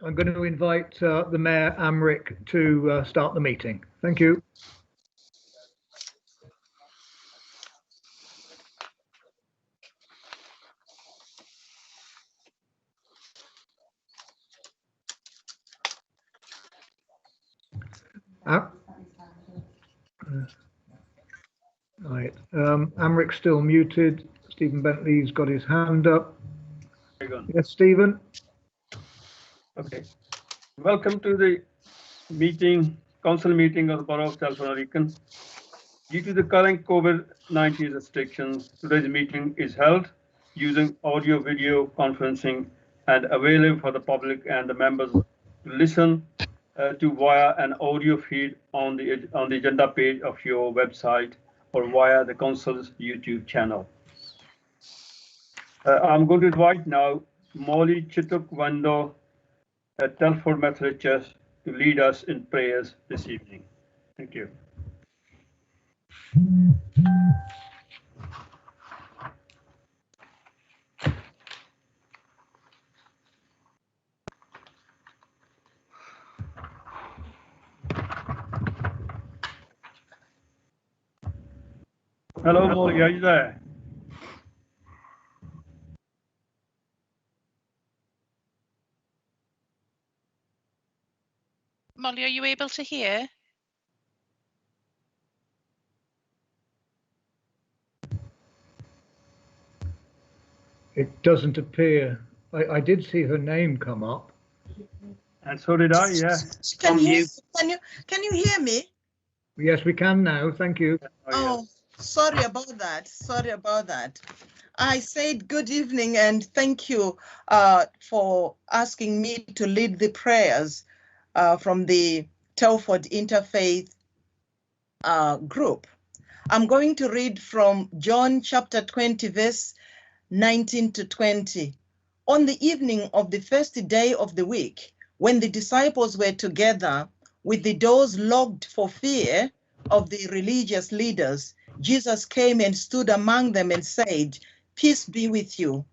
I'm going to invite the Mayor Amrick to start the meeting. Thank you. Right. Amrick's still muted. Stephen Bentley's got his hand up. Yes, Stephen. Okay. Welcome to the meeting, council meeting of the Borough of Telford Wrekin. Due to the current COVID-19 restrictions, today's meeting is held using audio-video conferencing and available for the public and the members to listen to via an audio feed on the agenda page of your website or via the council's YouTube channel. I'm going to invite now Molly Chituk-Wando at Telford Methodist Church to lead us in prayers this evening. Thank you. Hello, Molly, are you there? Molly, are you able to hear? It doesn't appear. I did see her name come up. And so did I, yeah. Can you hear me? Yes, we can now. Thank you. Oh, sorry about that. Sorry about that. I said good evening and thank you for asking me to lead the prayers from the Telford Interfaith group. I'm going to read from John chapter 20, verse 19 to 20. On the evening of the first day of the week, when the disciples were together with the doors locked for fear of the religious leaders, Jesus came and stood among them and said, "Peace be with you."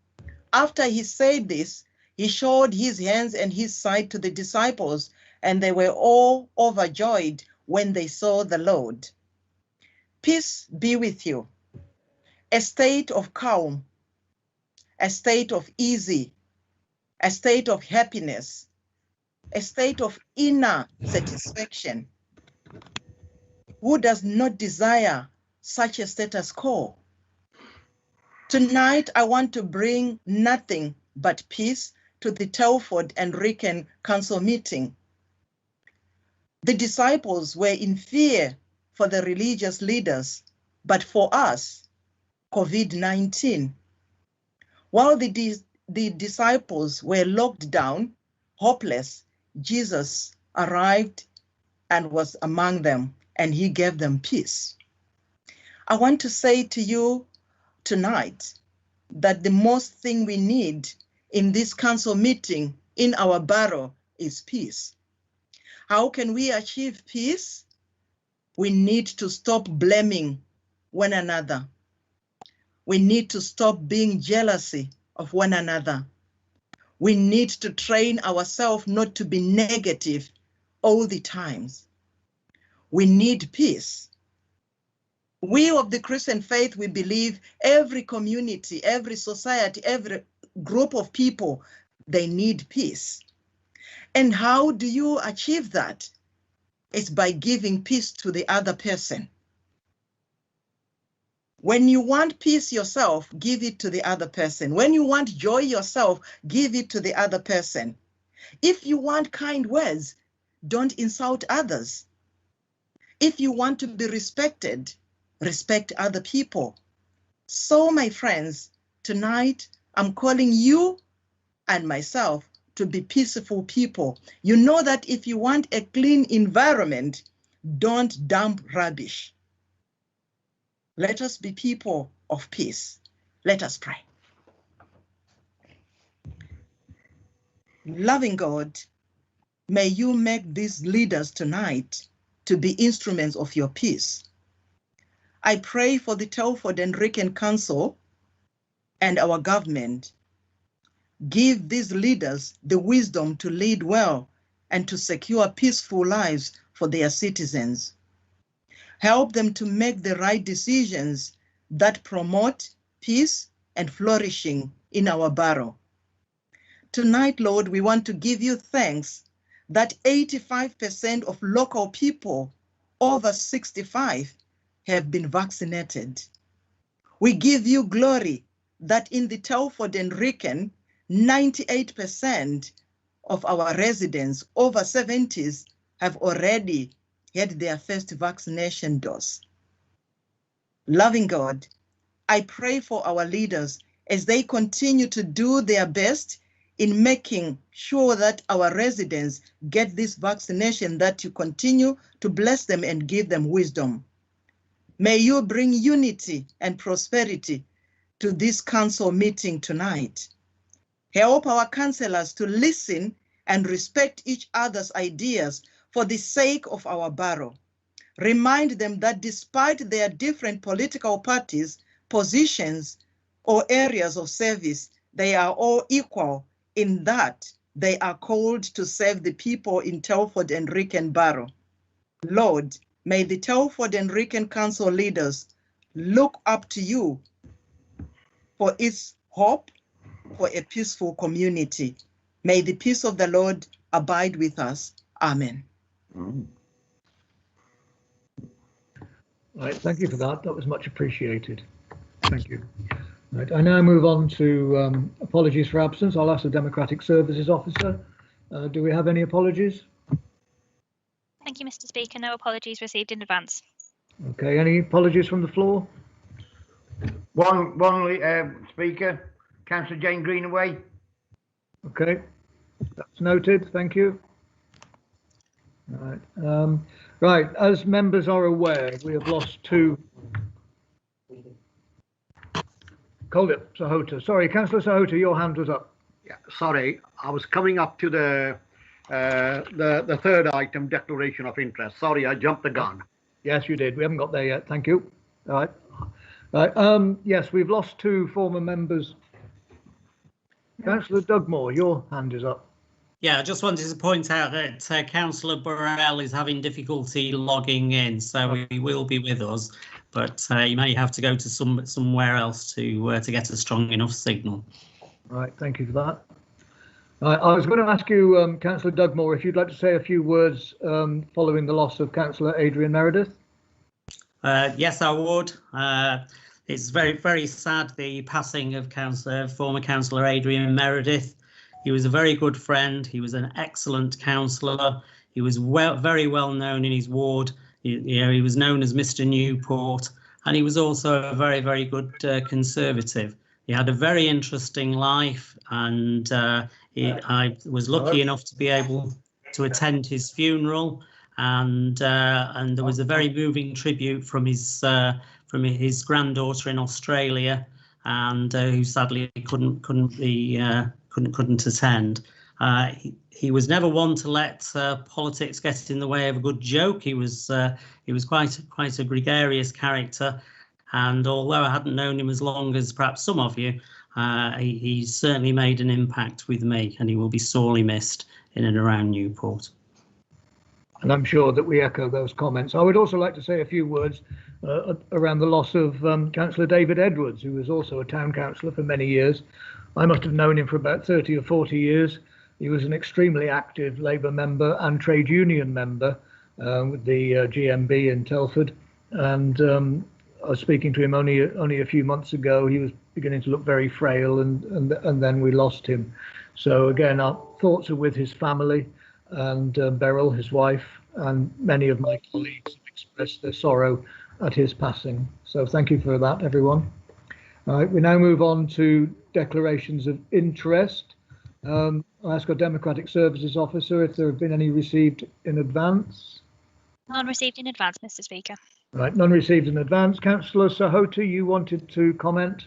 After he said this, he showed his hands and his side to the disciples, and they were all overjoyed when they saw the Lord. Peace be with you. A state of calm, a state of ease, a state of happiness, a state of inner satisfaction. Who does not desire such a status quo? Tonight, I want to bring nothing but peace to the Telford and Wrekin Council meeting. The disciples were in fear for the religious leaders, but for us, COVID-19. While the disciples were locked down, hopeless, Jesus arrived and was among them, and he gave them peace. I want to say to you tonight that the most thing we need in this council meeting in our borough is peace. How can we achieve peace? We need to stop blaming one another. We need to stop being jealousy of one another. We need to train ourselves not to be negative all the times. We need peace. We of the Christian faith, we believe every community, every society, every group of people, they need peace. And how do you achieve that? It's by giving peace to the other person. When you want peace yourself, give it to the other person. When you want joy yourself, give it to the other person. If you want kind words, don't insult others. If you want to be respected, respect other people. So, my friends, tonight I'm calling you and myself to be peaceful people. You know that if you want a clean environment, don't dump rubbish. Let us be people of peace. Let us pray. Loving God, may you make these leaders tonight to be instruments of your peace. I pray for the Telford and Wrekin Council and our government. give these leaders the wisdom to lead well and to secure peaceful lives for their citizens. Help them to make the right decisions that promote peace and flourishing in our borough. Tonight, Lord, we want to give you thanks that 85% of local people over 65 have been vaccinated. We give you glory that in the Telford and Wrekin, 98% of our residents over 70s have already had their first vaccination dose. Loving God, I pray for our leaders as they continue to do their best in making sure that our residents get this vaccination, that you continue to bless them and give them wisdom. May you bring unity and prosperity to this council meeting tonight. Help our councillors to listen and respect each other's ideas for the sake of our borough. Remind them that despite their different political parties, positions, or areas of service, they are all equal in that they are called to serve the people in Telford and Wrekin borough. Lord, may the Telford and Wrekin council leaders look up to you for its hope for a peaceful community. May the peace of the Lord abide with us. Amen. Right, thank you for that. That was much appreciated. Thank you. Right, I now move on to apologies for absence. I'll ask the Democratic Services Officer. Do we have any apologies? Thank you, Mr. Speaker. No apologies received in advance. Okay, any apologies from the floor? One Speaker, Councillor Jane Greenaway. Okay, that's noted. Thank you. Right. Right, as members are aware, we have lost two. Hold it, Sahota. Sorry, Councillor Sahota, your hand was up. Yeah, sorry, I was coming up to the third item, declaration of interest. Sorry, I jumped the gun. Yes, you did. We haven't got there yet. Thank you. All right. Right. Yes, we've lost two former members. Councillor Dugmore, your hand is up. Yeah, I just wanted to point out that Councillor Burrell is having difficulty logging in, so he will be with us, but you may have to go to somewhere else to get a strong enough signal. Right, thank you for that. I was going to ask you, Councillor Dugmore, if you'd like to say a few words following the loss of Councillor Adrian Meredith. Yes, I would. It's very, very sad, the passing of former Councillor Adrian Meredith. He was a very good friend. He was an excellent councillor. He was very well known in his ward. He was known as Mr. Newport, and he was also a very, very good Conservative. He had a very interesting life, and I was lucky enough to be able to attend his funeral, and there was a very moving tribute from his granddaughter in Australia, and who sadly couldn't attend. He was never one to let politics get in the way of a good joke. He was quite a gregarious character, and although I hadn't known him as long as perhaps some of you, he certainly made an impact with me, and he will be sorely missed in and around Newport. And I'm sure that we echo those comments. I would also like to say a few words around the loss of Councillor David Edwards, who was also a town councillor for many years. I must have known him for about 30 or 40 years. He was an extremely active Labour member and trade union member with the GMB in Telford. And I was speaking to him only a few months ago. He was beginning to look very frail, and then we lost him. So again, our thoughts are with his family, and Beryl, his wife, and many of my colleagues have expressed their sorrow at his passing. So thank you for that, everyone. All right, we now move on to declarations of interest. I ask our Democratic Services Officer if there have been any received in advance. None received in advance, Mr. Speaker. Right, none received in advance. Councillor Sahota, you wanted to comment?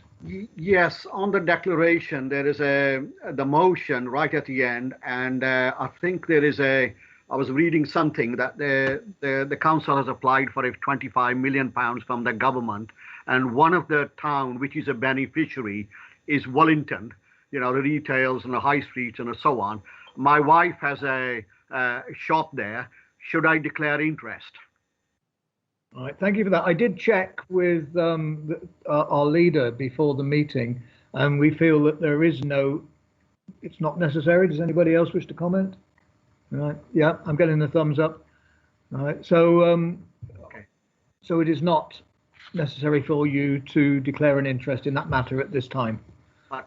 Yes, on the declaration, there is the motion right at the end, and I think there is I was reading something that the council has applied for £25 million from the government, and one of the town which is a beneficiary is Wellington. you know, the retails and the high streets and so on. My wife has a shop there. Should I declare interest? All right, thank you for that. I did check with our leader before the meeting, and we feel that there is no, it's not necessary. Does anybody else wish to comment? All right, yeah, I'm getting the thumbs up. All right, so Okay. so it is not necessary for you to declare an interest in that matter at this time.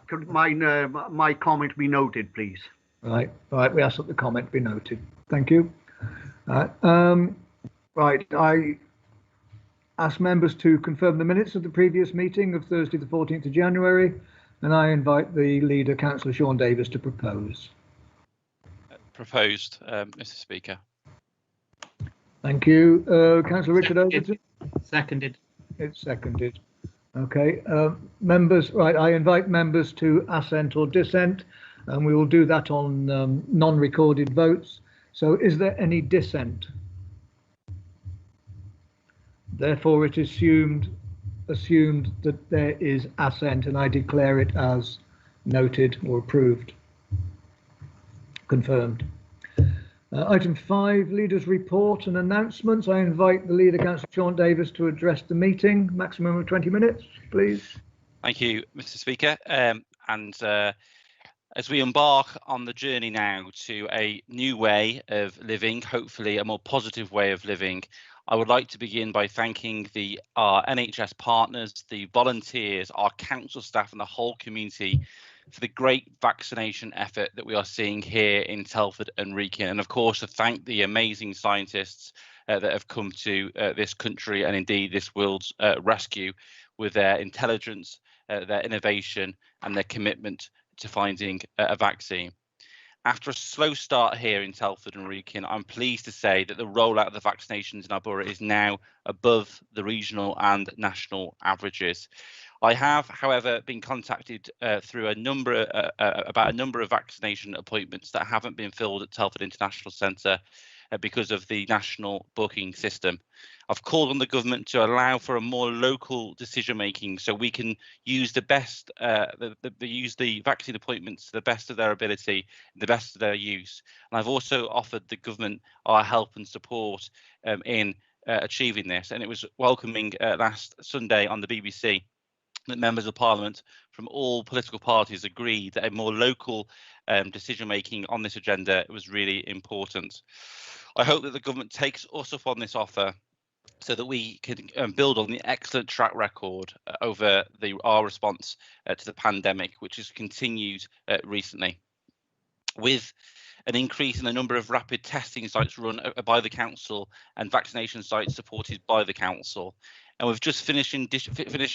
Could my comment be noted, please? Right, right. We ask that the comment be noted. Thank you. Right, right. I ask members to confirm the minutes of the previous meeting of Thursday, the 14th of January, and I invite the leader, Councillor Sean Davis, to propose. Proposed, Mr. Speaker. Thank you, Councillor Richard Overton. Seconded. It's seconded. Okay, members. Right, I invite members to assent or dissent, and we will do that on non-recorded votes. So, is there any dissent? Therefore, it is assumed that there is assent, and I declare it as noted or approved. Confirmed. Item 5, Leaders' Report and Announcements. I invite the leader, Councillor Sean Davis, to address the meeting. Maximum of 20 minutes, please. Thank you, Mr. Speaker. As we embark on the journey now to a new way of living, hopefully a more positive way of living, I would like to begin by thanking our NHS partners, the volunteers, our council staff and the whole community for the great vaccination effort that we are seeing here in Telford and Wrekin. And of course, to thank the amazing scientists that have come to this country and indeed this world's rescue with their intelligence, their innovation and their commitment to finding a vaccine. After a slow start here in Telford and Wrekin, I'm pleased to say that the rollout of the vaccinations in our borough is now above the regional and national averages. I have, however, been contacted through about a number of vaccination appointments that haven't been filled at Telford International Centre because of the national booking system. I've called on the government to allow for a more local decision making so we can use the best, use the vaccine appointments to the best of their ability, the best of their use. And I've also offered the government our help and support in achieving this. And it was welcoming last Sunday on the BBC that members of Parliament from all political parties agreed that a more local decision making on this agenda was really important. I hope that the government takes us up on this offer so that we can build on the excellent track record over our response to the pandemic, which has continued recently. With an increase in the number of rapid testing sites run by the council and vaccination sites supported by the council. And we've just finished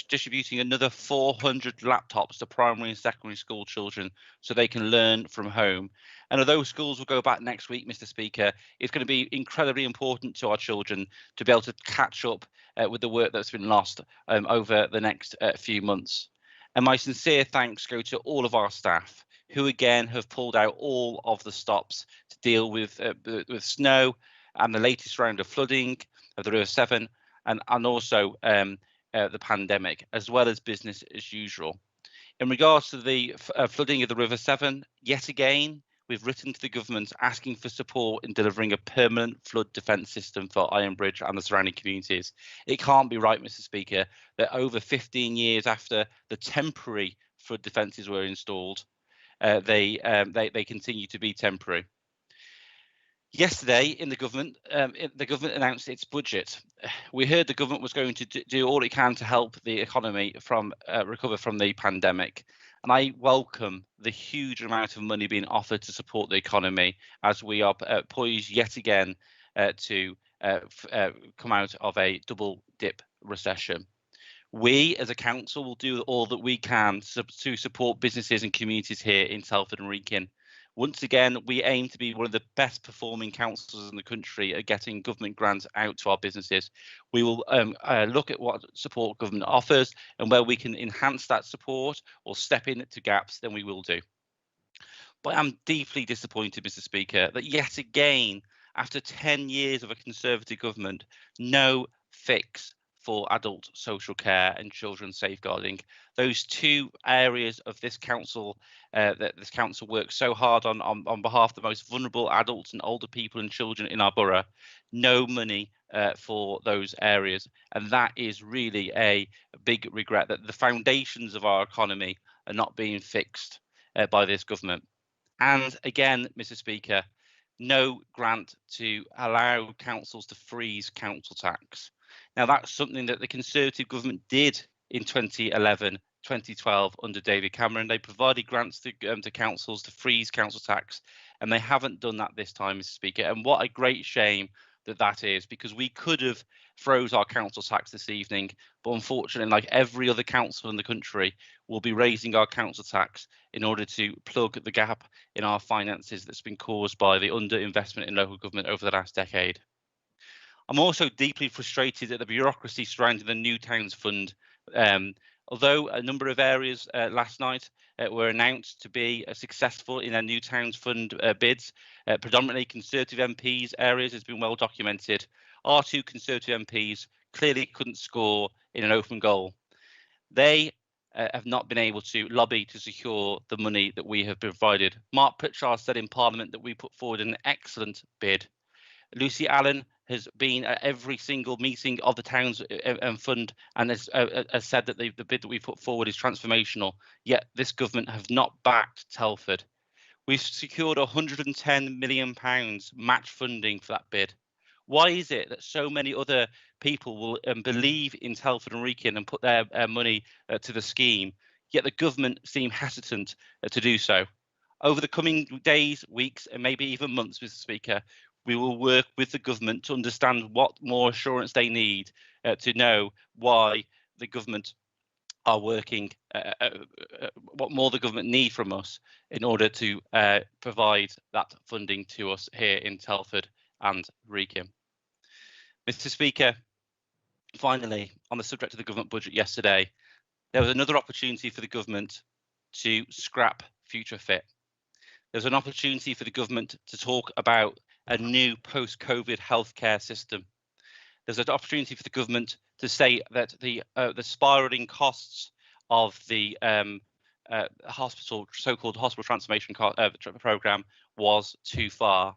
distributing another 400 laptops to primary and secondary school children so they can learn from home. And although schools will go back next week, Mr. Speaker, it's going to be incredibly important to our children to be able to catch up with the work that's been lost over the next few months. And my sincere thanks go to all of our staff who again have pulled out all of the stops to deal with snow and the latest round of flooding of the River Severn and also the pandemic, as well as business as usual. In regards to the flooding of the River Severn, yet again, we've written to the government asking for support in delivering a permanent flood defence system for Ironbridge and the surrounding communities. It can't be right, Mr. Speaker, that over 15 years after the temporary flood defences were installed, they continue to be temporary. Yesterday, the government announced its budget. We heard the government was going to do all it can to help the economy recover from the pandemic. And I welcome the huge amount of money being offered to support the economy as we are poised yet again to come out of a double dip recession. We as a council will do all that we can to support businesses and communities here in Telford and Wrekin. Once again, we aim to be one of the best performing councils in the country at getting government grants out to our businesses. We will look at what support government offers and where we can enhance that support or step into gaps, then we will do. But I'm deeply disappointed, Mr. Speaker, that yet again, after 10 years of a Conservative government, no fix for adult social care and children's safeguarding. Those two areas of this council that this council works so hard on behalf of the most vulnerable adults and older people and children in our borough. No money for those areas, and that is really a big regret that the foundations of our economy are not being fixed by this government. And again, Mr. Speaker, no grant to allow councils to freeze council tax. Now, that's something that the Conservative government did in 2011, 2012 under David Cameron. They provided grants to councils to freeze council tax, and they haven't done that this time, Mr. Speaker. And what a great shame that is, because we could have froze our council tax this evening, but unfortunately, like every other council in the country, we'll be raising our council tax in order to plug the gap in our finances that's been caused by the underinvestment in local government over the last decade. I'm also deeply frustrated at the bureaucracy surrounding the New Towns Fund. Although a number of areas last night were announced to be successful in their New Towns Fund bids, predominantly Conservative MPs areas has been well documented. Our two Conservative MPs clearly couldn't score in an open goal. They have not been able to lobby to secure the money that we have provided. Mark Pritchard said in Parliament that we put forward an excellent bid. Lucy Allen has been at every single meeting of the Towns Fund and has said that the bid that we put forward is transformational, yet this government have not backed Telford. We've secured £110 million match funding for that bid. Why is it that so many other people will believe in Telford and Wrekin and put their money to the scheme, yet the government seem hesitant to do so? Over the coming days, weeks, and maybe even months, Mr. Speaker, we will work with the government to understand what more assurance they need to know why the government are working, what more the government need from us in order to provide that funding to us here in Telford and Wrekin. Mr. Speaker, finally, on the subject of the government budget yesterday, there was another opportunity for the government to scrap Future Fit. There's an opportunity for the government to talk about a new post-COVID healthcare system. There's an opportunity for the government to say that the spiralling costs of the so-called hospital transformation programme was too far,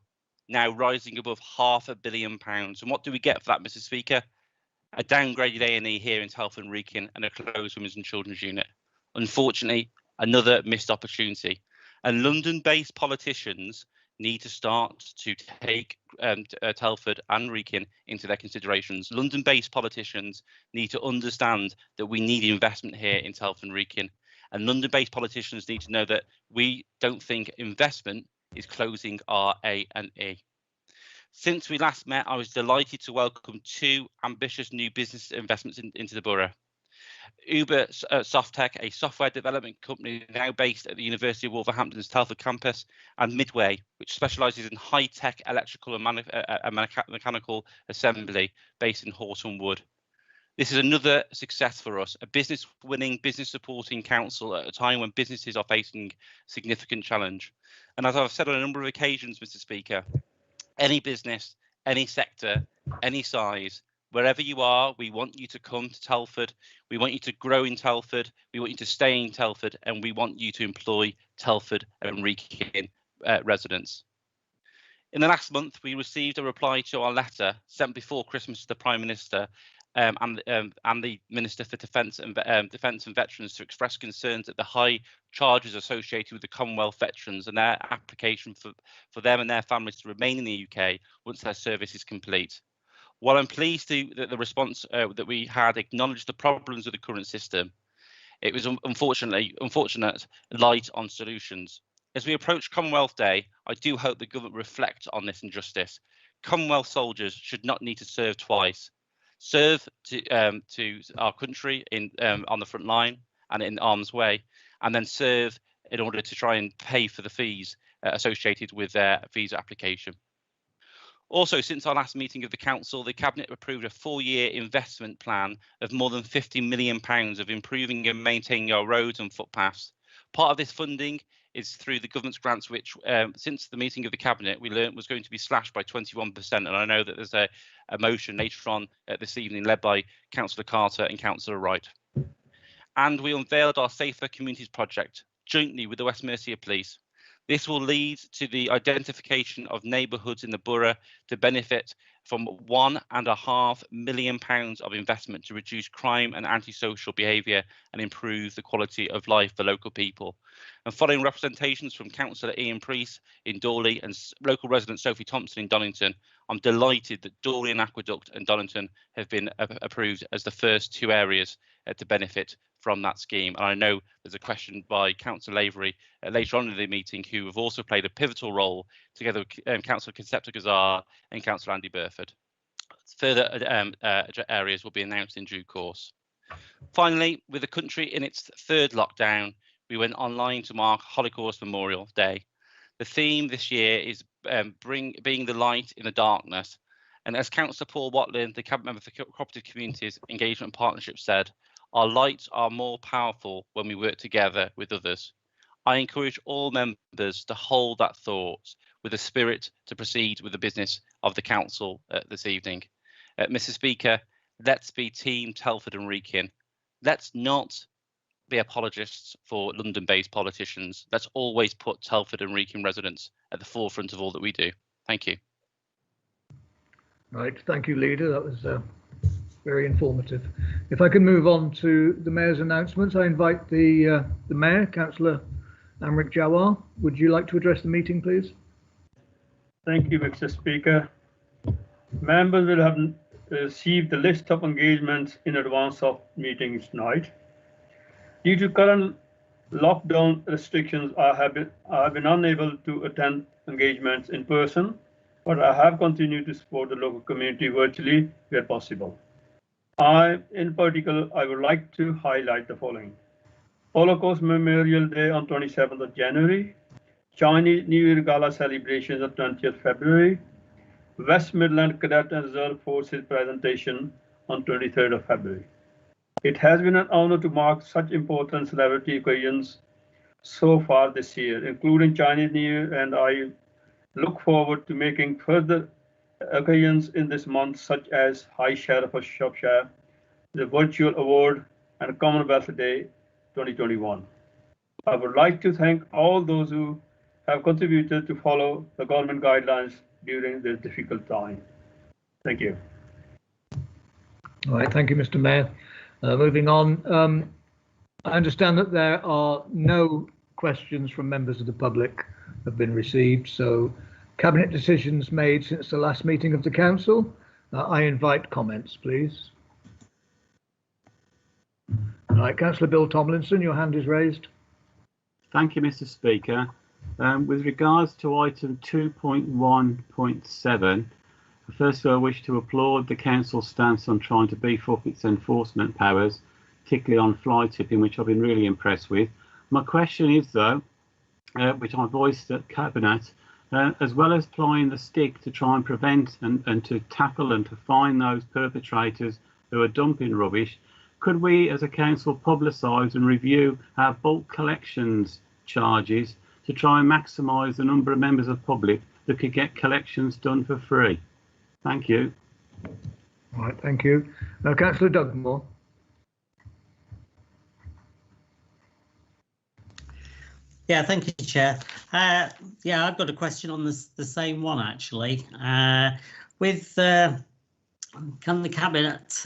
now rising above £500 million. And what do we get for that, Mr. Speaker? A downgraded A&E here in Telford and Wrekin and a closed women's and children's unit. Unfortunately, another missed opportunity. And London-based politicians need to start to take Telford and Wrekin into their considerations. London-based politicians need to understand that we need investment here in Telford and Wrekin. And London-based politicians need to know that we don't think investment is closing our A&E. Since we last met, I was delighted to welcome two ambitious new business investments into the borough. Uber Softech, a software development company now based at the University of Wolverhampton's Telford campus, and Midway, which specialises in high-tech electrical and mechanical assembly based in Horton Wood. This is another success for us, a business-winning, business-supporting council at a time when businesses are facing significant challenge. And as I've said on a number of occasions, Mr. Speaker, any business, any sector, any size, wherever you are, we want you to come to Telford. We want you to grow in Telford. We want you to stay in Telford, and we want you to employ Telford and Wrekin residents. In the last month, we received a reply to our letter sent before Christmas to the Prime Minister and the Minister for Defence and Veterans to express concerns at the high charges associated with the Commonwealth veterans and their application for them and their families to remain in the UK once their service is complete. While I'm pleased that the response that we had acknowledged the problems with the current system, it was unfortunate light on solutions. As we approach Commonwealth Day, I do hope the government reflect on this injustice. Commonwealth soldiers should not need to serve twice. Serve to our country on the front line and in harm's way, and then serve in order to try and pay for the fees associated with their visa application. Also, since our last meeting of the Council, the Cabinet approved a 4-year investment plan of more than £50 million of improving and maintaining our roads and footpaths. Part of this funding is through the government's grants, which since the meeting of the Cabinet, we learned was going to be slashed by 21%. And I know that there's a motion later on this evening led by Councillor Carter and Councillor Wright. And we unveiled our Safer Communities project jointly with the West Mercia Police. This will lead to the identification of neighbourhoods in the borough to benefit from £1.5 million of investment to reduce crime and antisocial behaviour and improve the quality of life for local people. And following representations from Councillor Ian Priest in Dawley and local resident Sophie Thompson in Donington, I'm delighted that Dawley and Aqueduct and Donington have been approved as the first two areas to benefit from that scheme. And I know there's a question by Councillor Lavery later on in the meeting, who have also played a pivotal role together with Councillor Concepta Gazar and Councillor Andy Burford. Further areas will be announced in due course. Finally, with the country in its third lockdown, we went online to mark Holocaust Memorial Day. The theme this year is being the light in the darkness. And as Councillor Paul Watling, the Cabinet Member for Cooperative Communities Engagement and Partnership, said, our lights are more powerful when we work together with others. I encourage all members to hold that thought with a spirit to proceed with the business of the Council this evening. Mr. Speaker, let's be Team Telford and Wrekin. Let's not be apologists for London-based politicians. Let's always put Telford and Wrekin residents at the forefront of all that we do. Thank you. Right, thank you, Leader. That was very informative. If I can move on to the Mayor's announcements, I invite the Mayor, Councillor Amrit Jawar. Would you like to address the meeting, please? Thank you, Mr. Speaker. Members will have received the list of engagements in advance of meetings tonight. Due to current lockdown restrictions, I have been unable to attend engagements in person, but I have continued to support the local community virtually where possible. In particular, I would like to highlight the following: Holocaust Memorial Day on 27th of January, Chinese New Year Gala celebrations on 20th February, West Midland Cadet and Reserve Forces presentation on 23rd of February. It has been an honor to mark such important celebrity occasions so far this year, including Chinese New Year, and I look forward to making further occasions in this month, such as High Sheriff of Shropshire, the Virtual Award, and Commonwealth Day 2021. I would like to thank all those who have contributed to follow the government guidelines during this difficult time. Thank you. All right, thank you, Mr. Mayor. Moving on, I understand that there are no questions from members of the public have been received, so Cabinet decisions made since the last meeting of the Council. I invite comments, please. All right, Councillor Bill Tomlinson, your hand is raised. Thank you, Mr. Speaker. With regards to item 2.1.7, firstly, I wish to applaud the Council's stance on trying to beef up its enforcement powers, particularly on fly tipping, which I've been really impressed with. My question is, though, which I voiced at Cabinet, as well as plying the stick to try and prevent and to tackle and to find those perpetrators who are dumping rubbish, could we as a council publicise and review our bulk collections charges to try and maximise the number of members of the public that could get collections done for free? Thank you. All right, thank you. Now, Councillor Dugmore. Yeah, thank you, Chair. Yeah, I've got a question on the same one, actually. Can the Cabinet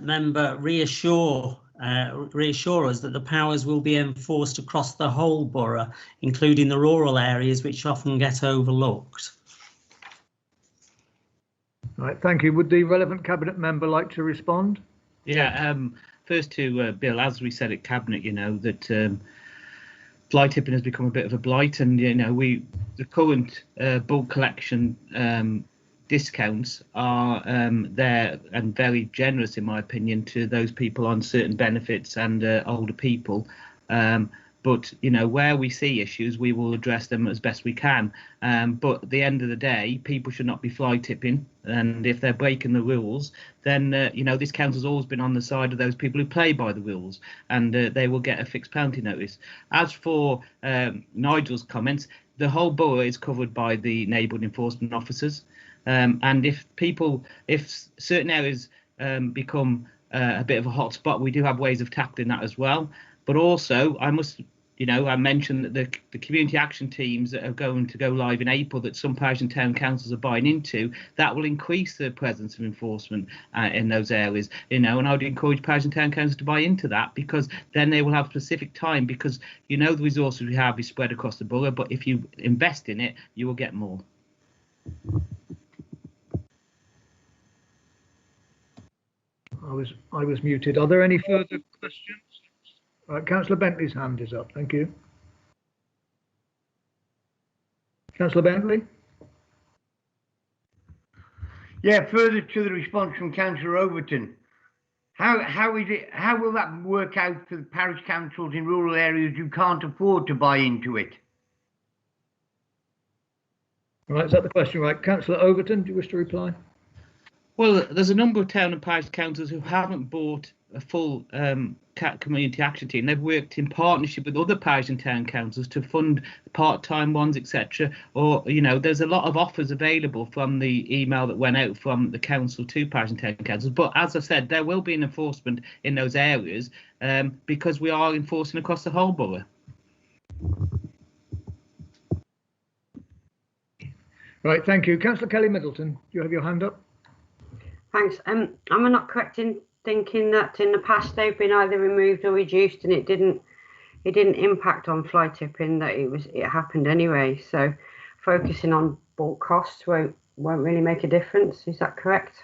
member reassure us that the powers will be enforced across the whole borough, including the rural areas which often get overlooked? All right, thank you. Would the relevant Cabinet member like to respond? Yeah, first to Bill, as we said at Cabinet, you know, that fly tipping has become a bit of a blight, and you know, the current bulk collection discounts are there and very generous, in my opinion, to those people on certain benefits and older people. But, you know, where we see issues, we will address them as best we can. But at the end of the day, people should not be fly tipping. And if they're breaking the rules, then, you know, this council's always been on the side of those people who play by the rules, and they will get a fixed penalty notice. As for Nigel's comments, the whole borough is covered by the neighbourhood enforcement officers. And if certain areas become a bit of a hot spot, we do have ways of tackling that as well. But also, I mentioned that the community action teams that are going to go live in April, that some parish and town councils are buying into, that will increase the presence of enforcement in those areas. You know, and I would encourage parish and town councils to buy into that, because then they will have specific time, because, you know, the resources we have is spread across the borough, but if you invest in it, you will get more. I was muted. Are there any further questions? Councillor Bentley's hand is up. Thank you. Councillor Bentley. Yeah, further to the response from Councillor Overton, how will that work out for the parish councils in rural areas who can't afford to buy into it? Right, is that the question? Right, Councillor Overton, do you wish to reply? Well, there's a number of town and parish councils who haven't bought a full community action team. They've worked in partnership with other parish and town councils to fund part-time ones, etc. Or, you know, there's a lot of offers available from the email that went out from the council to parish and town councils. But as I said, there will be an enforcement in those areas because we are enforcing across the whole borough. Right, thank you. Councillor Kelly Middleton, do you have your hand up? Thanks. Am I not correct in thinking that in the past they've been either removed or reduced, and it didn't impact on fly tipping, that it happened anyway? So focusing on bulk costs won't really make a difference. Is that correct?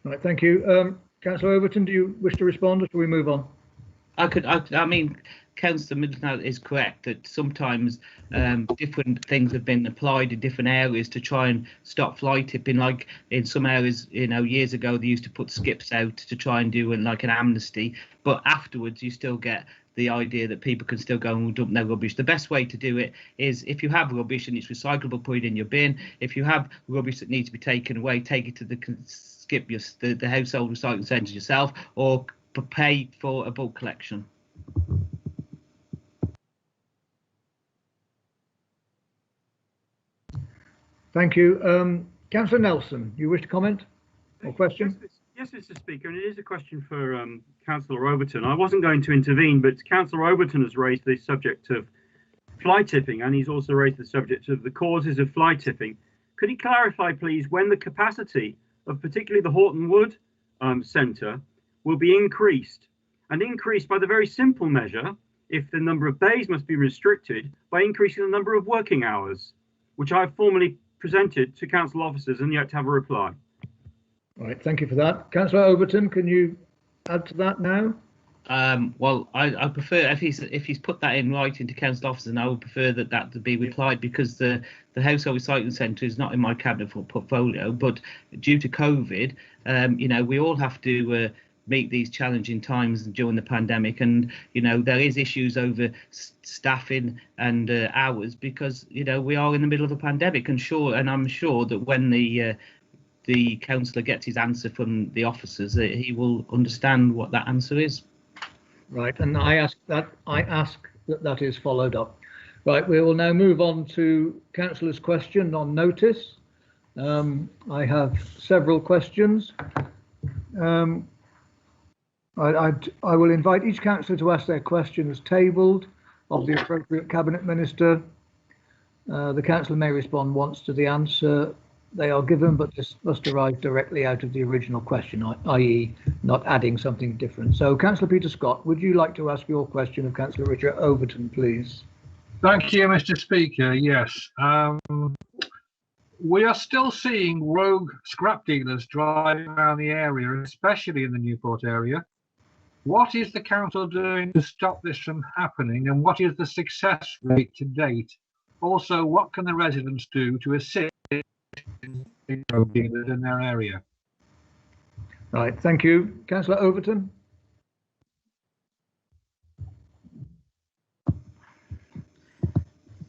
Right, thank you. Councillor Overton, do you wish to respond, or shall we move on? I mean, Councillor Middleton is correct that sometimes different things have been applied in different areas to try and stop fly tipping. Like in some areas, you know, years ago they used to put skips out to try and do like an amnesty, but afterwards you still get the idea that people can still go and dump their rubbish. The best way to do it is, if you have rubbish and it's recyclable, put it in your bin. If you have rubbish that needs to be taken away, take it to the household recycling centre yourself, or pay for a bulk collection. Thank you. Councillor Nelson, you wish to comment or question? Yes, Mr. Speaker, and it is a question for Councillor Overton. I wasn't going to intervene, but Councillor Overton has raised the subject of fly tipping, and he's also raised the subject of the causes of fly tipping. Could he clarify, please, when the capacity of particularly the Horton Wood Centre will be increased, and increased by the very simple measure, if the number of bays must be restricted, by increasing the number of working hours, which I have formally presented to council officers and yet to have a reply. All right, thank you for that. Councillor Overton, can you add to that now? Well, I prefer, if he's put that in writing to council officers, and I would prefer that to be replied, because the household recycling centre is not in my cabinet portfolio, but due to COVID, you know, we all have to meet these challenging times during the pandemic, and you know, there is issues over staffing and hours, because you know, we are in the middle of a pandemic, and I'm sure that when the councillor gets his answer from the officers, he will understand what that answer is. Right, and I ask that is followed up. Right, we will now move on to councillor's question on notice. I have several questions. I will invite each councillor to ask their questions tabled of the appropriate cabinet minister. The councillor may respond once to the answer they are given, but this must arise directly out of the original question, i.e. not adding something different. So Councillor Peter Scott, would you like to ask your question of Councillor Richard Overton, please? Thank you, Mr. Speaker. Yes. We are still seeing rogue scrap dealers driving around the area, especially in the Newport area. What is the council doing to stop this from happening, and what is the success rate to date? Also, what can the residents do to assist rogue dealers in their area? Right, thank you. Councillor Overton.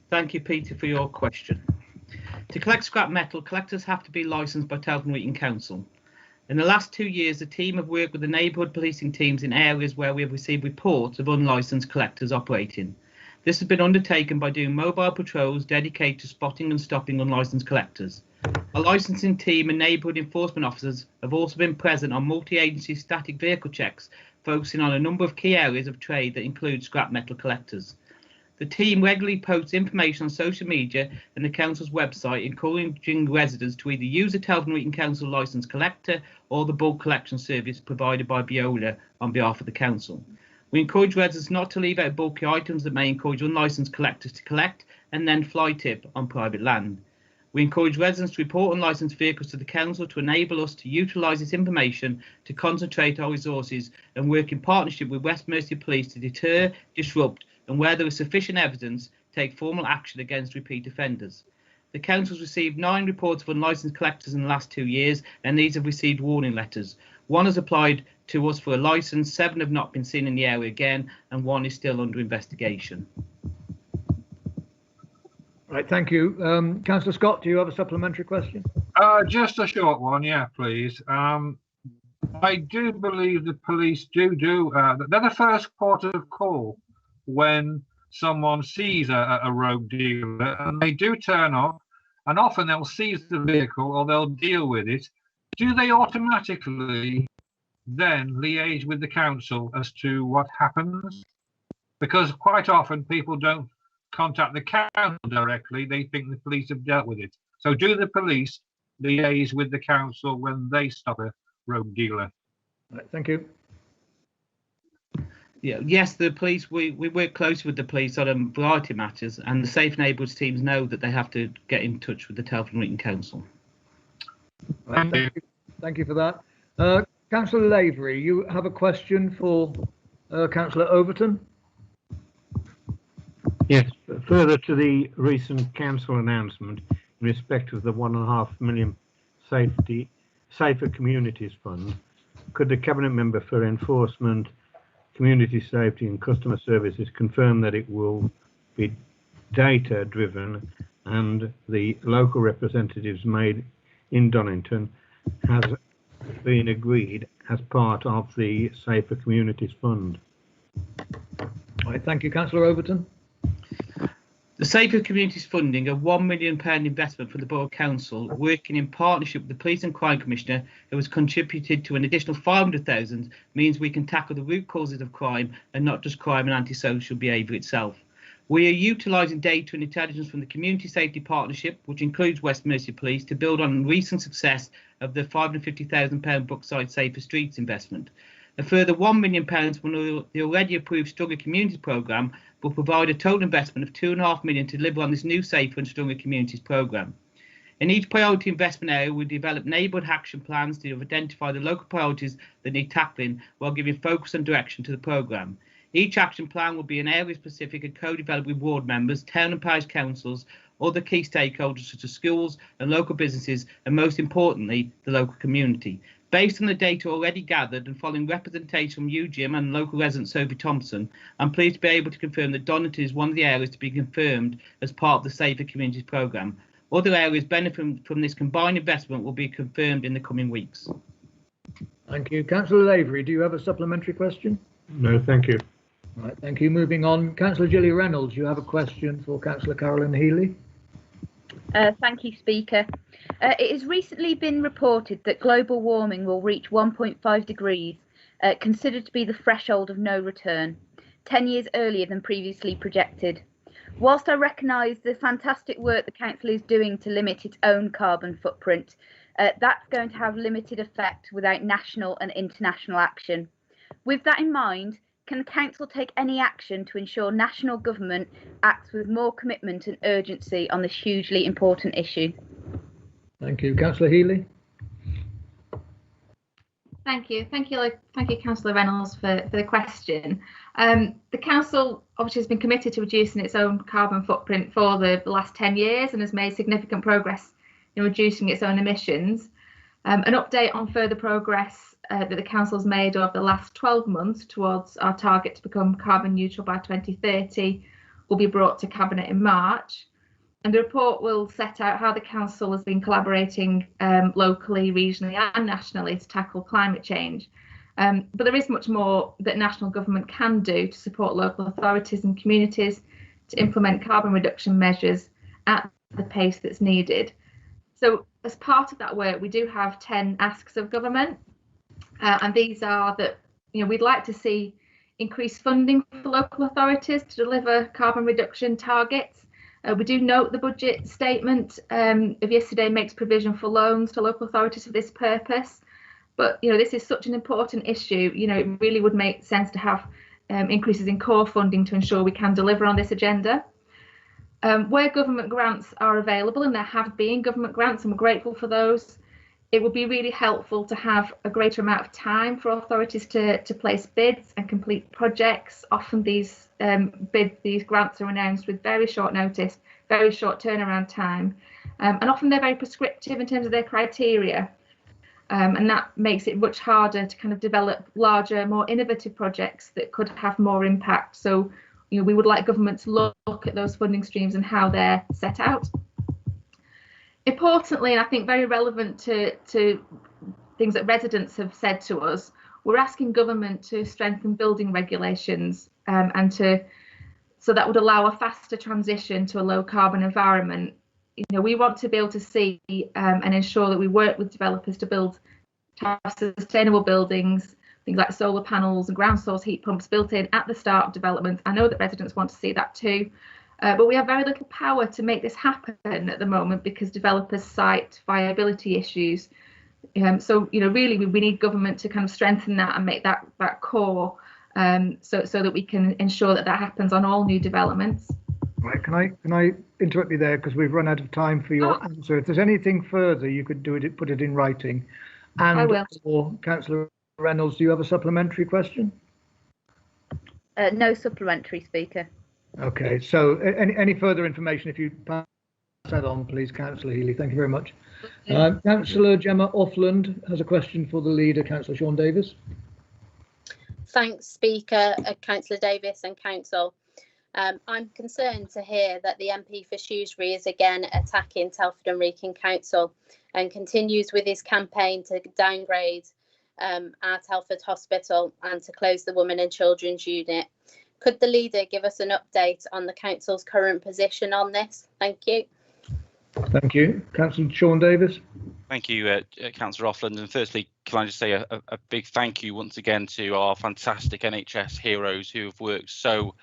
Thank you, Peter, for your question. To collect scrap metal, collectors have to be licensed by Telford Wrekin Council. In the last 2 years, the team have worked with the neighbourhood policing teams in areas where we have received reports of unlicensed collectors operating. This has been undertaken by doing mobile patrols dedicated to spotting and stopping unlicensed collectors. A licensing team and neighbourhood enforcement officers have also been present on multi-agency static vehicle checks, focusing on a number of key areas of trade that include scrap metal collectors. The team regularly posts information on social media and the council's website, encouraging residents to either use a Telford Wrekin Council licensed collector or the bulk collection service provided by Veolia on behalf of the council. We encourage residents not to leave out bulky items that may encourage unlicensed collectors to collect and then fly tip on private land. We encourage residents to report unlicensed vehicles to the council to enable us to utilise this information to concentrate our resources and work in partnership with West Mercia Police to deter, disrupt, and where there is sufficient evidence, take formal action against repeat offenders. The council has received 9 reports of unlicensed collectors in the last 2 years, and these have received warning letters. 1 has applied to us for a licence, 7 have not been seen in the area again, and 1 is still under investigation. Right, thank you. Councillor Scott, do you have a supplementary question? Just a short one, yeah, please. I do believe the police they're the first port of call when someone sees a rogue dealer, and they do turn up, and often they'll seize the vehicle or they'll deal with it. Do they automatically then liaise with the council as to what happens? Because quite often people don't contact the council directly, they think the police have dealt with it. So do the police liaise with the council when they stop a rogue dealer? Right, thank you. Yeah, yes, the police, we work closely with the police on a variety of matters, and the Safe Neighbourhoods teams know that they have to get in touch with the Telford Wrekin Council. Right, thank you for that. Councillor Lavery, you have a question for Councillor Overton? Yes, further to the recent council announcement in respect of the £1.5 million Safer Communities Fund, could the Cabinet Member for Enforcement, Community Safety and Customer Services confirm that it will be data driven and the local representatives made in Donington has been agreed as part of the Safer Communities Fund? All right, thank you. Councillor Overton. The Safer Communities Funding, a £1 million investment for the Borough Council, working in partnership with the Police and Crime Commissioner, who has contributed to an additional £500,000, means we can tackle the root causes of crime and not just crime and antisocial behaviour itself. We are utilising data and intelligence from the Community Safety Partnership, which includes West Mercia Police, to build on recent success of the £550,000 Brookside Safer Streets investment. A further £1 million from the already approved Stronger Communities programme will provide a total investment of £2.5 million to deliver on this new Safer and Stronger Communities programme. In each priority investment area, we develop neighbourhood action plans to identify the local priorities that need tackling while giving focus and direction to the programme. Each action plan will be an area specific and co-developed with ward members, town and parish councils, other key stakeholders such as schools and local businesses, and most importantly, the local community. Based on the data already gathered and following representation from you, Jim, and local resident Sophie Thompson, I'm pleased to be able to confirm that Donington is one of the areas to be confirmed as part of the Safer Communities programme. Other areas benefiting from this combined investment will be confirmed in the coming weeks. Thank you. Councillor Lavery, do you have a supplementary question? No, thank you. Right, thank you. Moving on. Councillor Gilly Reynolds, you have a question for Councillor Carolyn Healy. Thank you, Speaker. It has recently been reported that global warming will reach 1.5 degrees, considered to be the threshold of no return, 10 years earlier than previously projected. Whilst I recognise the fantastic work the Council is doing to limit its own carbon footprint, that's going to have limited effect without national and international action. With that in mind, can the Council take any action to ensure national government acts with more commitment and urgency on this hugely important issue? Thank you. Councillor Healy. Thank you, Councillor Reynolds, for the question. The Council obviously has been committed to reducing its own carbon footprint for the last 10 years and has made significant progress in reducing its own emissions. An update on further progress that the Council's made over the last 12 months towards our target to become carbon neutral by 2030 will be brought to Cabinet in March. And the report will set out how the Council has been collaborating locally, regionally and nationally to tackle climate change. But there is much more that national government can do to support local authorities and communities to implement carbon reduction measures at the pace that's needed. So as part of that work, we do have 10 asks of government. And these are that, we'd like to see increased funding for local authorities to deliver carbon reduction targets. We do note the budget statement of yesterday makes provision for loans to local authorities for this purpose. But, this is such an important issue, it really would make sense to have increases in core funding to ensure we can deliver on this agenda. Where government grants are available, and there have been government grants, and we're grateful for those, it would be really helpful to have a greater amount of time for authorities to place bids and complete projects. Often these grants are announced with very short notice, very short turnaround time, and often they're very prescriptive in terms of their criteria. And that makes it much harder to kind of develop larger, more innovative projects that could have more impact. So, we would like government to look at those funding streams and how they're set out. Importantly, and I think very relevant to things that residents have said to us, we're asking government to strengthen building regulations so that would allow a faster transition to a low carbon environment. We want to be able to see and ensure that we work with developers to build sustainable buildings, things like solar panels and ground source heat pumps built in at the start of development. I know that residents want to see that too. But we have very little power to make this happen at the moment because developers cite viability issues. So, really we need government to kind of strengthen that and make that core so that we can ensure that happens on all new developments. Right, can I interrupt you there because we've run out of time for your answer. If there's anything further, you could put it in writing. And I will. For Councillor Reynolds, do you have a supplementary question? No supplementary, Speaker. Okay, so any further information, if you pass that on, please, Councillor Healy. Thank you very much. Councillor Gemma Offland has a question for the leader, Councillor Sean Davis. Thanks, Speaker, Councillor Davis and Council. I'm concerned to hear that the MP for Shrewsbury is again attacking Telford and Wrekin Council and continues with his campaign to downgrade our Telford Hospital and to close the Women and Children's Unit. Could the leader give us an update on the council's current position on this? Thank you. Thank you. Councillor Sean Davis. Thank you, Councillor Offland. And firstly, can I just say a big thank you once again to our fantastic NHS heroes who have worked so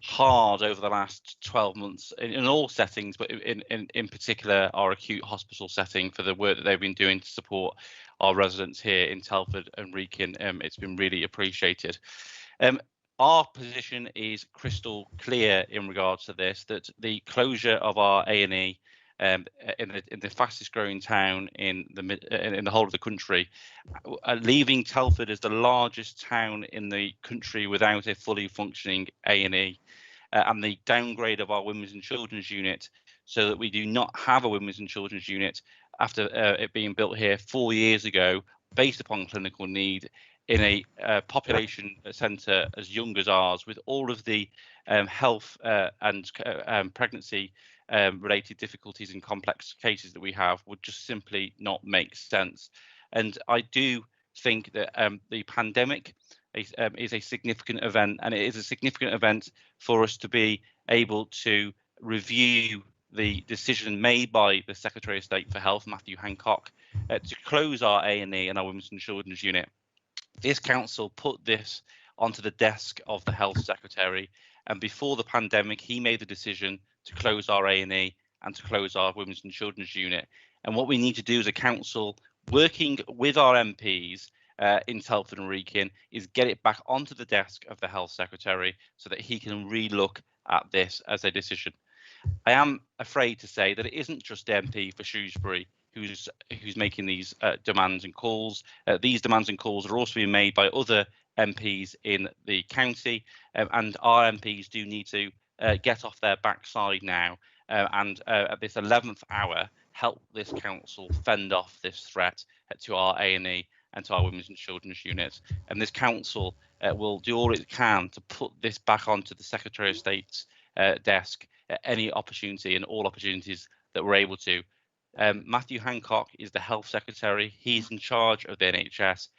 hard over the last 12 months in all settings, but in particular our acute hospital setting, for the work that they've been doing to support our residents here in Telford and Wrekin. It's been really appreciated. Our position is crystal clear in regards to this, that the closure of our A&E in the fastest growing town in the whole of the country, leaving Telford as the largest town in the country without a fully functioning A&E, and the downgrade of our Women's and Children's Unit so that we do not have a Women's and Children's Unit after it being built here 4 years ago based upon clinical need in a population centre as young as ours, with all of the health and pregnancy related difficulties and complex cases that we have, would just simply not make sense. And I do think that the pandemic is a significant event, and it is a significant event for us to be able to review the decision made by the Secretary of State for Health, Matthew Hancock, to close our A&E and our Women's and Children's Unit. This council put this onto the desk of the Health Secretary, and before the pandemic he made the decision to close our A&E and to close our Women's and Children's Unit. And what we need to do as a council, working with our MPs in Telford and Wrekin, is get it back onto the desk of the Health Secretary so that he can re-look at this as a decision. I am afraid to say that it isn't just the MP for Shrewsbury who's making these demands and calls. These demands and calls are also being made by other MPs in the county, and our MPs do need to get off their backside now and at this 11th hour help this council fend off this threat to our A&E and to our Women's and Children's Units. And this council will do all it can to put this back onto the Secretary of State's desk at any opportunity and all opportunities that we're able to. Matthew Hancock is the Health Secretary. He's in charge of the NHS.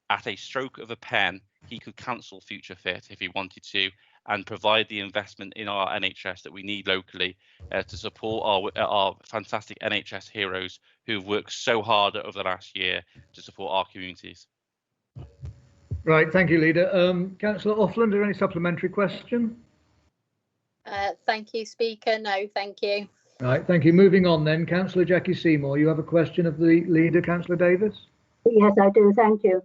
At a stroke of a pen, he could cancel Future Fit if he wanted to and provide the investment in our NHS that we need locally to support our fantastic NHS heroes who've worked so hard over the last year to support our communities. Right, thank you, Leader. Councillor Offland, are there any supplementary question? Thank you, Speaker. No, thank you. Right, thank you. Moving on then, Councillor Jackie Seymour, you have a question of the Leader, Councillor Davis? Yes, I do, thank you.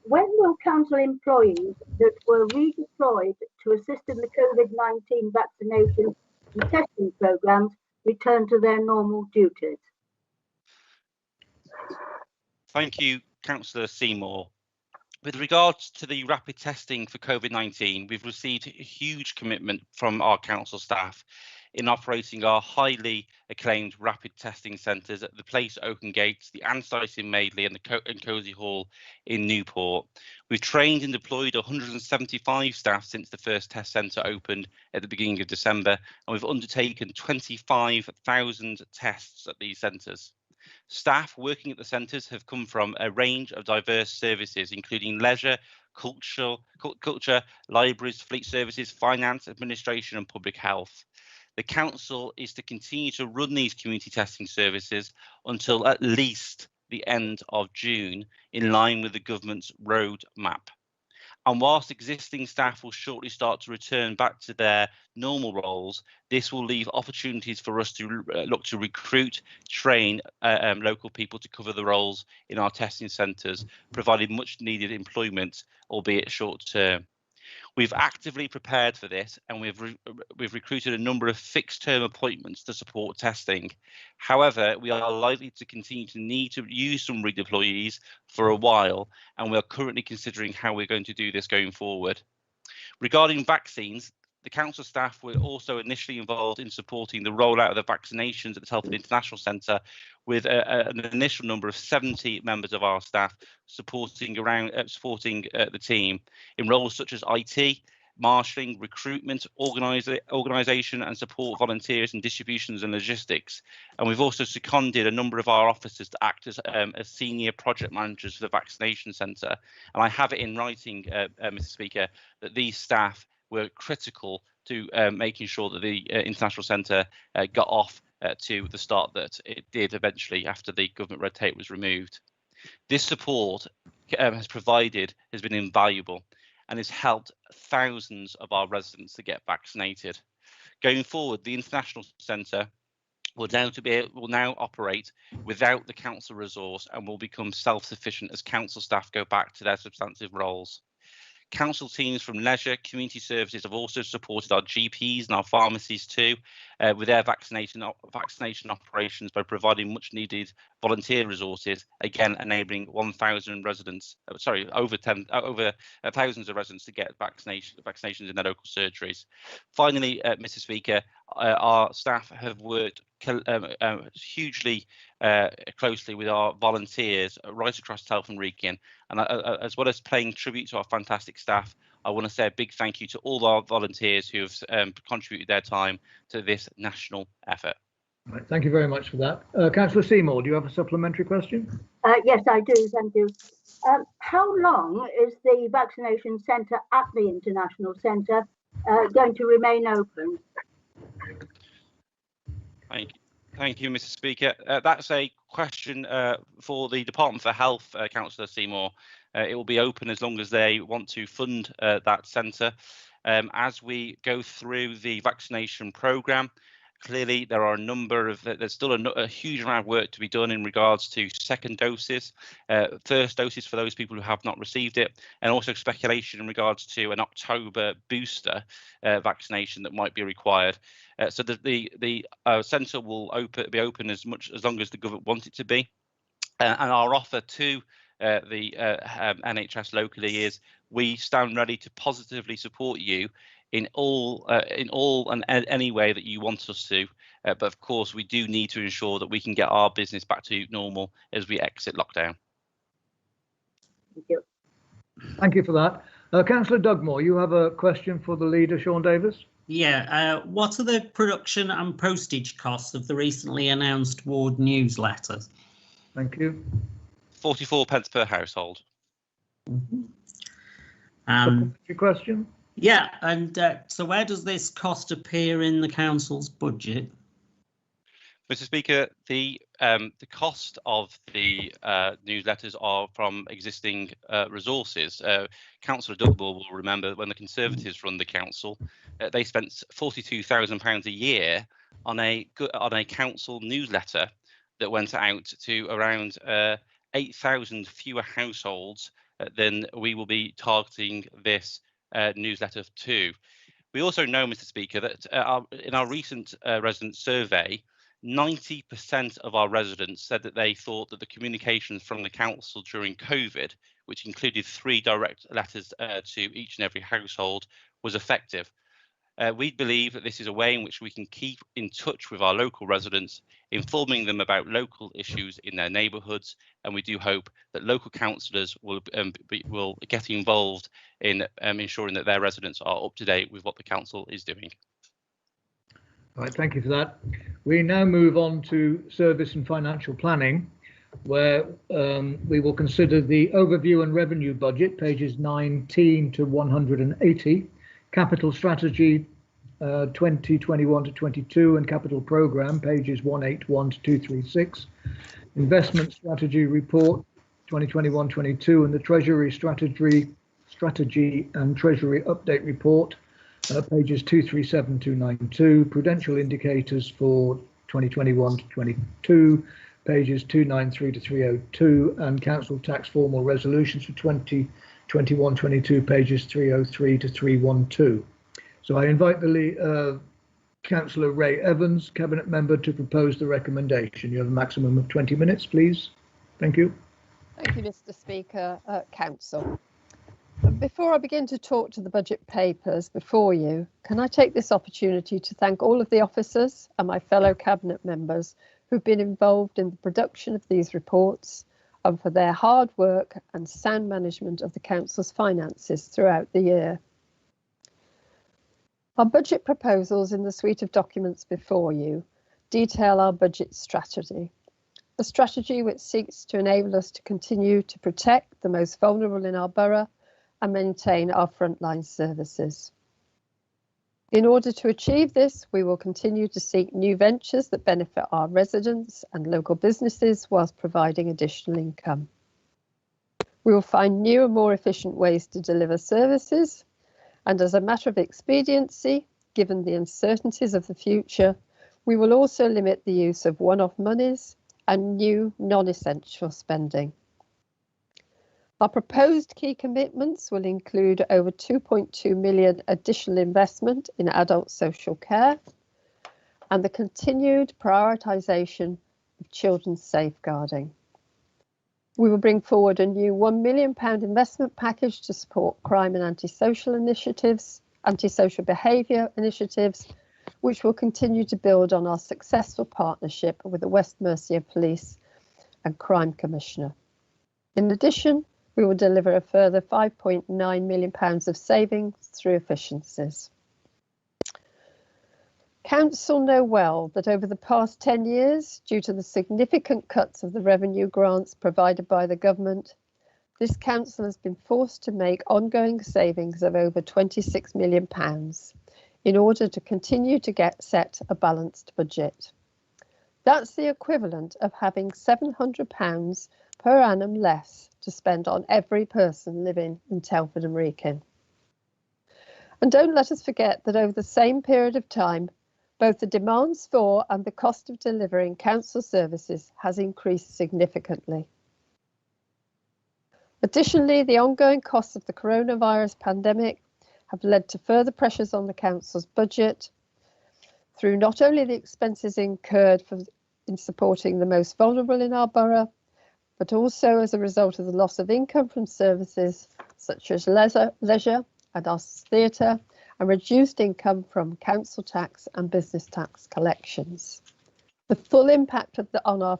When will council employees that were redeployed to assist in the COVID-19 vaccination and testing programmes return to their normal duties? Thank you, Councillor Seymour. With regards to the rapid testing for COVID-19, we've received a huge commitment from our council staff in operating our highly acclaimed rapid testing centres at the Place Oaken Gates, the Ann site in Madeley and the Cosy Hall in Newport. We've trained and deployed 175 staff since the first test centre opened at the beginning of December, and we've undertaken 25,000 tests at these centres. Staff working at the centres have come from a range of diverse services, including leisure, culture, libraries, fleet services, finance, administration and public health. The council is to continue to run these community testing services until at least the end of June, in line with the government's roadmap. And whilst existing staff will shortly start to return back to their normal roles, this will leave opportunities for us to look to recruit, train local people to cover the roles in our testing centres, providing much needed employment, albeit short term. We've actively prepared for this, and we've recruited a number of fixed-term appointments to support testing. However, we are likely to continue to need to use some redeployees for a while, and we are currently considering how we're going to do this going forward. Regarding vaccines, the council staff were also initially involved in supporting the rollout of the vaccinations at the Telford International Centre, with an initial number of 70 members of our staff supporting the team in roles such as IT, marshalling, recruitment, organisation and support volunteers and distributions and logistics. And we've also seconded a number of our officers to act as senior project managers for the vaccination centre. And I have it in writing, Mr. Speaker, that these staff were critical to making sure that the International Centre got off to the start that it did eventually after the government red tape was removed. This support has been invaluable and has helped thousands of our residents to get vaccinated. Going forward, the International Centre will now operate without the council resource and will become self-sufficient as council staff go back to their substantive roles. Council teams from leisure, community services have also supported our GPs and our pharmacies too, with their vaccination operations by providing much needed volunteer resources, again enabling 1,000 residents, over thousands of residents to get vaccinations in their local surgeries. Finally, Mr. Speaker, our staff have worked hugely closely with our volunteers right across Telford Wrekin, and as well as paying tribute to our fantastic staff, I want to say a big thank you to all our volunteers who have contributed their time to this national effort. Right, thank you very much for that. Councillor Seymour, do you have a supplementary question? Yes, I do, thank you. How long is the vaccination centre at the International Centre going to remain open? Thank you, Mr. Speaker. That's a question for the Department for Health, Councillor Seymour. It will be open as long as they want to fund that centre. As we go through the vaccination programme, clearly there are there's still a huge amount of work to be done in regards to second doses, first doses for those people who have not received it, and also speculation in regards to an October booster vaccination that might be required. So the centre will be open as long as the government wants it to be, and our offer to the NHS locally is we stand ready to positively support you in all and any way that you want us to, but of course we do need to ensure that we can get our business back to normal as we exit lockdown. Thank you. Thank you for that. Councillor Dugmore, you have a question for the Leader, Sean Davis. Yeah, what are the production and postage costs of the recently announced ward newsletters? Thank you. 44 pence per household. Your question? Yeah, and so where does this cost appear in the council's budget? Mr. Speaker, the cost of the newsletters are from existing resources. Councillor Dugball will remember when the Conservatives run the council, they spent £42,000 a year on a council newsletter that went out to around 8,000 fewer households than we will be targeting this newsletter to. We also know, Mr. Speaker, that in our recent resident survey, 90% of our residents said that they thought that the communications from the council during COVID, which included 3 direct letters to each and every household, was effective. We believe that this is a way in which we can keep in touch with our local residents, informing them about local issues in their neighbourhoods, and we do hope that local councillors will get involved in ensuring that their residents are up to date with what the council is doing. All right, thank you for that. We now move on to service and financial planning, where we will consider the overview and revenue budget, pages 19 to 180, capital strategy 2021 to 22, and capital programme, pages 181 to 236, investment strategy report 2021-22, and the Treasury strategy and Treasury update report, pages 237 to 292, Prudential Indicators for 2021 to 22, pages 293 to 302, and Council Tax Formal Resolutions for 2021-22, pages 303 to 312. So I invite the Councillor Ray Evans, Cabinet Member, to propose the recommendation. You have a maximum of 20 minutes, please. Thank you. Thank you, Mr. Speaker. Council. Before I begin to talk to the budget papers before you, can I take this opportunity to thank all of the officers and my fellow Cabinet members who've been involved in the production of these reports and for their hard work and sound management of the Council's finances throughout the year. Our budget proposals in the suite of documents before you detail our budget strategy, a strategy which seeks to enable us to continue to protect the most vulnerable in our borough and maintain our frontline services. In order to achieve this, we will continue to seek new ventures that benefit our residents and local businesses whilst providing additional income. We will find new and more efficient ways to deliver services, and as a matter of expediency, given the uncertainties of the future, we will also limit the use of one-off monies and new non-essential spending. Our proposed key commitments will include over 2.2 million additional investment in adult social care and the continued prioritisation of children's safeguarding. We will bring forward a new £1 million investment package to support crime and antisocial behaviour initiatives, which will continue to build on our successful partnership with the West Mercia Police and Crime Commissioner. In addition, we will deliver a further £5.9 million of savings through efficiencies. Council know well that over the past 10 years, due to the significant cuts of the revenue grants provided by the government, this council has been forced to make ongoing savings of over £26 million in order to continue to set a balanced budget. That's the equivalent of having £700 per annum less to spend on every person living in Telford and Wrekin. And don't let us forget that over the same period of time, both the demands for and the cost of delivering council services has increased significantly. Additionally, the ongoing costs of the coronavirus pandemic have led to further pressures on the council's budget through not only the expenses incurred in supporting the most vulnerable in our borough, but also as a result of the loss of income from services such as leisure and arts theatre, and reduced income from council tax and business tax collections. The full impact of on our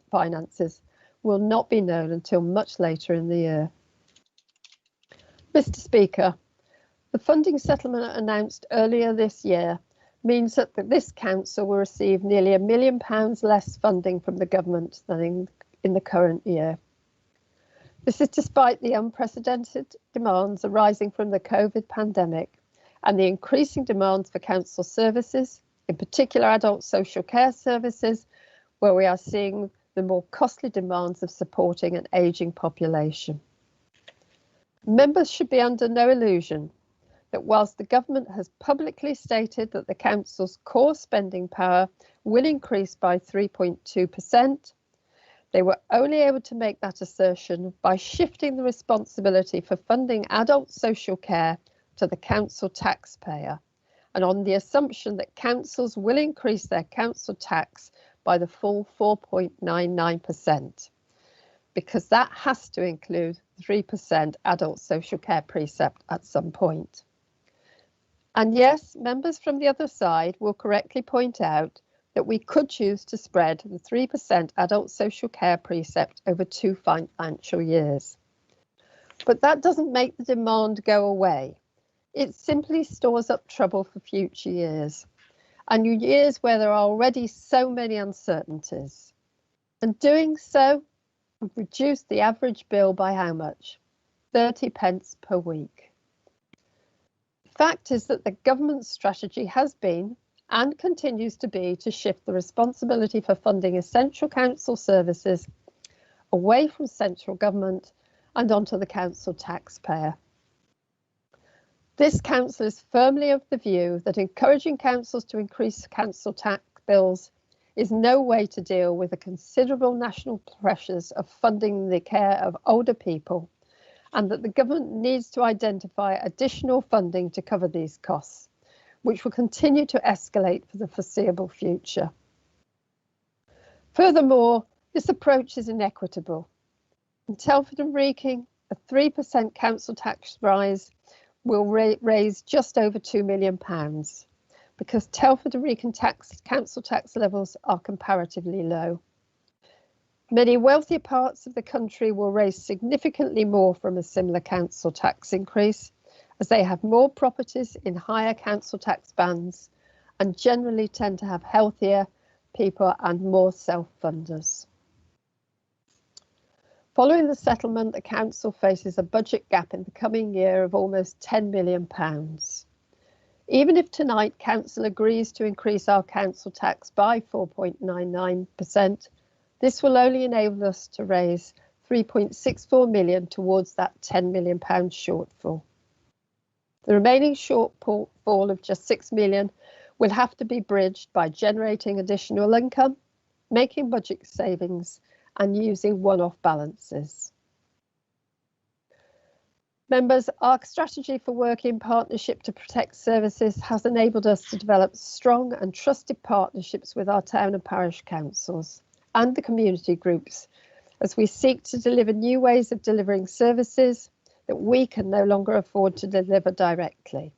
finances will not be known until much later in the year. Mr. Speaker, The funding settlement announced earlier this year means that this council will receive nearly £1 million less funding from the government than in the current year. This is despite the unprecedented demands arising from the COVID pandemic and the increasing demands for council services, in particular adult social care services, where we are seeing the more costly demands of supporting an ageing population. Members should be under no illusion that whilst the government has publicly stated that the council's core spending power will increase by 3.2%, they were only able to make that assertion by shifting the responsibility for funding adult social care to the council taxpayer, and on the assumption that councils will increase their council tax by the full 4.99%, because that has to include 3% adult social care precept at some point. And yes, members from the other side will correctly point out that we could choose to spread the 3% adult social care precept over 2 financial years. But that doesn't make the demand go away. It simply stores up trouble for future years, and years where there are already so many uncertainties. And doing so would reduce the average bill by how much? 30p per week. The fact is that the government's strategy has been and continues to be to shift the responsibility for funding essential council services away from central government and onto the council taxpayer. This council is firmly of the view that encouraging councils to increase council tax bills is no way to deal with the considerable national pressures of funding the care of older people, and that the government needs to identify additional funding to cover these costs, which will continue to escalate for the foreseeable future. Furthermore, this approach is inequitable. In Telford and Wrekin, a 3% council tax rise will raise just over £2 million, because Telford and Wrekin council tax levels are comparatively low. Many wealthier parts of the country will raise significantly more from a similar council tax increase, as they have more properties in higher council tax bands and generally tend to have healthier people and more self-funders. Following the settlement, the council faces a budget gap in the coming year of almost £10 million. Even if tonight council agrees to increase our council tax by 4.99%, this will only enable us to raise £3.64 million towards that £10 million shortfall. The remaining shortfall of just £6 million will have to be bridged by generating additional income, making budget savings, and using one-off balances. Members, our strategy for working in partnership to protect services has enabled us to develop strong and trusted partnerships with our town and parish councils and the community groups as we seek to deliver new ways of delivering services that we can no longer afford to deliver directly.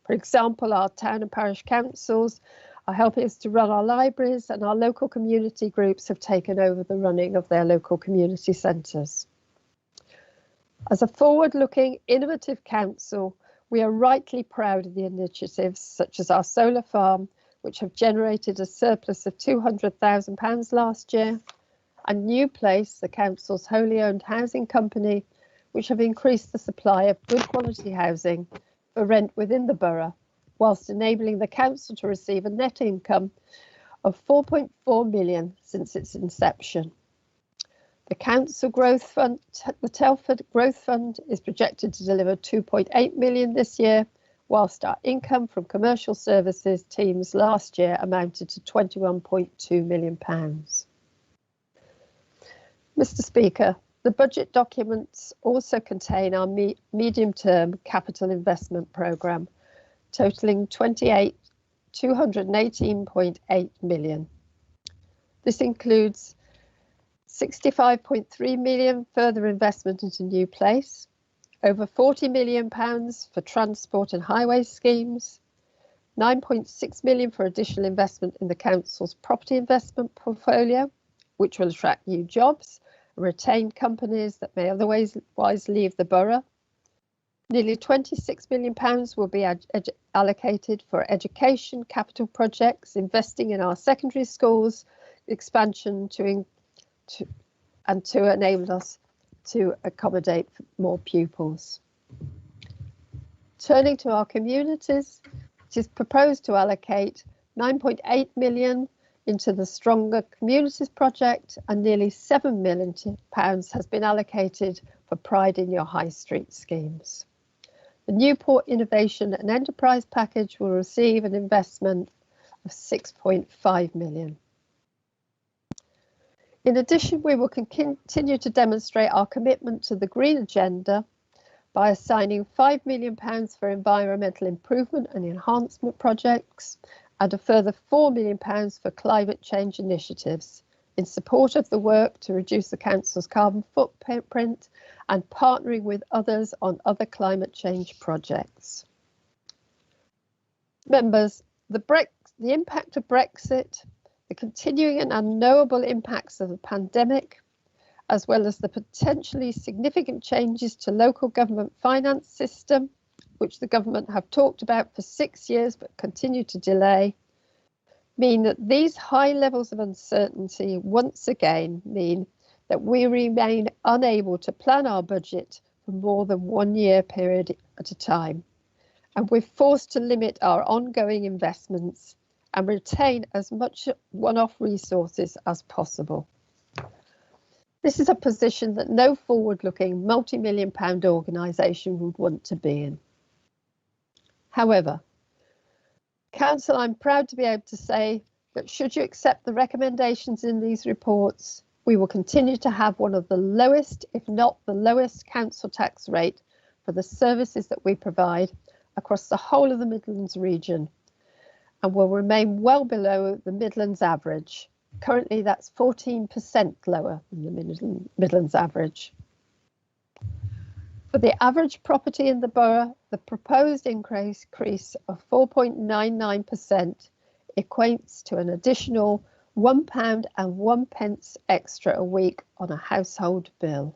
For example, our town and parish councils are helping us to run our libraries, and our local community groups have taken over the running of their local community centres. As a forward-looking, innovative council, we are rightly proud of the initiatives such as our solar farm, which have generated a surplus of £200,000 last year, and New Place, the council's wholly owned housing company, which have increased the supply of good quality housing for rent within the borough, whilst enabling the council to receive a net income of £4.4 million since its inception. The Council Growth Fund, the Telford Growth Fund, is projected to deliver £2.8 million this year, whilst our income from commercial services teams last year amounted to £21.2 million. Mr. Speaker, the budget documents also contain our medium-term capital investment programme, totalling £218.8 million. This includes £65.3 million further investment into New Place, over £40 million for transport and highway schemes, £9.6 million for additional investment in the council's property investment portfolio, which will attract new jobs, retain companies that may otherwise leave the borough, Nearly £26 million will be allocated for education capital projects, investing in our secondary schools, expansion to enable us to accommodate more pupils. Turning to our communities, it is proposed to allocate £9.8 million into the Stronger Communities project, and nearly £7 million has been allocated for Pride in Your High Street schemes. The Newport Innovation and Enterprise package will receive an investment of £6.5 million. In addition, we will continue to demonstrate our commitment to the green agenda by assigning £5 million for environmental improvement and enhancement projects and a further £4 million for climate change initiatives in support of the work to reduce the Council's carbon footprint and partnering with others on other climate change projects. Members, the impact of Brexit, the continuing and unknowable impacts of the pandemic, as well as the potentially significant changes to local government finance system, which the government have talked about for 6 years but continue to delay, mean that these high levels of uncertainty once again mean that we remain unable to plan our budget for more than 1 year period at a time. And we're forced to limit our ongoing investments and retain as much one-off resources as possible. This is a position that no forward-looking multi-million-pound organisation would want to be in. However, Council, I'm proud to be able to say that should you accept the recommendations in these reports, we will continue to have one of the lowest, if not the lowest, council tax rate for the services that we provide across the whole of the Midlands region, and will remain well below the Midlands average. Currently, that's 14% lower than the Midlands average. For the average property in the borough, the proposed increase of 4.99% equates to an additional £1.01 extra a week on a household bill.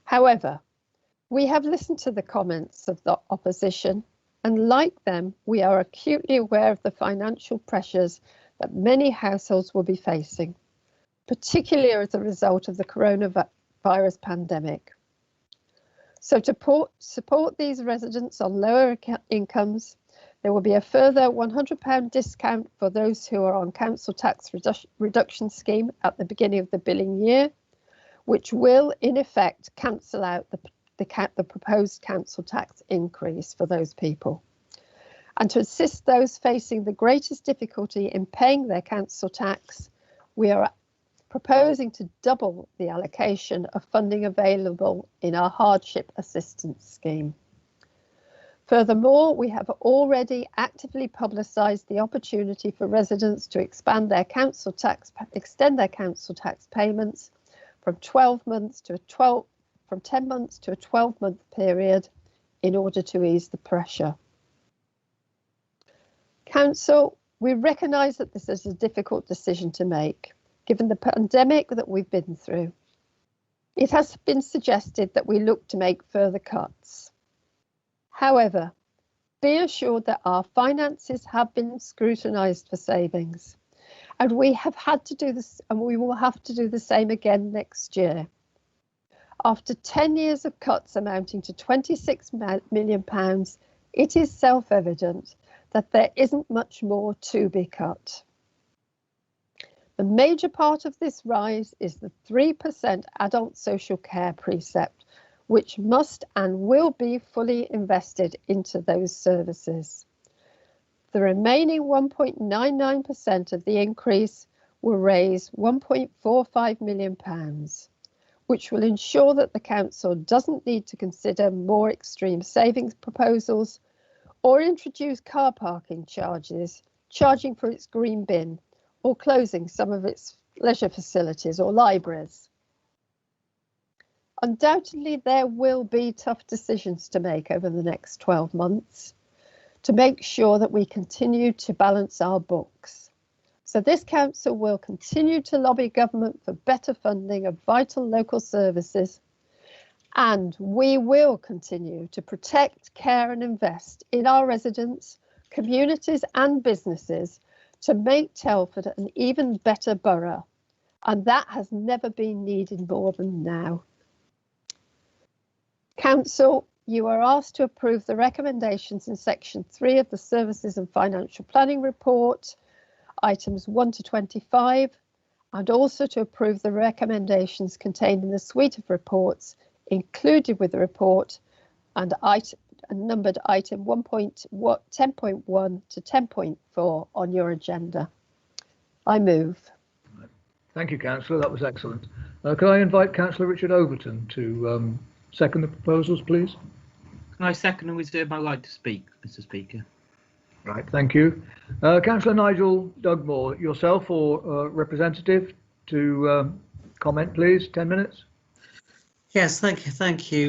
However, we have listened to the comments of the opposition, and like them, we are acutely aware of the financial pressures that many households will be facing, particularly as a result of the coronavirus pandemic. So to support these residents on lower incomes, there will be a further £100 discount for those who are on council tax reduction scheme at the beginning of the billing year, which will in effect cancel out the proposed council tax increase for those people. And to assist those facing the greatest difficulty in paying their council tax, we are proposing to double the allocation of funding available in our hardship assistance scheme. Furthermore, we have already actively publicised the opportunity for residents to extend their council tax payments from 10 months to a 12-month period in order to ease the pressure. Council, we recognise that this is a difficult decision to make, given the pandemic that we've been through. It has been suggested that we look to make further cuts. However, be assured that our finances have been scrutinised for savings, and we have had to do this, and we will have to do the same again next year. After 10 years of cuts amounting to £26 million, it is self-evident that there isn't much more to be cut. The major part of this rise is the 3% adult social care precept, which must and will be fully invested into those services. The remaining 1.99% of the increase will raise £1.45 million, which will ensure that the council doesn't need to consider more extreme savings proposals or introduce car parking charges, charging for its green bin, or closing some of its leisure facilities or libraries. Undoubtedly, there will be tough decisions to make over the next 12 months to make sure that we continue to balance our books. So this council will continue to lobby government for better funding of vital local services And we will continue to protect, care and invest in our residents, communities and businesses to make Telford an even better borough. And that has never been needed more than now. Council, you are asked to approve the recommendations in section 3 of the Services and Financial Planning Report, items 1 to 25, and also to approve the recommendations contained in the suite of reports included with the report and numbered item 10.1 to 10.4 on your agenda. I move. Thank you, Councillor. That was excellent. Could I invite Councillor Richard Overton to second the proposals, please? Can I second and reserve my right to speak, Mr. Speaker? Right, thank you. Councillor Nigel Dugmore, yourself or representative to comment, please. 10 minutes. Yes, thank you,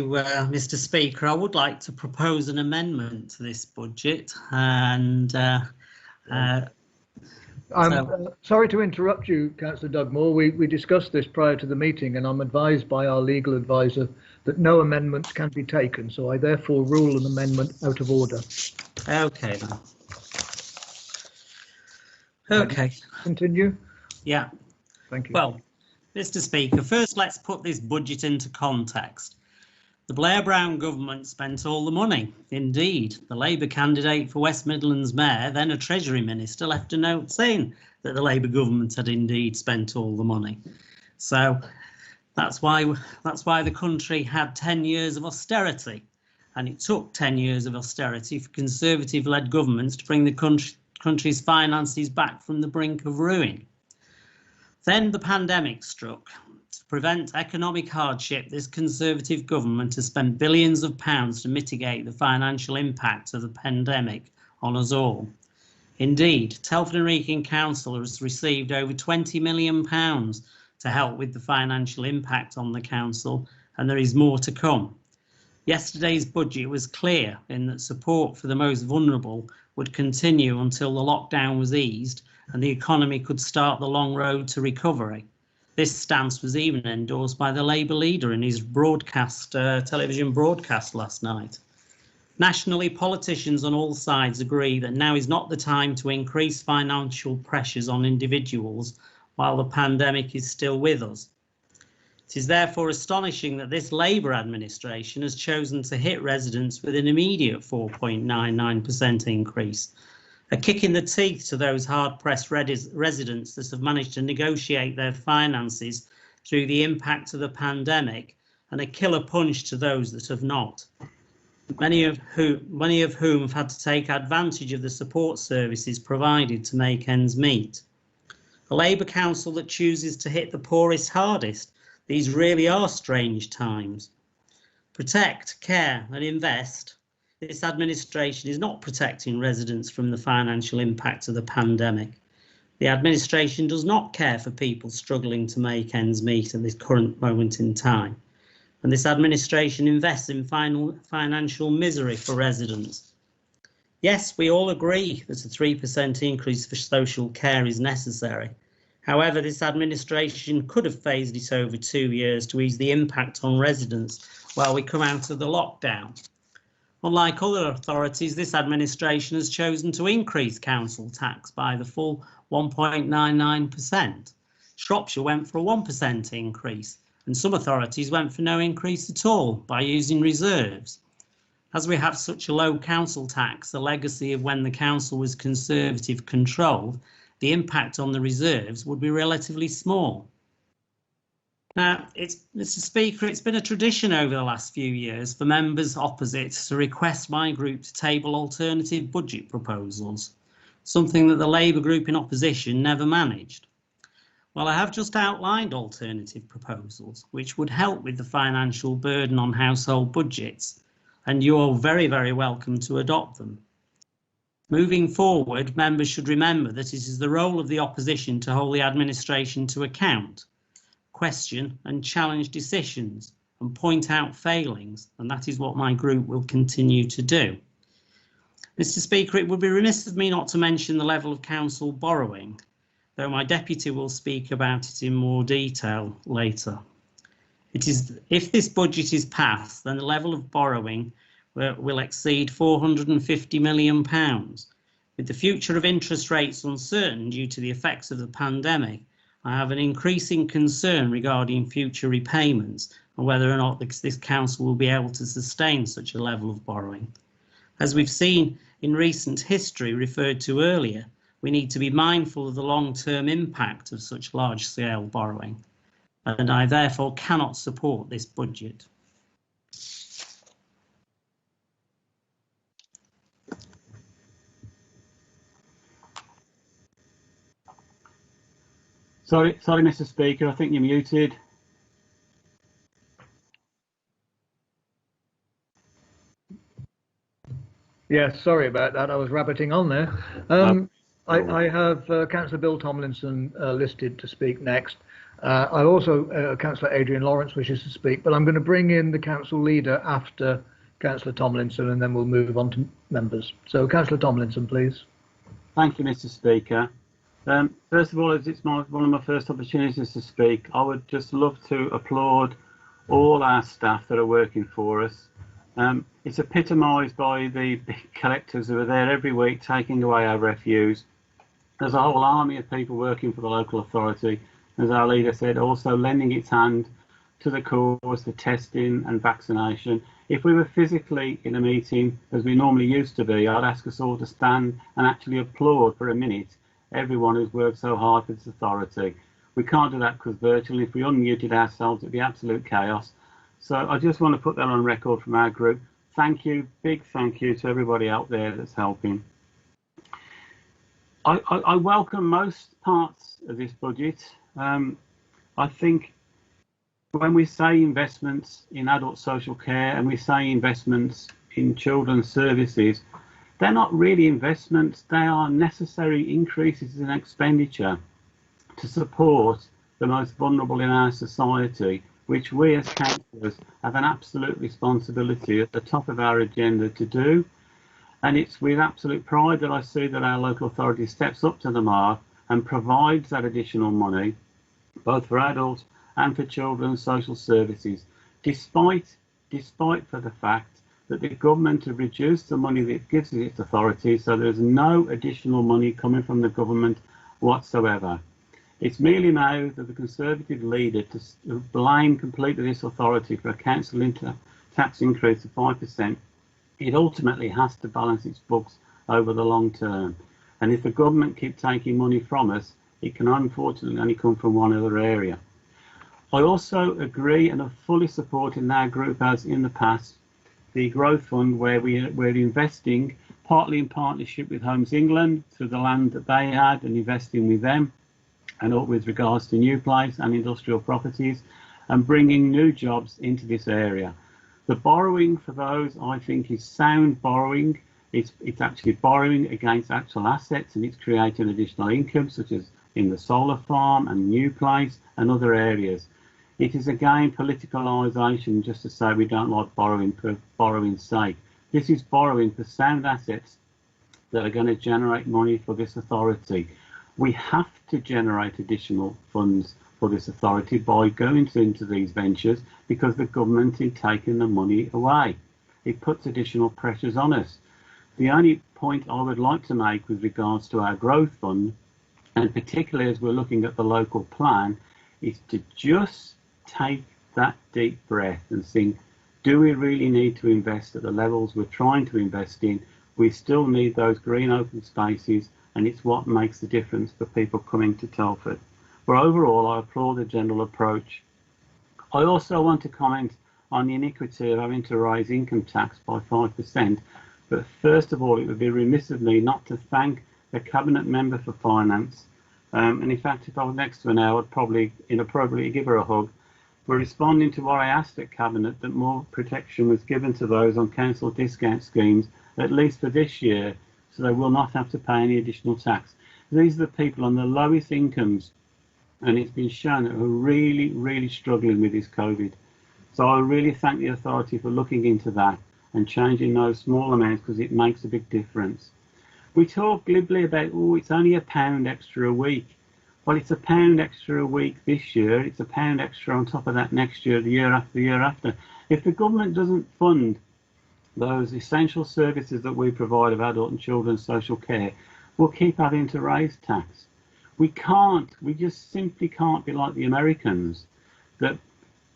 Mr. Speaker. I would like to propose an amendment to this budget, and I'm sorry to interrupt you, Councillor Dugmore. We discussed this prior to the meeting, and I'm advised by our legal advisor that no amendments can be taken. So I therefore rule an amendment out of order. Okay, then. Okay. Continue. Yeah. Thank you. Well, Mr. Speaker, first let's put this budget into context. The Blair-Brown government spent all the money. Indeed, the Labour candidate for West Midlands Mayor, then a Treasury Minister, left a note saying that the Labour government had indeed spent all the money. So that's why the country had 10 years of austerity, and it took 10 years of austerity for Conservative-led governments to bring the country's finances back from the brink of ruin. Then the pandemic struck. To prevent economic hardship, this Conservative government has spent billions of pounds to mitigate the financial impact of the pandemic on us all. Indeed, Telford Wrekin Council has received over £20 million to help with the financial impact on the council, and there is more to come. Yesterday's budget was clear in that support for the most vulnerable would continue until the lockdown was eased and the economy could start the long road to recovery. This stance was even endorsed by the Labour leader in his television broadcast last night. Nationally, politicians on all sides agree that now is not the time to increase financial pressures on individuals while the pandemic is still with us. It is therefore astonishing that this Labour administration has chosen to hit residents with an immediate 4.99% increase, a kick in the teeth to those hard-pressed residents that have managed to negotiate their finances through the impact of the pandemic, and a killer punch to those that have not, many of whom have had to take advantage of the support services provided to make ends meet. A Labour council that chooses to hit the poorest hardest. These really are strange times. Protect, care and invest. This administration is not protecting residents from the financial impact of the pandemic. The administration does not care for people struggling to make ends meet at this current moment in time. And this administration invests in financial misery for residents. Yes, we all agree that a 3% increase for social care is necessary. However, this administration could have phased it over 2 years to ease the impact on residents while we come out of the lockdown. Unlike other authorities, this administration has chosen to increase council tax by the full 1.99%. Shropshire went for a 1% increase, and some authorities went for no increase at all by using reserves. As we have such a low council tax, the legacy of when the council was Conservative controlled, the impact on the reserves would be relatively small. Now, Mr. Speaker, it's been a tradition over the last few years for members opposite to request my group to table alternative budget proposals, something that the Labour group in opposition never managed. Well, I have just outlined alternative proposals, which would help with the financial burden on household budgets, and you're very, very welcome to adopt them. Moving forward, members should remember that it is the role of the opposition to hold the administration to account, question and challenge decisions and point out failings, and that is what my group will continue to do. Mr. Speaker, it would be remiss of me not to mention the level of council borrowing, though my deputy will speak about it in more detail later. If this budget is passed, then the level of borrowing will exceed £450 million. With the future of interest rates uncertain due to the effects of the pandemic, I have an increasing concern regarding future repayments and whether or not this council will be able to sustain such a level of borrowing. As we've seen in recent history referred to earlier, we need to be mindful of the long-term impact of such large-scale borrowing, and I therefore cannot support this budget. Sorry, Mr. Speaker, I think you're muted. Yes, sorry about that. I was rabbiting on there. I have Councillor Bill Tomlinson listed to speak next. I also, Councillor Adrian Lawrence wishes to speak, but I'm going to bring in the council leader after Councillor Tomlinson, and then we'll move on to members. So, Councillor Tomlinson, please. Thank you, Mr. Speaker. First of all, as it's one of my first opportunities to speak, I would just love to applaud all our staff that are working for us. It's epitomised by the big collectors who are there every week taking away our refuse. There's a whole army of people working for the local authority, as our leader said, also lending its hand to the cause, the testing and vaccination. If we were physically in a meeting, as we normally used to be, I'd ask us all to stand and actually applaud for a minute everyone who's worked so hard for this authority. We can't do that because virtually, if we unmuted ourselves, it'd be absolute chaos. So I just want to put that on record from our group. Thank you, big thank you to everybody out there that's helping. I welcome most parts of this budget. I think when we say investments in adult social care and we say investments in children's services, they're not really investments, they are necessary increases in expenditure to support the most vulnerable in our society, which we as councillors have an absolute responsibility at the top of our agenda to do. And it's with absolute pride that I see that our local authority steps up to the mark and provides that additional money, both for adults and for children's social services, despite for the fact that the government have reduced the money that it gives its authority, so there's no additional money coming from the government whatsoever. It's merely now that the Conservative leader to blame completely this authority for a council tax increase of 5%. It ultimately has to balance its books over the long term. And if the government keep taking money from us, it can unfortunately only come from one other area. I also agree and have fully supported in our group, as in the past, the growth fund where we're investing partly in partnership with Homes England through the land that they had and investing with them, and with regards to new place and industrial properties, and bringing new jobs into this area. The borrowing for those, I think, is sound borrowing. It's actually borrowing against actual assets, and it's creating additional income, such as in the solar farm and new place and other areas. It is again politicalisation just to say we don't like borrowing for borrowing's sake. This is borrowing for sound assets that are going to generate money for this authority. We have to generate additional funds for this authority by going into these ventures because the government is taking the money away. It puts additional pressures on us. The only point I would like to make with regards to our growth fund, and particularly as we're looking at the local plan, is to just take that deep breath and think, do we really need to invest at the levels we're trying to invest in? We still need those green open spaces, and it's what makes the difference for people coming to Telford. But overall, I applaud the general approach. I also want to comment on the iniquity of having to raise income tax by 5%. But first of all, it would be remiss of me not to thank the Cabinet Member for Finance. And in fact, if I was next to her now, I'd probably inappropriately give her a hug. We're responding to what I asked at Cabinet, that more protection was given to those on council discount schemes, at least for this year, so they will not have to pay any additional tax. These are the people on the lowest incomes, and it's been shown that we're really, really struggling with this COVID. So I really thank the authority for looking into that and changing those small amounts, because it makes a big difference. We talk glibly about, oh, it's only £1 extra a week. Well, it's £1 extra a week this year. It's £1 extra on top of that next year, the year after, the year after. If the government doesn't fund those essential services that we provide of adult and children's social care, we'll keep having to raise tax. We just simply can't be like the Americans, that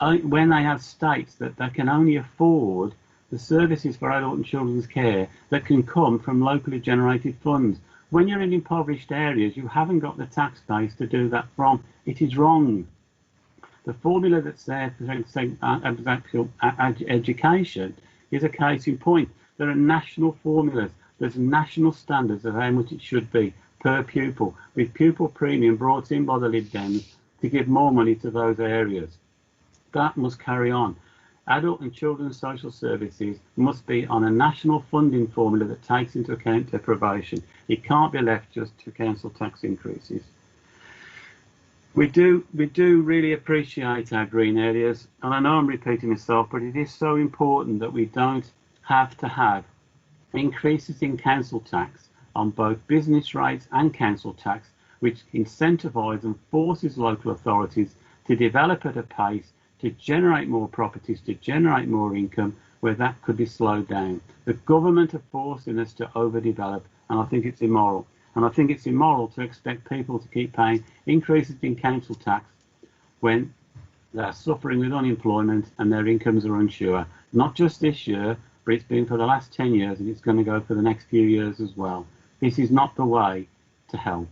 when they have states that they can only afford the services for adult and children's care that can come from locally generated funds. When you're in impoverished areas, you haven't got the tax base to do that from. It is wrong. The formula that's there for education is a case in point. There are national formulas. There's national standards of how much it should be per pupil, with pupil premium brought in by the Lib Dems to give more money to those areas. That must carry on. Adult and children's social services must be on a national funding formula that takes into account deprivation. It can't be left just to council tax increases. We do really appreciate our green areas, and I know I'm repeating myself, but it is so important that we don't have to have increases in council tax on both business rates and council tax, which incentivises and forces local authorities to develop at a pace to generate more properties, to generate more income, where that could be slowed down. The government are forcing us to overdevelop, and I think it's immoral. And I think it's immoral to expect people to keep paying increases in council tax when they're suffering with unemployment and their incomes are unsure. Not just this year, but it's been for the last 10 years, and it's going to go for the next few years as well. This is not the way to help.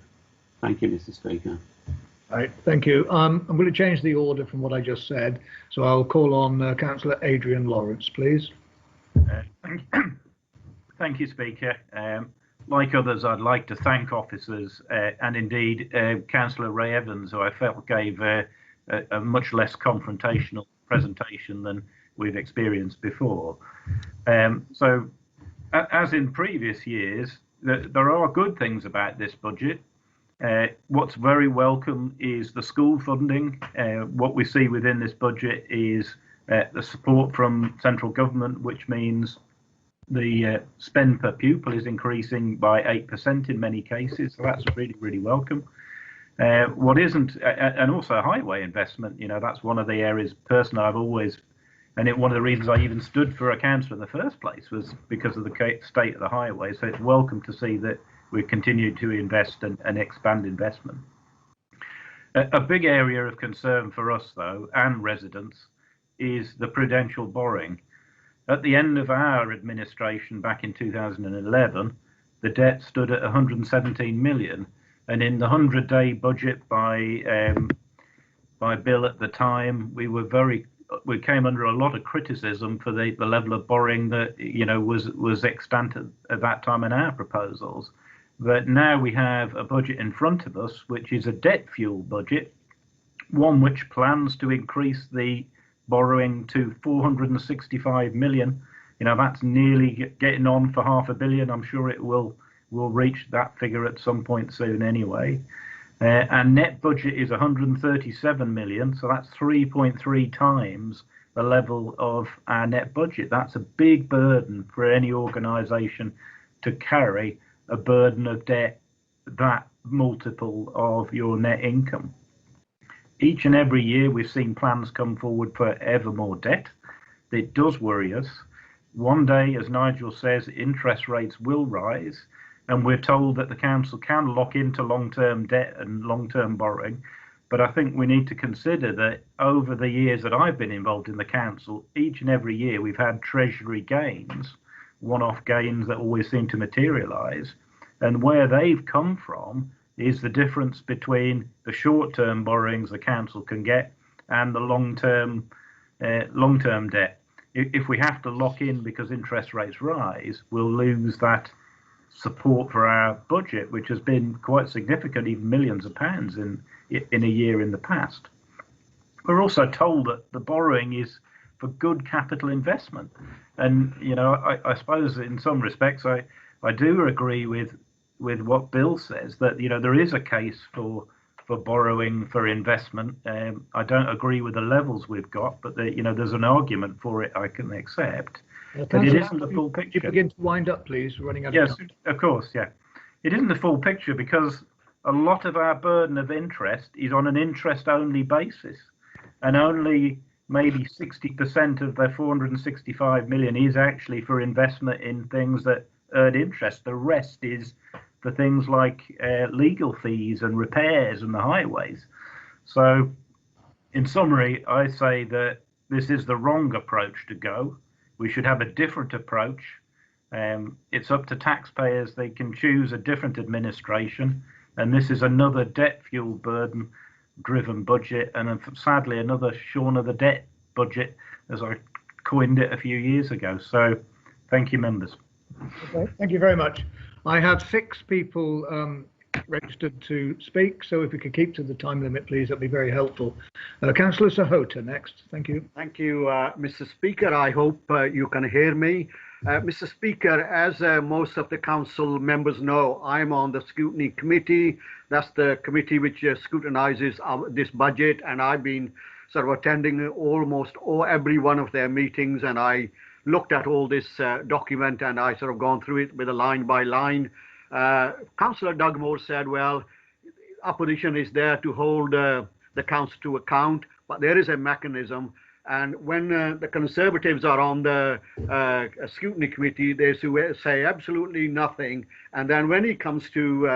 Thank you, Mr. Speaker. Right, thank you. I'm going to change the order from what I just said, so I'll call on Councillor Adrian Lawrence, please. Thank you, Speaker. Like others, I'd like to thank officers and indeed Councillor Ray Evans, who I felt gave a much less confrontational presentation than we've experienced before. So, as in previous years, there are good things about this budget. What's very welcome is the school funding. What we see within this budget is the support from central government, which means the spend per pupil is increasing by 8% in many cases, so that's really, really welcome. What isn't, and also highway investment, you know, that's one of the areas personally I've always, and one of the reasons I even stood for a councillor in the first place was because of the state of the highway. So it's welcome to see that we continue to invest and expand investment. A big area of concern for us, though, and residents, is the prudential borrowing. At the end of our administration back in 2011, the debt stood at 117 million, and in the 100-day budget by Bill at the time, we came under a lot of criticism for the level of borrowing that was extant at that time in our proposals. But now we have a budget in front of us, which is a debt-fueled budget, one which plans to increase the borrowing to 465 million. You know, that's nearly getting on for £500 million. I'm sure it will reach that figure at some point soon anyway. And net budget is 137 million, so that's 3.3 times the level of our net budget. That's a big burden for any organisation to carry, a burden of debt that multiple of your net income. Each and every year we've seen plans come forward for ever more debt. It does worry us. One day, as Nigel says, interest rates will rise, and we're told that the council can lock into long-term debt and long-term borrowing. But I think we need to consider that over the years that I've been involved in the council, each and every year we've had Treasury gains, one-off gains that always seem to materialise. And where they've come from is the difference between the short-term borrowings the council can get and the long-term debt. If we have to lock in because interest rates rise, we'll lose that support for our budget, which has been quite significant, even millions of pounds in a year in the past. We're also told that the borrowing is for good capital investment. And, you know, I suppose in some respects, I do agree with what Bill says, that, you know, there is a case for borrowing for investment. I don't agree with the levels we've got, but there's an argument for it I can accept. But it isn't the full picture. Could you begin to wind up, please? We're running out of time. Yes, of course, yeah. It isn't the full picture because a lot of our burden of interest is on an interest-only basis, and only maybe 60% of the 465 million is actually for investment in things that earn interest. The rest is for things like legal fees and repairs and the highways. So in summary, I say that this is the wrong approach to go. We should have a different approach. It's up to taxpayers. They can choose a different administration. And this is another debt fuel burden driven budget, and sadly another Shaun of the Debt budget, as I coined it a few years ago. So thank you, members. Okay, thank you very much. I have 6 people registered to speak, so if we could keep to the time limit, please, that'd be very helpful. Councillor Sahota next. Thank you. Thank you, Mr. Speaker. I hope you can hear me. Mr. Speaker, as most of the council members know, I'm on the scrutiny committee. That's the committee which scrutinizes this budget, and I've been sort of attending almost every one of their meetings, and I looked at all this document and I sort of gone through it with a line by line. Councillor Dugmore said, well, opposition is there to hold the council to account, but there is a mechanism. And when the Conservatives are on the scrutiny committee, they say absolutely nothing. And then when it comes to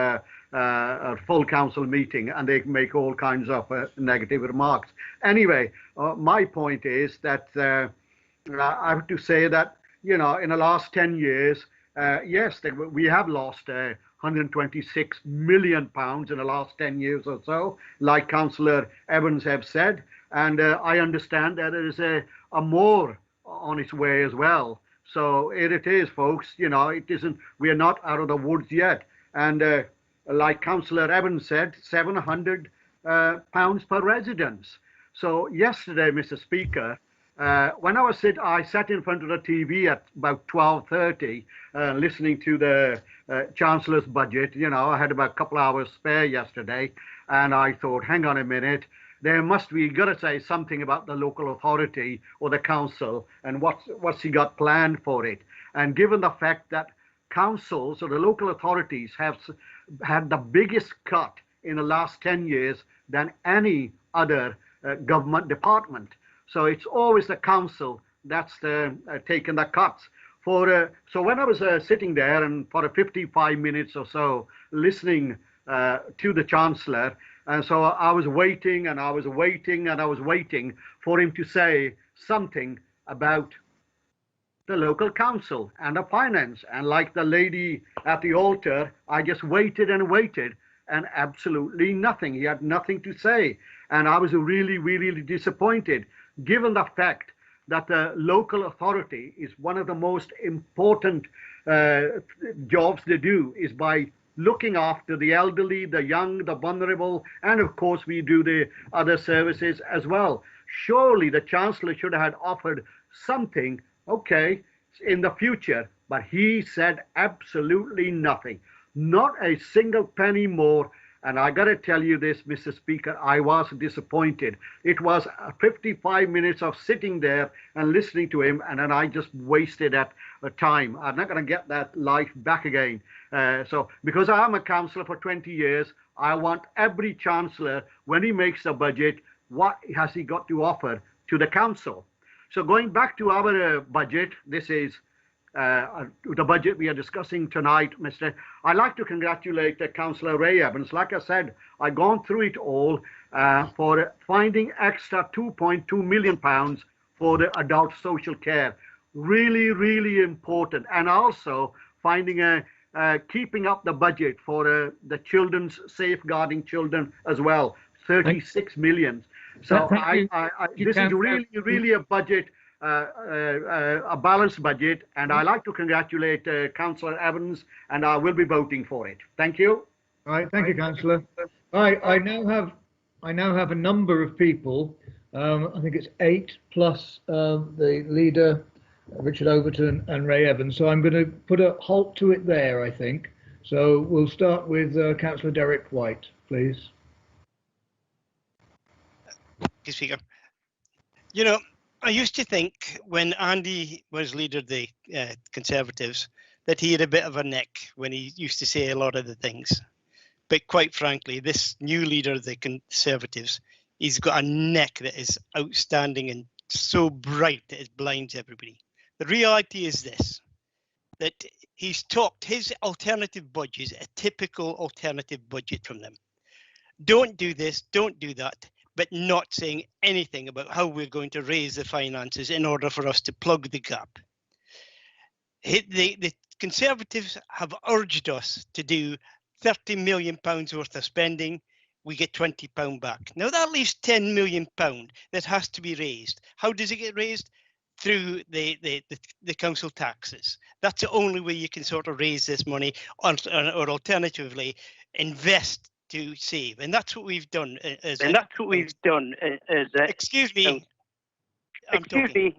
a full council meeting, and they make all kinds of negative remarks. Anyway, my point is that I have to say that, you know, in the last 10 years, yes, we have lost 126 million pounds in the last 10 years or so, like Councillor Evans have said. And I understand that there is a more on its way as well. So here it is, folks. You know, it isn't. We are not out of the woods yet. And like Councillor Evans said, 700 pounds per residence. So yesterday, Mr. Speaker, when I sat in front of the TV at about 12:30, listening to the Chancellor's budget. You know, I had about a couple hours spare yesterday, and I thought, hang on a minute. There must be, got to say something about the local authority or the council and what's he got planned for it. And given the fact that councils or the local authorities have had the biggest cut in the last 10 years than any other government department. So it's always the council that's taken the cuts. So when I was sitting there and for 55 minutes or so listening to the Chancellor, and so I was waiting and I was waiting and I was waiting for him to say something about the local council and the finance. And like the lady at the altar, I just waited and waited and absolutely nothing. He had nothing to say. And I was really, really disappointed, given the fact that the local authority is one of the most important jobs they do is by looking after the elderly, the young, the vulnerable, and of course we do the other services as well. Surely the Chancellor should have offered something, okay, in the future, but he said absolutely nothing, not a single penny more. And I got to tell you this, Mr. Speaker, I was disappointed. It was 55 minutes of sitting there and listening to him, and then I just wasted that time. I'm not going to get that life back again. So because I'm a councillor for 20 years, I want every chancellor, when he makes a budget, what has he got to offer to the council? So going back to our budget, this is the budget we are discussing tonight, I'd like to congratulate Councillor Ray Evans. Like I said, I've gone through it all for finding extra £2.2 million for the adult social care. Really, really important. And also finding keeping up the budget for the children's safeguarding children as well, 36 million. So this is really, really a budget, a balanced budget, and I like to congratulate Councillor Evans, and I will be voting for it. Thank you. All right, thank you, Councillor. I now have a number of people. I think it's 8 plus the leader, Richard Overton, and Ray Evans. So I'm going to put a halt to it there, I think. So we'll start with Councillor Derek White, please. Thank you, Speaker. You know, I used to think when Andy was leader of the Conservatives that he had a bit of a neck when he used to say a lot of the things. But quite frankly, this new leader of the Conservatives, he's got a neck that is outstanding and so bright that it blinds everybody. The reality is this, that he's talked his alternative budget, a typical alternative budget from them. Don't do this, don't do that, but not saying anything about how we're going to raise the finances in order for us to plug the gap. The Conservatives have urged us to do £30 million worth of spending. We get £20 back. Now that leaves £10 million that has to be raised. How does it get raised? Through the council taxes. That's the only way you can sort of raise this money, or alternatively invest to save. And that's what we've done. Excuse me. I'm talking.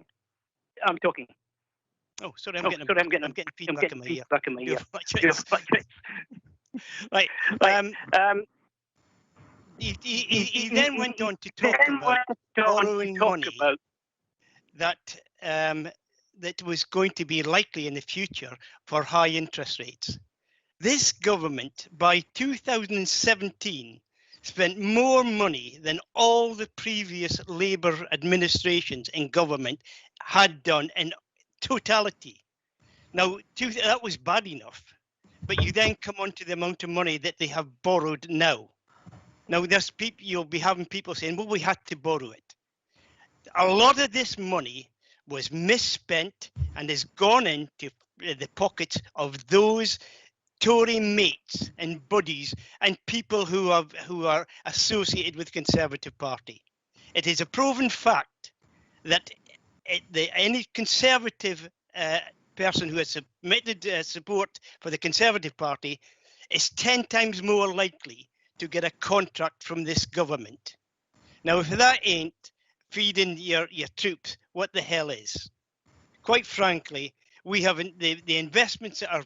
Oh, sorry, I'm getting feedback in my ear. Right. He then went on to talk about borrowing money that that was going to be likely in the future for high interest rates. This government, by 2017, spent more money than all the previous Labour administrations in government had done in totality. Now, that was bad enough, but you then come on to the amount of money that they have borrowed now. Now, there's people, you'll be having people saying, well, we had to borrow it. A lot of this money was misspent and has gone into the pockets of those Tory mates and buddies and people who are associated with the Conservative Party. It is a proven fact that any Conservative person who has submitted support for the Conservative Party is 10 times more likely to get a contract from this government. Now, if that ain't feeding your troops, what the hell is? Quite frankly, we haven't the investments that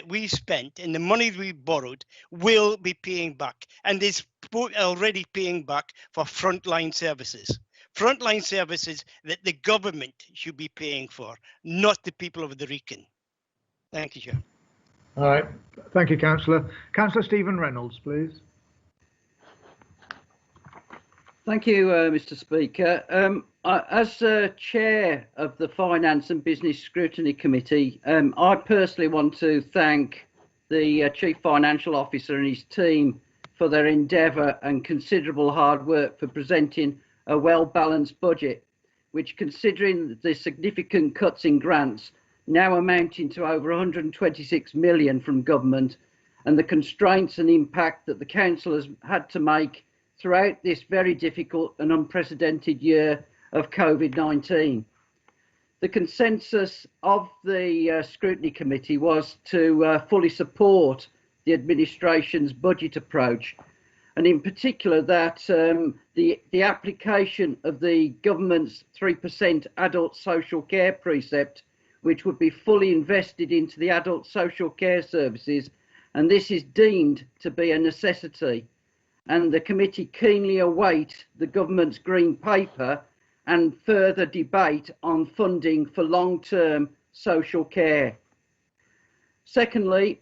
we spent and the money we borrowed will be paying back, and is already paying back for frontline services. Frontline services that the government should be paying for, not the people of the Wrekin. Thank you, Chair. All right. Thank you, Councillor. Councillor Stephen Reynolds, please. Thank you, Mr. Speaker. As Chair of the Finance and Business Scrutiny Committee, I personally want to thank the Chief Financial Officer and his team for their endeavour and considerable hard work for presenting a well-balanced budget, which, considering the significant cuts in grants, now amounting to over 126 million from government, and the constraints and impact that the council has had to make throughout this very difficult and unprecedented year of COVID-19. The consensus of the Scrutiny Committee was to fully support the administration's budget approach, and in particular that the application of the government's 3% adult social care precept, which would be fully invested into the adult social care services, and this is deemed to be a necessity. And the committee keenly await the government's green paper and further debate on funding for long-term social care. Secondly,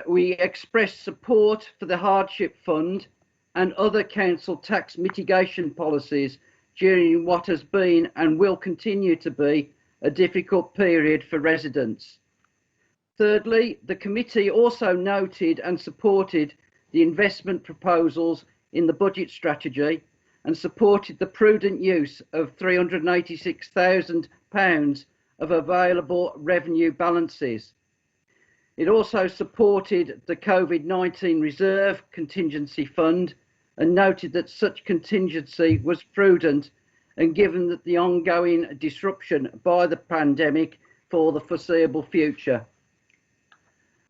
we express support for the hardship fund and other council tax mitigation policies during what has been and will continue to be a difficult period for residents. Thirdly, the committee also noted and supported the investment proposals in the budget strategy and supported the prudent use of £386,000 of available revenue balances. It also supported the COVID-19 Reserve Contingency Fund and noted that such contingency was prudent and given that the ongoing disruption by the pandemic for the foreseeable future.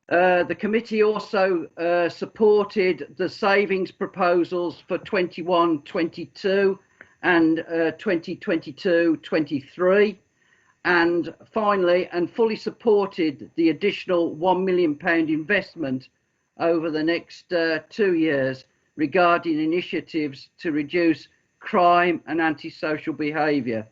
The committee also supported the savings proposals for 21-22 and 2022-23, and finally and fully supported the additional £1 million investment over the next 2 years regarding initiatives to reduce crime and antisocial behaviour.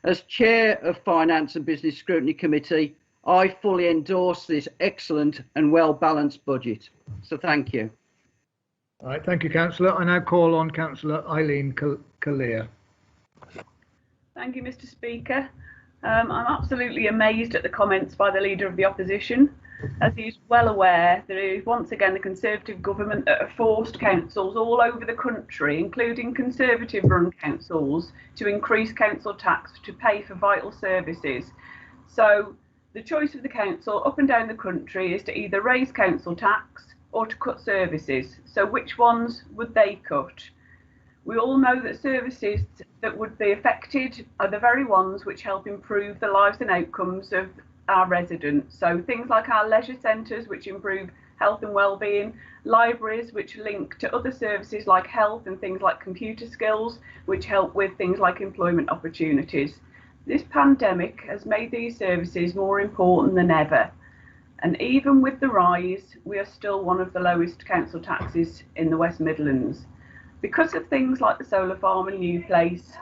As Chair of Finance and Business Scrutiny Committee, I fully endorse this excellent and well-balanced budget. So thank you. All right, thank you, Councillor. I now call on Councillor Eileen Collier. Thank you, Mr. Speaker. I'm absolutely amazed at the comments by the Leader of the Opposition, as he is well aware that it is once again the Conservative government that have forced councils all over the country, including Conservative-run councils, to increase council tax to pay for vital services. So the choice of the council up and down the country is to either raise council tax or to cut services. So which ones would they cut? We all know that services that would be affected are the very ones which help improve the lives and outcomes of our residents. So things like our leisure centres, which improve health and well-being, libraries which link to other services like health, and things like computer skills which help with things like employment opportunities. This pandemic has made these services more important than ever, and even with the rise, we are still one of the lowest council taxes in the West Midlands. Because of things like the solar farm and New Place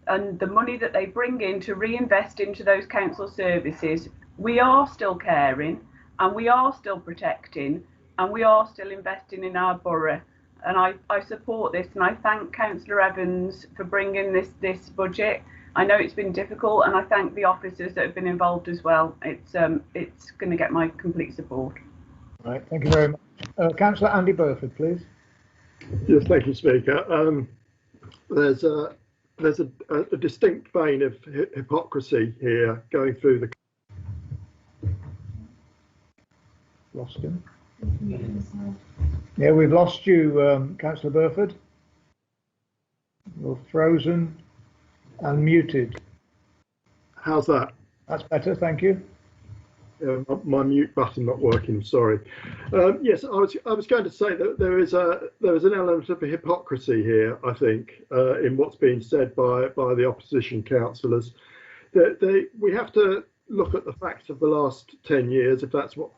and the money that they bring in to reinvest into those council services, we are still caring and we are still protecting and we are still investing in our borough. And I support this, and I thank Councillor Evans for bringing this budget. I know it's been difficult, and I thank the officers that have been involved as well. It's going to get my complete support. All right, thank you very much. Councillor Andy Burford, please. Yes, thank you, Speaker. There's a distinct vein of hypocrisy here going through the. Lost him. Yeah, we've lost you, Councillor Burford. You're frozen and muted. How's that? That's better, thank you. My mute button not working. Sorry. Yes, I was going to say that there is an element of hypocrisy here, I think, in what's being said by the opposition councillors. We have to look at the facts of the last 10 years, if that's what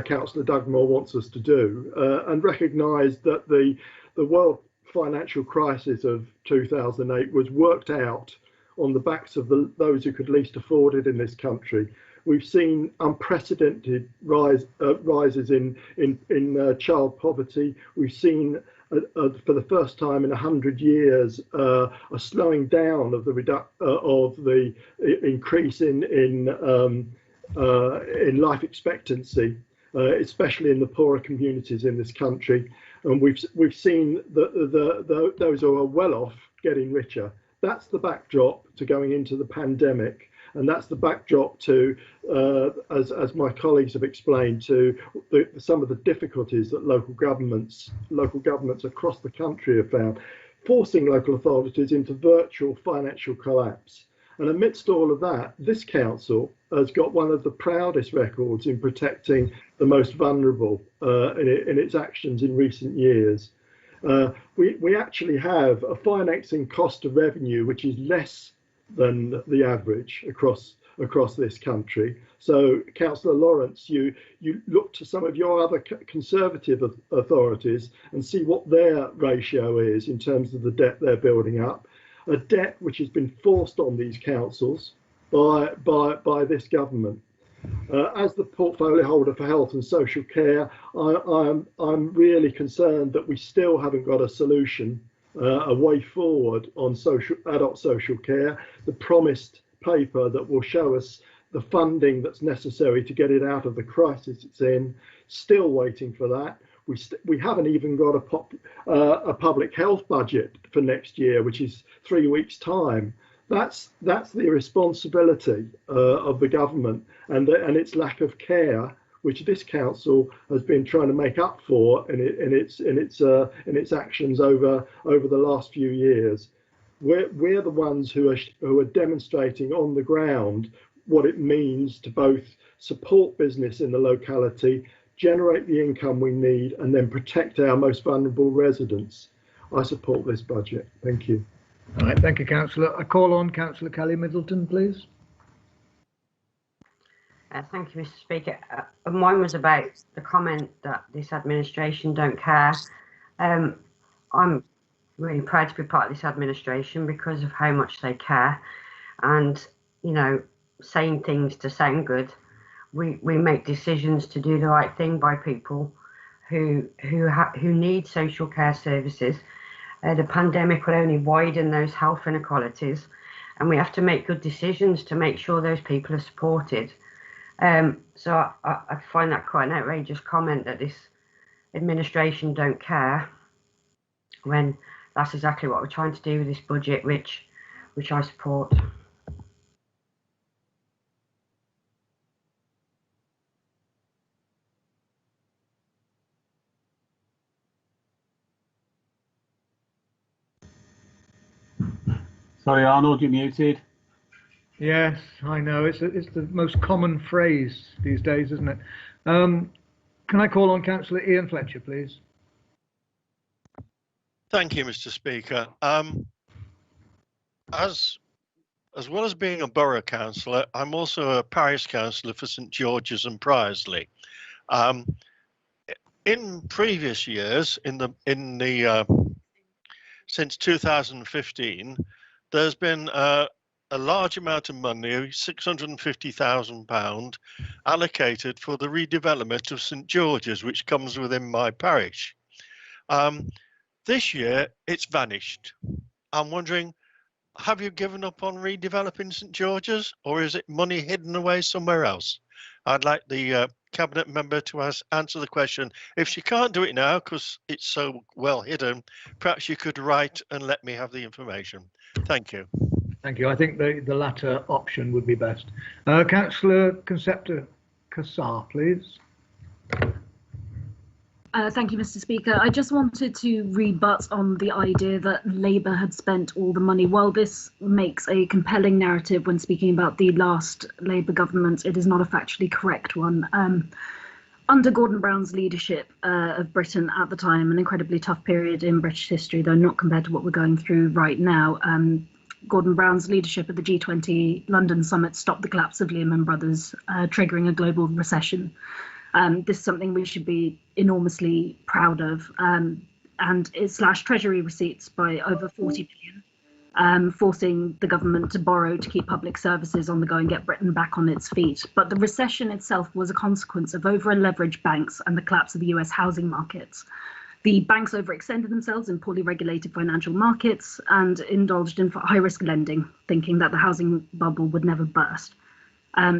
Councillor Dugmore wants us to do, and recognise that the world financial crisis of 2008 was worked out on the backs of those who could least afford it in this country. We've seen unprecedented rises in child poverty. We've seen, for the first time in 100 years, a slowing down of the increase in life expectancy, especially in the poorer communities in this country. And we've seen that those who are well off getting richer. That's the backdrop to going into the pandemic. And that's the backdrop to, as my colleagues have explained, to some of the difficulties that local governments across the country have found, forcing local authorities into virtual financial collapse. And amidst all of that, this council has got one of the proudest records in protecting the most vulnerable in its actions in recent years. We actually have a financing cost of revenue which is less than the average across this country. So, Councillor Lawrence, you look to some of your other Conservative authorities and see what their ratio is in terms of the debt they're building up, a debt which has been forced on these councils by this government. As the portfolio holder for health and social care, I'm really concerned that we still haven't got a solution, a way forward on adult social care, the promised paper that will show us the funding that's necessary to get it out of the crisis it's in. Still waiting for that. We haven't even got a public health budget for next year, which is 3 weeks' time. That's the irresponsibility of the government and its lack of care, which this council has been trying to make up for in its actions over the last few years. We're the ones who are demonstrating on the ground what it means to both support business in the locality, generate the income we need, and then protect our most vulnerable residents. I support this budget. Thank you. All right, thank you, Councillor. I call on Councillor Kelly Middleton, please. Thank you, Mr. Speaker. Mine was about the comment that this administration don't care. I'm really proud to be part of this administration because of how much they care, and you know, saying things to sound good we make decisions to do the right thing by people who need social care services. The pandemic will only widen those health inequalities, and we have to make good decisions to make sure those people are supported. So I find that quite an outrageous comment that this administration don't care, when that's exactly what we're trying to do with this budget, which I support. Sorry, Arnold, you're muted. Yes, I know. It's the most common phrase these days, isn't it? Can I call on Councillor Ian Fletcher, please? Thank you, Mr. Speaker. As well as being a borough councillor, I'm also a parish councillor for St George's and Priorsley. In previous years, since 2015, there's been a large amount of money, £650,000, allocated for the redevelopment of St George's, which comes within my parish. This year, it's vanished. I'm wondering, have you given up on redeveloping St George's, or is it money hidden away somewhere else? I'd like the cabinet member to answer the question. If she can't do it now because it's so well hidden, perhaps you could write and let me have the information. Thank you. Thank you. I think the latter option would be best. Councillor Concepta Cassar, please. Thank you, Mr. Speaker. I just wanted to rebut on the idea that Labour had spent all the money. While this makes a compelling narrative when speaking about the last Labour government, it is not a factually correct one. Under Gordon Brown's leadership of Britain at the time, an incredibly tough period in British history, though not compared to what we're going through right now, Gordon Brown's leadership at the G20 London summit stopped the collapse of Lehman Brothers, triggering a global recession. This is something we should be enormously proud of, and it slashed Treasury receipts by over 40 billion, forcing the government to borrow to keep public services on the go and get Britain back on its feet. But the recession itself was a consequence of over-leveraged banks and the collapse of the US housing markets. The banks overextended themselves in poorly regulated financial markets and indulged in high-risk lending, thinking that the housing bubble would never burst.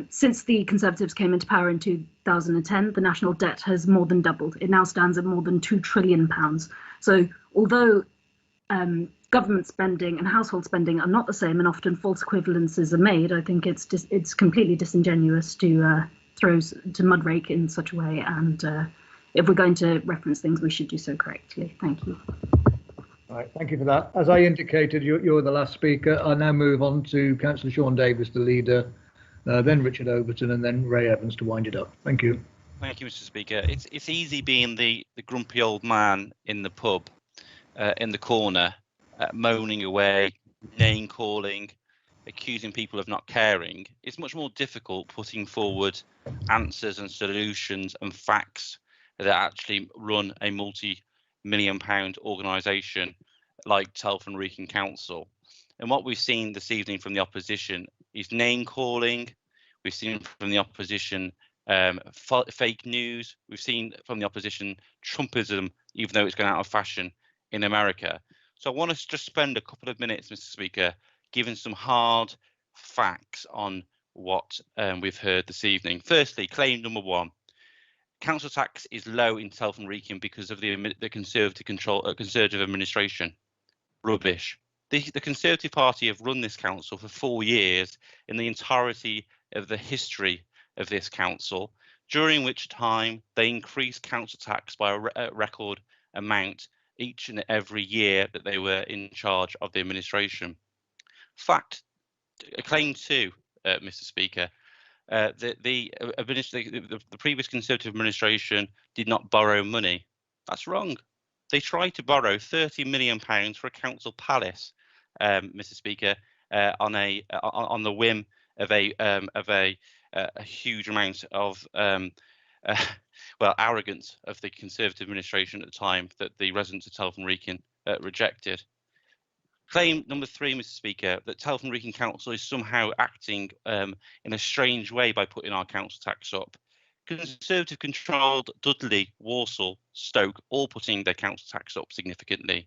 Since the Conservatives came into power in 2010, the national debt has more than doubled. It now stands at more than £2 trillion. So although government spending and household spending are not the same and often false equivalences are made, I think it's completely disingenuous to mudrake in such a way. And if we're going to reference things, we should do so correctly. Thank you. All right, thank you for that. As I indicated, you're the last speaker. I now move on to Councillor Sean Davis, the leader, then Richard Overton, and then Ray Evans to wind it up. Thank you. Thank you, Mr. Speaker. It's easy being the grumpy old man in the pub, in the corner, moaning away, name calling, accusing people of not caring. It's much more difficult putting forward answers and solutions and facts that actually run a multi-million-pound organisation like Telford Wrekin Council. And what we've seen this evening from the opposition is name calling. We've seen from the opposition fake news. We've seen from the opposition Trumpism, even though it's gone out of fashion in America. So I want to just spend a couple of minutes, Mr. Speaker, giving some hard facts on what we've heard this evening. Firstly, claim number one. Council tax is low in Telford Wrekin because of the Conservative administration. Rubbish. The Conservative Party have run this council for 4 years in the entirety of the history of this council, during which time they increased council tax by a record amount each and every year that they were in charge of the administration. Fact, claim two, Mr. Speaker, the previous Conservative administration did not borrow money. That's wrong. They tried to borrow £30 million for a council palace, Mr. Speaker, on the whim of a huge amount of arrogance of the Conservative administration at the time that the residents of Telford Wrekin rejected. Claim number 3, Mr. Speaker, that Telford Wrekin Council is somehow acting in a strange way by putting our council tax up. Conservative-controlled Dudley, Walsall, Stoke all putting their council tax up significantly.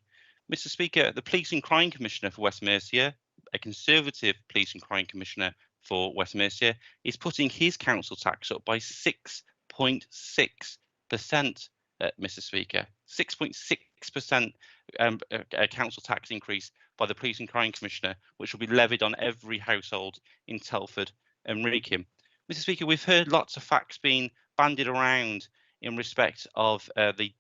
Mr. Speaker, the Police and Crime Commissioner for West Mercia, a Conservative Police and Crime Commissioner for West Mercia, is putting his council tax up by 6.6%, Mr. Speaker. 6.6% council tax increase by the Police and Crime Commissioner, which will be levied on every household in Telford and Wrekin. Mr. Speaker, we've heard lots of facts being bandied around in respect of the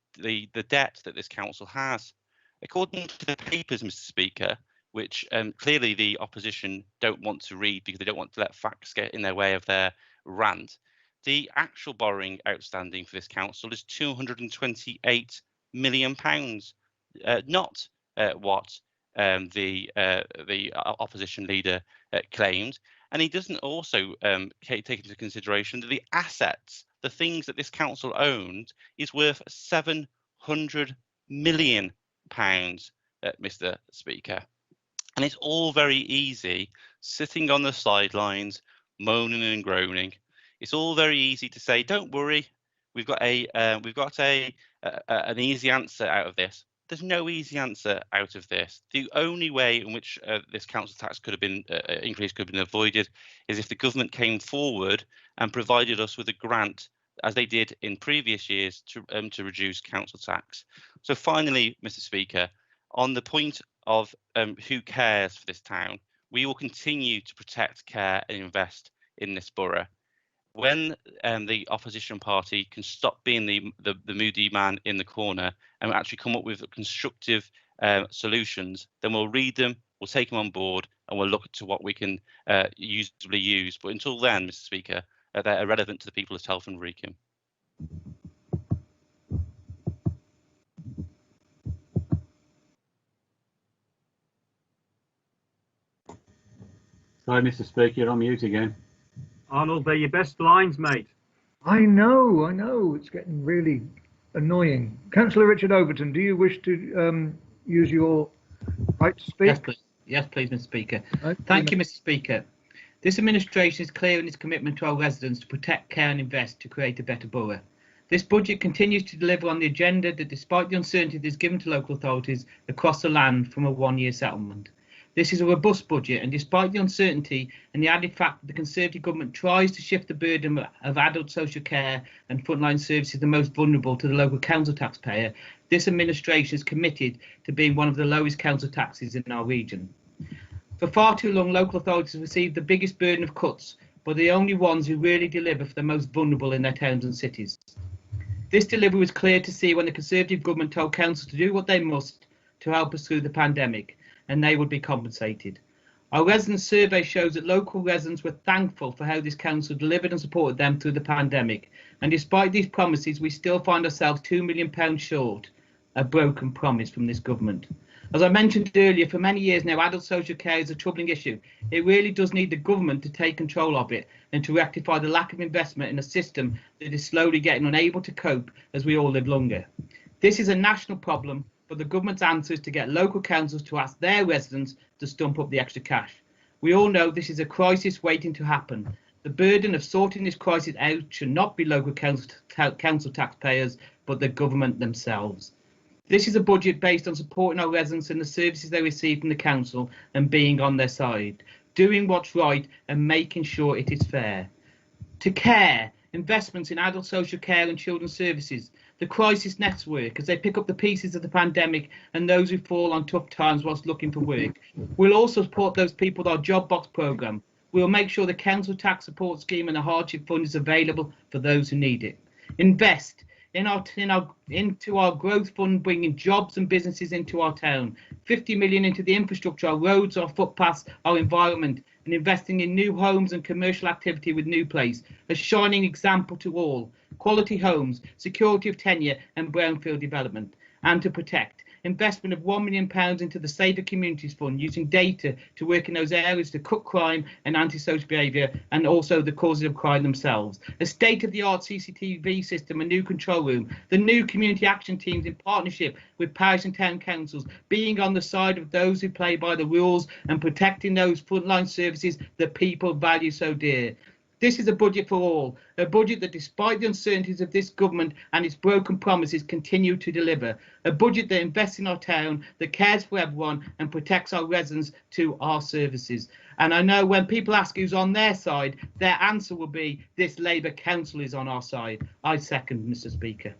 debt that this council has. According to the papers, Mr. Speaker, which clearly the opposition don't want to read because they don't want to let facts get in their way of their rant, the actual borrowing outstanding for this council is £228 million, not what the opposition leader claimed. And he doesn't also take into consideration that the assets, the things that this council owned, is worth £700 million, Mr. Speaker. And it's all very easy sitting on the sidelines, moaning and groaning. It's all very easy to say, "Don't worry, we've got an easy answer out of this." There's no easy answer out of this. The only way in which this council tax could have been increase could have been avoided is if the government came forward and provided us with a grant, as they did in previous years, to reduce council tax. So finally, Mr. Speaker, on the point of who cares for this town, we will continue to protect, care and invest in this borough. When the opposition party can stop being the moody man in the corner and actually come up with constructive solutions, then we'll read them, we'll take them on board, and we'll look to what we can usably use. But until then, Mr. Speaker, they're irrelevant to the people of Telford Wrekin. Sorry, Mr. Speaker, you're on mute again. Arnold, they're your best lines, mate. I know. It's getting really annoying. Councillor Richard Overton, do you wish to use your right to speak? Yes, please, Mr. Speaker. Thank you, Mr. Speaker. This administration is clear in its commitment to our residents to protect, care and invest to create a better borough. This budget continues to deliver on the agenda that, despite the uncertainty that is given to local authorities across the land from a one-year settlement. This is a robust budget, and despite the uncertainty and the added fact that the Conservative government tries to shift the burden of adult social care and frontline services the most vulnerable to the local council taxpayer, this administration is committed to being one of the lowest council taxes in our region. For far too long, local authorities have received the biggest burden of cuts, but the only ones who really deliver for the most vulnerable in their towns and cities. This delivery was clear to see when the Conservative government told councils to do what they must to help us through the pandemic, and they would be compensated. Our residents' survey shows that local residents were thankful for how this council delivered and supported them through the pandemic, and despite these promises, we still find ourselves £2 million short, a broken promise from this government. As I mentioned earlier, for many years now, adult social care is a troubling issue. It really does need the government to take control of it and to rectify the lack of investment in a system that is slowly getting unable to cope as we all live longer. This is a national problem, but the government's answer is to get local councils to ask their residents to stump up the extra cash. We all know this is a crisis waiting to happen. The burden of sorting this crisis out should not be local council taxpayers, but the government themselves. This is a budget based on supporting our residents and the services they receive from the council and being on their side, doing what's right and making sure it is fair. To care, investments in adult social care and children's services, the crisis network as they pick up the pieces of the pandemic and those who fall on tough times whilst looking for work. We'll also support those people with our Job Box programme. We'll make sure the council tax support scheme and the hardship fund is available for those who need it. Invest into our growth fund, bringing jobs and businesses into our town. 50 million into the infrastructure, our roads, our footpaths, our environment, and investing in new homes and commercial activity with New Place, a shining example to all. Quality homes, security of tenure and brownfield development. And to protect, investment of £1 million into the Safer Communities Fund, using data to work in those areas to cut crime and antisocial behaviour, and also the causes of crime themselves. A state-of-the-art CCTV system, a new control room, the new community action teams in partnership with parish and town councils, being on the side of those who play by the rules and protecting those frontline services that people value so dear. This is a budget for all, a budget that, despite the uncertainties of this government and its broken promises, continue to deliver. A budget that invests in our town, that cares for everyone and protects our residents to our services. And I know when people ask who's on their side, their answer will be this Labour council is on our side. I second, Mr. Speaker.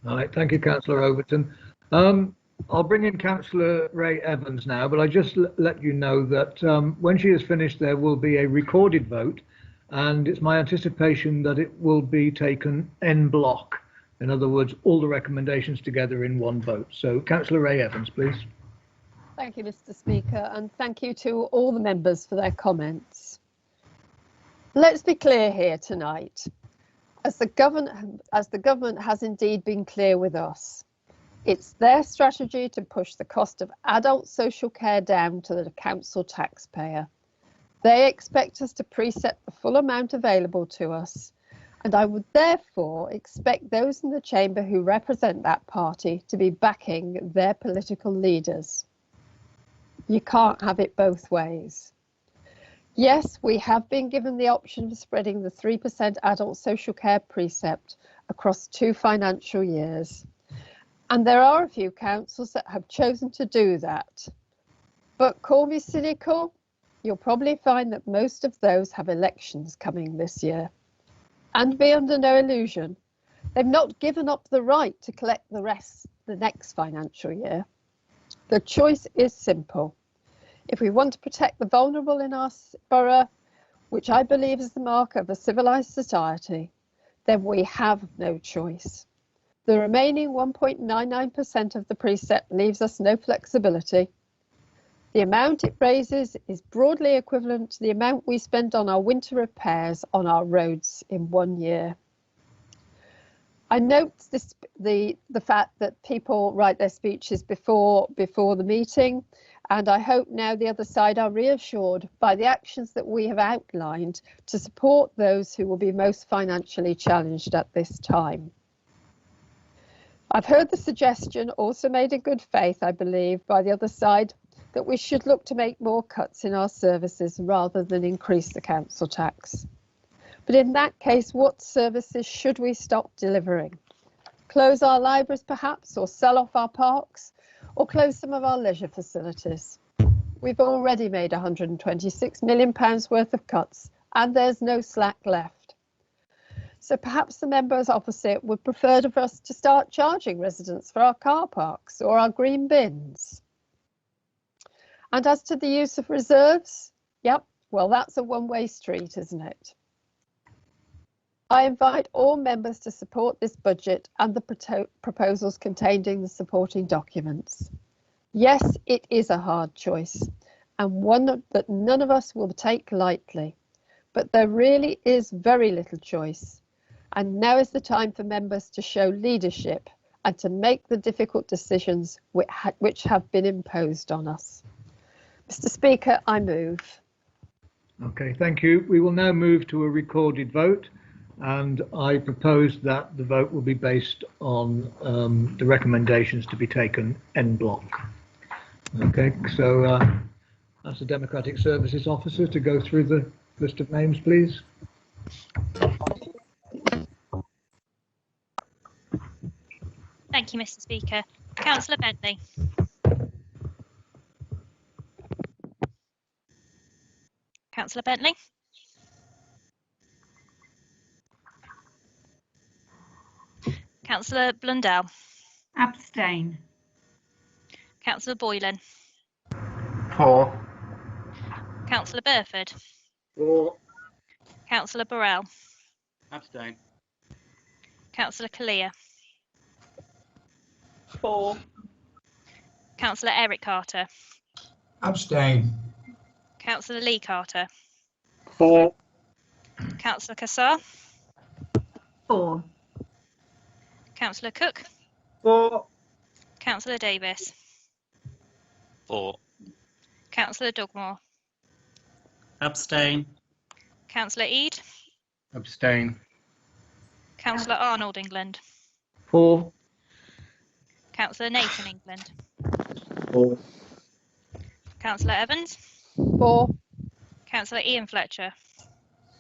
All right, thank you, Councillor Overton. I'll bring in Councillor Ray Evans now, but I just let you know that when she is finished, there will be a recorded vote, and it's my anticipation that it will be taken en bloc. In other words, all the recommendations together in one vote. So, Councillor Ray Evans, please. Thank you, Mr. Speaker, and thank you to all the members for their comments. Let's be clear here tonight. As the government has indeed been clear with us, it's their strategy to push the cost of adult social care down to the council taxpayer. They expect us to preset the full amount available to us, and I would therefore expect those in the chamber who represent that party to be backing their political leaders. You can't have it both ways. Yes, we have been given the option of spreading the 3% adult social care precept across 2 financial years. And there are a few councils that have chosen to do that. But call me cynical, you'll probably find that most of those have elections coming this year. And be under no illusion, they've not given up the right to collect the rest the next financial year. The choice is simple. If we want to protect the vulnerable in our borough, which I believe is the mark of a civilised society, then we have no choice. The remaining 1.99% of the precept leaves us no flexibility. The amount it raises is broadly equivalent to the amount we spend on our winter repairs on our roads in 1 year. I note the fact that people write their speeches before the meeting, and I hope now the other side are reassured by the actions that we have outlined to support those who will be most financially challenged at this time. I've heard the suggestion, also made in good faith, I believe, by the other side, that we should look to make more cuts in our services rather than increase the council tax. But in that case, what services should we stop delivering? Close our libraries perhaps, or sell off our parks, or close some of our leisure facilities? We've already made £126 million worth of cuts, and there's no slack left. So perhaps the members opposite would prefer for us to start charging residents for our car parks or our green bins. And as to the use of reserves, yep, well, that's a one-way street, isn't it? I invite all members to support this budget and the proposals contained in the supporting documents. Yes, it is a hard choice, and one that none of us will take lightly, but there really is very little choice. And now is the time for members to show leadership and to make the difficult decisions which have been imposed on us. Mr. Speaker, I move. Okay, thank you. We will now move to a recorded vote, and I propose that the vote will be based on the recommendations to be taken en bloc. Okay, so ask the Democratic Services Officer to go through the list of names, please. Thank you, Mr. Speaker. Councillor Bentley. Councillor Bentley. Councillor Blundell. Abstain. Councillor Boylan. For. Councillor Burford. For. Councillor Burrell. Abstain. Councillor Kalia. For. Councillor Eric Carter. Abstain. Councillor Lee Carter. For. Councillor Cassar. For. Councillor Cook. For. Councillor Davis. 4. Councillor Dugmore. Abstain. Councillor Eade. Abstain. Councillor Arnold England. 4. Councillor Nathan England. 4. Councillor Evans. 4. Councillor Ian Fletcher.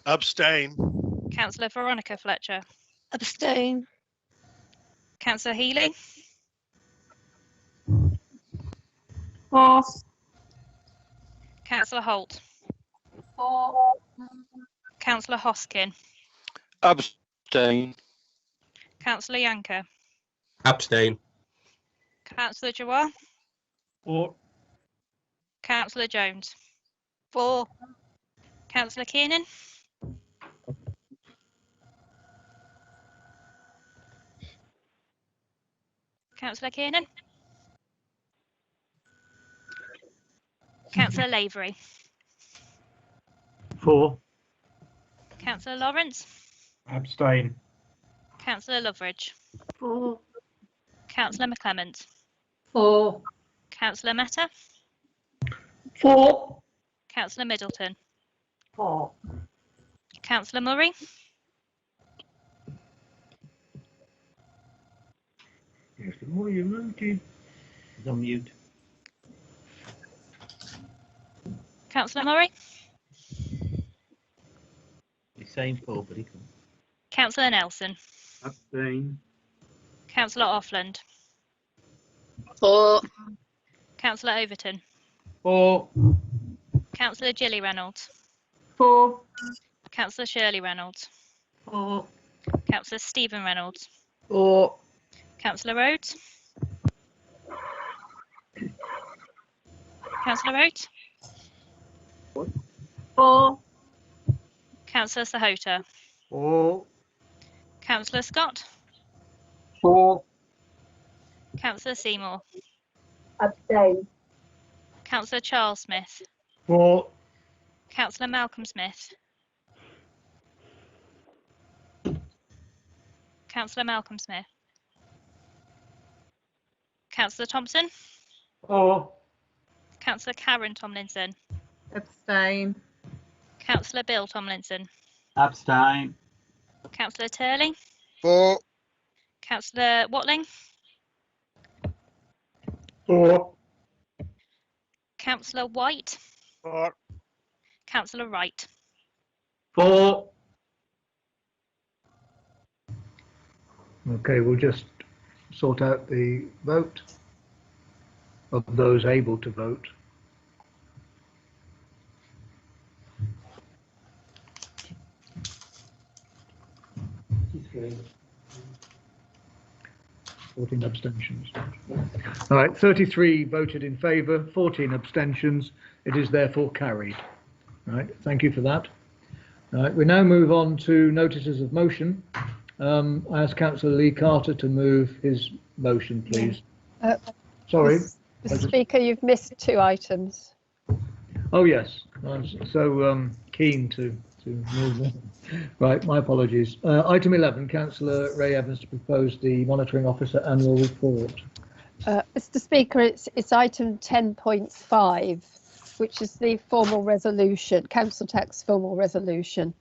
Abstain. Councillor Veronica Fletcher. Abstain. Councillor Healy. 4. Councillor Holt. 4. Councillor Hoskin. Abstain. Councillor Yanker. Abstain. Councillor Jawar. 4. Councillor Jones. 4. Councillor Kiernan. Councillor Kiernan. Councillor Lavery. 4. Councillor Lawrence. Abstain. Councillor Loveridge. 4. Councillor McClement. 4. Councillor Meta. 4. Councillor Middleton. 4. Councillor Murray. Yes, the more you're muted. He's on mute. Councillor Murray. He's saying 4, but he can't. Councillor Nelson. Abstain. Councillor Offland. 4. Councillor Overton. 4. Councillor Gilly Reynolds. 4. Councillor Shirley Reynolds. 4. Councillor Stephen Reynolds. 4. Councillor Rhodes. Councillor Rhodes. 4. Councillor Sahota. 4. Councillor Scott. 4. Councillor Seymour. Abstain. Councillor Charles Smith. 4. Councillor Malcolm Smith. Councillor Malcolm Smith. Councillor Thompson. 4. Councillor Karen Tomlinson. Abstain. Councillor Bill Tomlinson. Abstain. Councillor Turley. 4. Councillor Watling. 4. Councillor White. 4. Councillor Wright. 4. Okay, we'll just sort out the vote of those able to vote. Okay. 14 abstentions. All right, 33 voted in favour, 14 abstentions. It is therefore carried. All right, thank you for that. All right, we now move on to notices of motion. I ask Councillor Lee Carter to move his motion, please. Sorry. Mr. Speaker, you've missed 2 items. Oh yes, I was so keen to move them. Right, my apologies. Item 11, Councillor Ray Evans to propose the Monitoring Officer Annual Report. Mr. Speaker, it's item 10.5, which is the formal resolution, council tax formal resolution.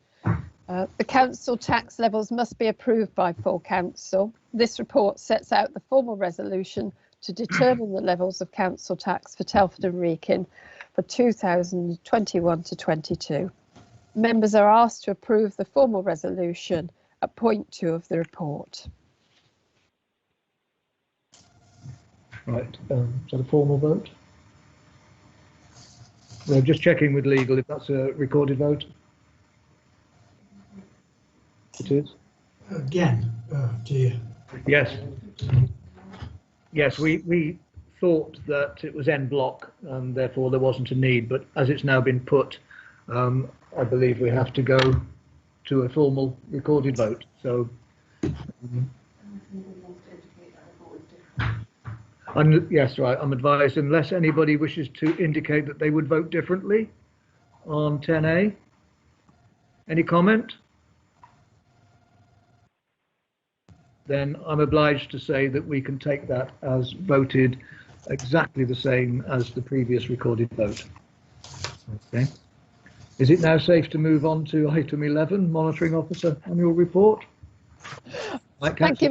The council tax levels must be approved by full council. This report sets out the formal resolution to determine the levels of council tax for Telford and Wrekin for 2021 to 22. Members are asked to approve the formal resolution at point 2 of the report. Right, is that a formal vote? We're just checking with legal if that's a recorded vote. It is. Again, oh dear. Yes. Yes, we thought that it was en bloc and therefore there wasn't a need, but as it's now been put, I believe we have to go to a formal recorded vote. So, yes, right, I'm advised unless anybody wishes to indicate that they would vote differently on 10A. Any comment? then I'm obliged to say that we can take that as voted exactly the same as the previous recorded vote. Okay. Is it now safe to move on to item 11, Monitoring Officer Annual Report? Right, Thank you,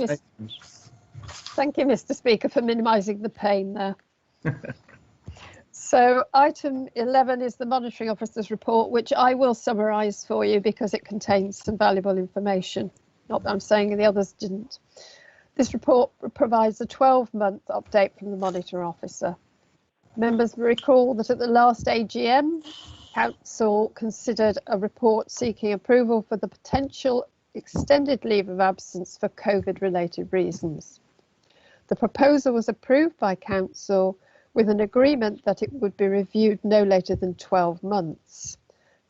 Mr. Speaker, for minimising the pain there. So item 11 is the Monitoring Officer's report, which I will summarise for you because it contains some valuable information. Not that I'm saying the others didn't. This report provides a 12-month update from the Monitor Officer. Members will recall that at the last AGM, Council considered a report seeking approval for the potential extended leave of absence for COVID-related reasons. The proposal was approved by Council with an agreement that it would be reviewed no later than 12 months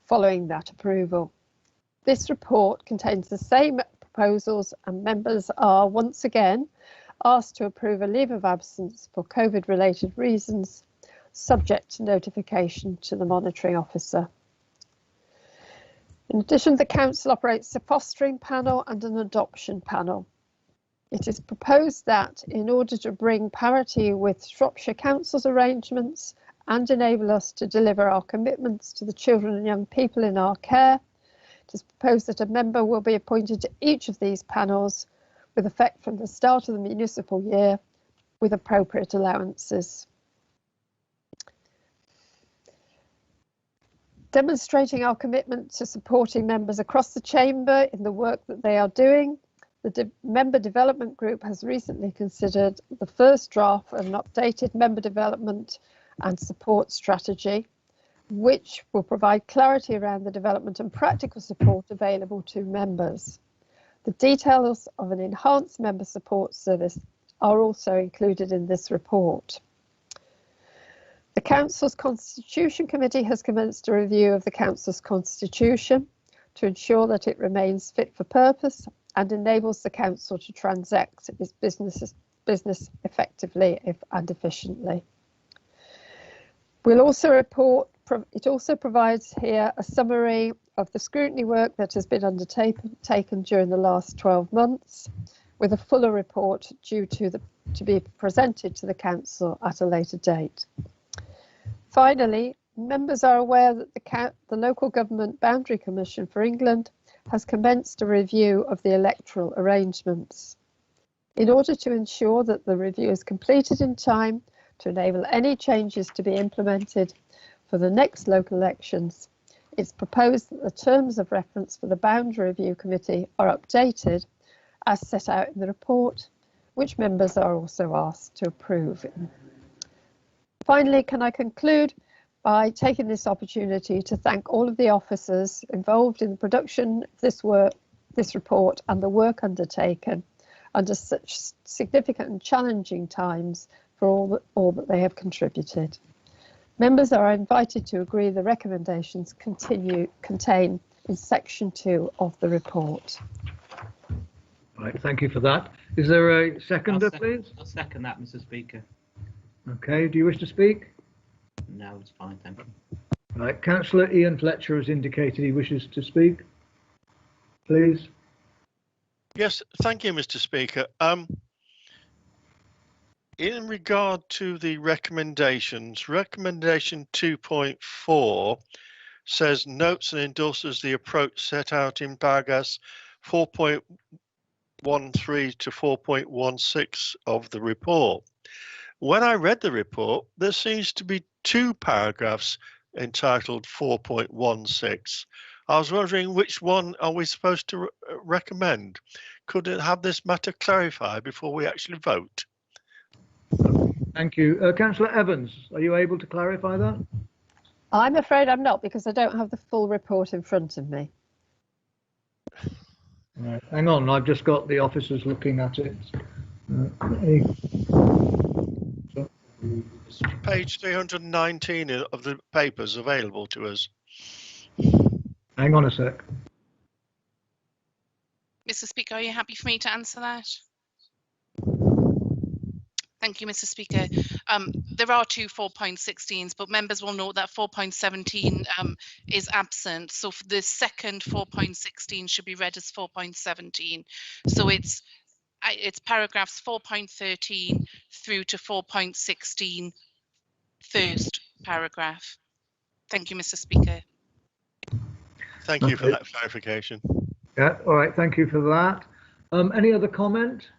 following that approval. This report contains the same proposals, and members are once again asked to approve a leave of absence for COVID-related reasons, subject to notification to the Monitoring Officer. In addition, the Council operates a fostering panel and an adoption panel. It is proposed that in order to bring parity with Shropshire Council's arrangements and enable us to deliver our commitments to the children and young people in our care, it is proposed that a member will be appointed to each of these panels with effect from the start of the municipal year with appropriate allowances. Demonstrating our commitment to supporting members across the Chamber in the work that they are doing, the Member Development Group has recently considered the first draft of an updated member development and support strategy, which will provide clarity around the development and practical support available to members. The details of an enhanced member support service are also included in this report. The Council's Constitution Committee has commenced a review of the Council's Constitution to ensure that it remains fit for purpose and enables the Council to transact its business effectively and efficiently. We'll also report, it also provides here a summary of the scrutiny work that has been undertaken during the last 12 months, with a fuller report due to be presented to the Council at a later date. Finally, members are aware that the Local Government Boundary Commission for England has commenced a review of the electoral arrangements. In order to ensure that the review is completed in time to enable any changes to be implemented for the next local elections, it's proposed that the terms of reference for the Boundary Review Committee are updated as set out in the report, which members are also asked to approve. Finally, can I conclude by taking this opportunity to thank all of the officers involved in the production of this report and the work undertaken under such significant and challenging times for all that they have contributed. Members are invited to agree the recommendations contained in section 2 of the report. Right, thank you for that. Is there a seconder, please? I'll second that, Mr. Speaker. Okay, do you wish to speak? No, it's fine, thank you. Right, Councillor Ian Fletcher has indicated he wishes to speak. Please. Yes, thank you, Mr. Speaker. In regard to the recommendations, recommendation 2.4 says notes and endorses the approach set out in paragraphs 4.13 to 4.16 of the report. When I read the report, there seems to be two paragraphs entitled 4.16. I was wondering which one are we supposed to recommend? Could it have this matter clarified before we actually vote? Thank you. Councillor Evans, are you able to clarify that? I'm afraid I'm not, because I don't have the full report in front of me. Right, hang on, I've just got the officers looking at it. Page 319 of the papers available to us. Hang on a sec. Mr. Speaker, are you happy for me to answer that? Thank you, Mr. Speaker. There are two 4.16s, but members will note that 4.17 is absent. So for the second 4.16 should be read as 4.17. So it's it's paragraphs 4.13 through to 4.16, first paragraph. Thank you, Mr. Speaker. Thank you for that clarification. Yeah, all right, thank you for that. Any other comment?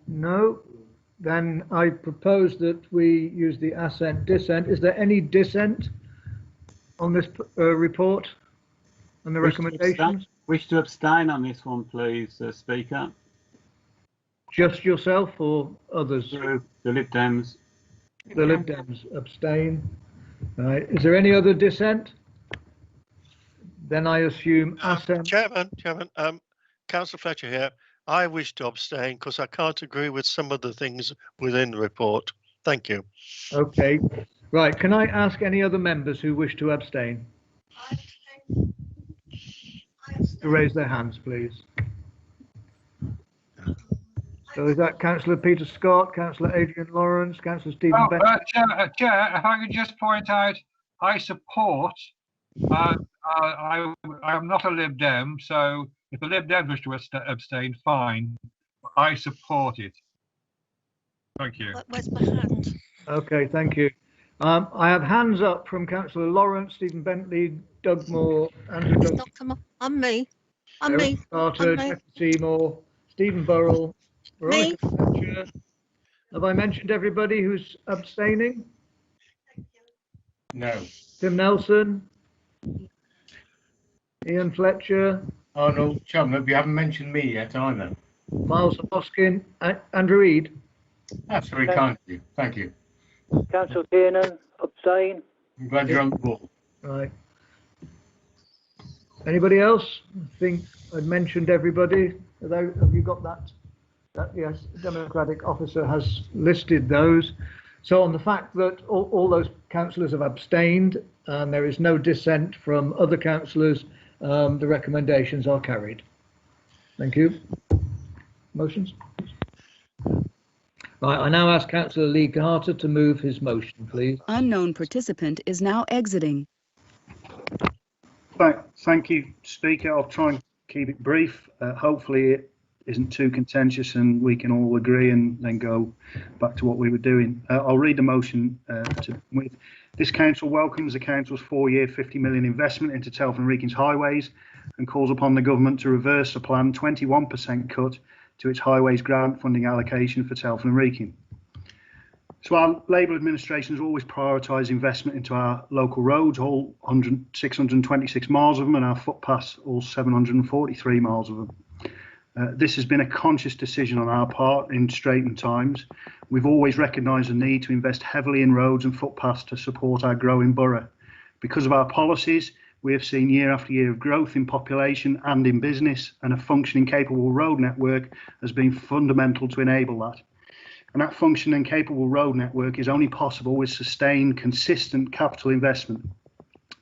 No? Then I propose that we use the assent dissent. Is there any dissent on this report and the recommendations? Wish to abstain on this one, please, Speaker. Just yourself or others? The Lib Dems. The Lib Dems abstain. All right. Is there any other dissent? Then I assume assent. Chairman, Councillor Fletcher here. I wish to abstain because I can't agree with some of the things within the report. Thank you. Okay. Right. Can I ask any other members who wish to abstain to raise their hands, please? So is that Councillor Peter Scott, Councillor Adrian Lawrence, Councillor Stephen Bennett? Chair, if I could just point out, I support, I am not a Lib Dem, so if the Lib Dem wish to abstain, fine. I support it. Thank you. Where's my hand? Okay, thank you. I have hands up from Councillor Lawrence, Stephen Bentley, Doug Moore, Andrew Douglas. Not come up. I'm me. I'm Eric me. Carter, I'm me. Jeffrey Seymour, Stephen Burrell, Veronica Fletcher. Have I mentioned everybody who's abstaining? No. Tim Nelson, Ian Fletcher. Oh no, Chairman, you haven't mentioned me yet either. Miles Hoskin, Andrew Eade. That's very kind of you. Thank you. Councillor Kiernan, abstain. I'm glad you're on the ball. Right. Anybody else? I think I mentioned everybody. Have you got that? Yes, the Democratic officer has listed those. So on the fact that all those councillors have abstained and there is no dissent from other councillors, the recommendations are carried. Thank you. Motions? Right, I now ask Councillor L D Carter to move his motion, please. Unknown participant is now exiting. Thank you, Speaker. I'll try and keep it brief. Hopefully it isn't too contentious and we can all agree and then go back to what we were doing. I'll read the motion with. This council welcomes the council's 4-year 50 million investment into Telford Wrekin's highways and calls upon the government to reverse the planned 21% cut to its Highways Grant Funding Allocation for Telford Wrekin. So our Labour administration has always prioritised investment into our local roads, all 626 miles of them, and our footpaths, all 743 miles of them. This has been a conscious decision on our part in straitened times. We've always recognised the need to invest heavily in roads and footpaths to support our growing borough. Because of our policies, we have seen year after year of growth in population and in business, and a functioning, capable road network has been fundamental to enable that. And that functioning, capable road network is only possible with sustained, consistent capital investment.